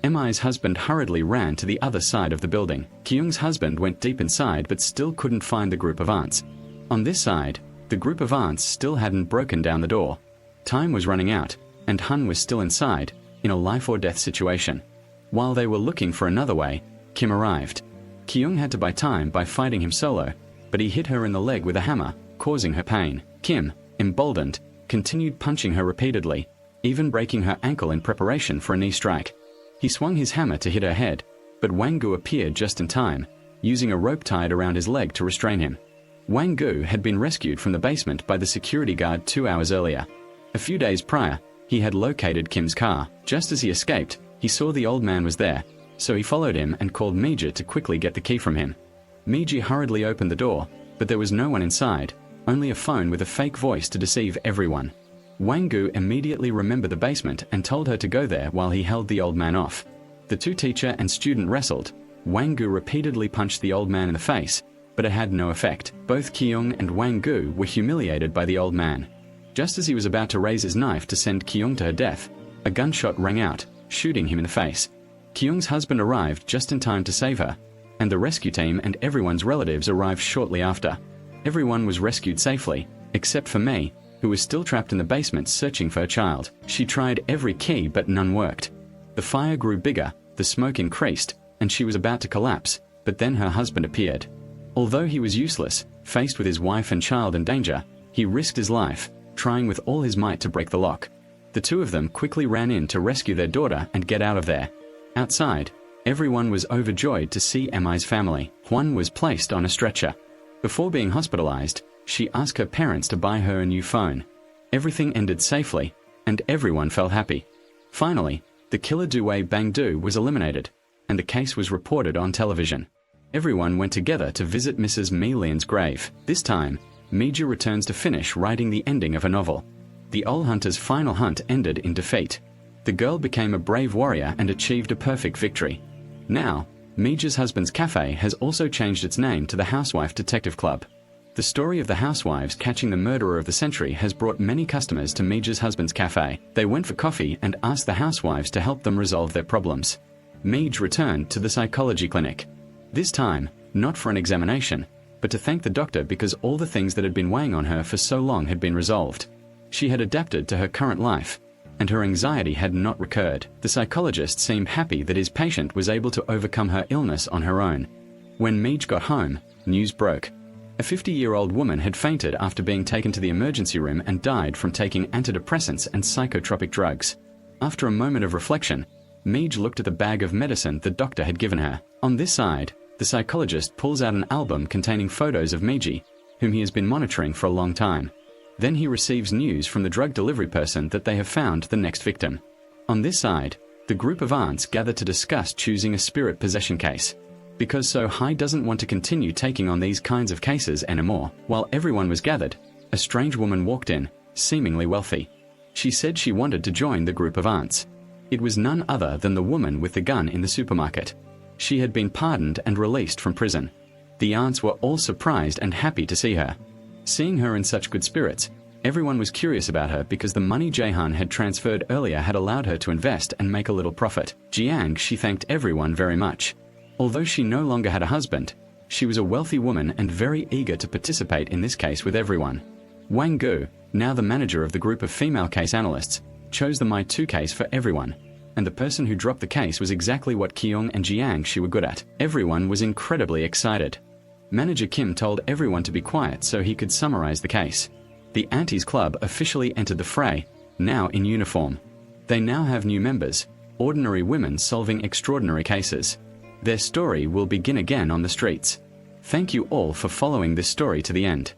Mi's husband hurriedly ran to the other side of the building. Kyung's husband went deep inside but still couldn't find the group of aunts. On this side, the group of aunts still hadn't broken down the door. Time was running out, and Hun was still inside, in a life-or-death situation. While they were looking for another way, Kim arrived. Kyung had to buy time by fighting him solo, but he hit her in the leg with a hammer, causing her pain. Kim, emboldened, continued punching her repeatedly, even breaking her ankle in preparation for a knee strike. He swung his hammer to hit her head, but Wang-gu appeared just in time, using a rope tied around his leg to restrain him. Wang-gu had been rescued from the basement by the security guard 2 hours earlier. A few days prior, he had located Kim's car. Just as he escaped, he saw the old man was there, so he followed him and called Mi-Ji to quickly get the key from him. Mi-Ji hurriedly opened the door, but there was no one inside, only a phone with a fake voice to deceive everyone. Wang-gu immediately remembered the basement and told her to go there while he held the old man off. The two teacher and student wrestled. Wang-gu repeatedly punched the old man in the face, but it had no effect. Both Kyung and Wang-gu were humiliated by the old man. Just as he was about to raise his knife to send Kyung to her death, a gunshot rang out, shooting him in the face. Kyung's husband arrived just in time to save her, and the rescue team and everyone's relatives arrived shortly after. Everyone was rescued safely, except for Mi, who was still trapped in the basement searching for her child. She tried every key but none worked. The fire grew bigger, the smoke increased, and she was about to collapse, but then her husband appeared. Although he was useless, faced with his wife and child in danger, he risked his life, trying with all his might to break the lock. The two of them quickly ran in to rescue their daughter and get out of there. Outside, everyone was overjoyed to see Mi's family. Hwan was placed on a stretcher. Before being hospitalized, she asked her parents to buy her a new phone. Everything ended safely, and everyone felt happy. Finally, the killer Due Bang-do was eliminated, and the case was reported on television. Everyone went together to visit Mrs. Mi Lian's grave. This time, Mi-ji returns to finish writing the ending of a novel. The old hunter's final hunt ended in defeat. The girl became a brave warrior and achieved a perfect victory. Now, Mi-ji's husband's cafe has also changed its name to the Housewife Detective Club. The story of the housewives catching the murderer of the century has brought many customers to Mi-ji's husband's cafe. They went for coffee and asked the housewives to help them resolve their problems. Mi-ji returned to the psychology clinic. This time, not for an examination, but to thank the doctor because all the things that had been weighing on her for so long had been resolved. She had adapted to her current life, and her anxiety had not recurred. The psychologist seemed happy that his patient was able to overcome her illness on her own. When Mi-ji got home, news broke. A 50-year-old woman had fainted after being taken to the emergency room and died from taking antidepressants and psychotropic drugs. After a moment of reflection, Mi-ji looked at the bag of medicine the doctor had given her. On this side, the psychologist pulls out an album containing photos of Mi-ji, whom he has been monitoring for a long time. Then he receives news from the drug delivery person that they have found the next victim. On this side, the group of aunts gather to discuss choosing a spirit possession case. Because So-hai doesn't want to continue taking on these kinds of cases anymore. While everyone was gathered, a strange woman walked in, seemingly wealthy. She said she wanted to join the group of aunts. It was none other than the woman with the gun in the supermarket. She had been pardoned and released from prison. The aunts were all surprised and happy to see her. Seeing her in such good spirits, everyone was curious about her because the money Jae-hun had transferred earlier had allowed her to invest and make a little profit. She thanked everyone very much. Although she no longer had a husband, she was a wealthy woman and very eager to participate in this case with everyone. Wang-gu, now the manager of the group of female case analysts, chose the My 2 case for everyone, and the person who dropped the case was exactly what Kyung and Jiang were good at. Everyone was incredibly excited. Manager Kim told everyone to be quiet so he could summarize the case. The Aunties Club officially entered the fray, now in uniform. They now have new members, ordinary women solving extraordinary cases. Their story will begin again on the streets. Thank you all for following this story to the end.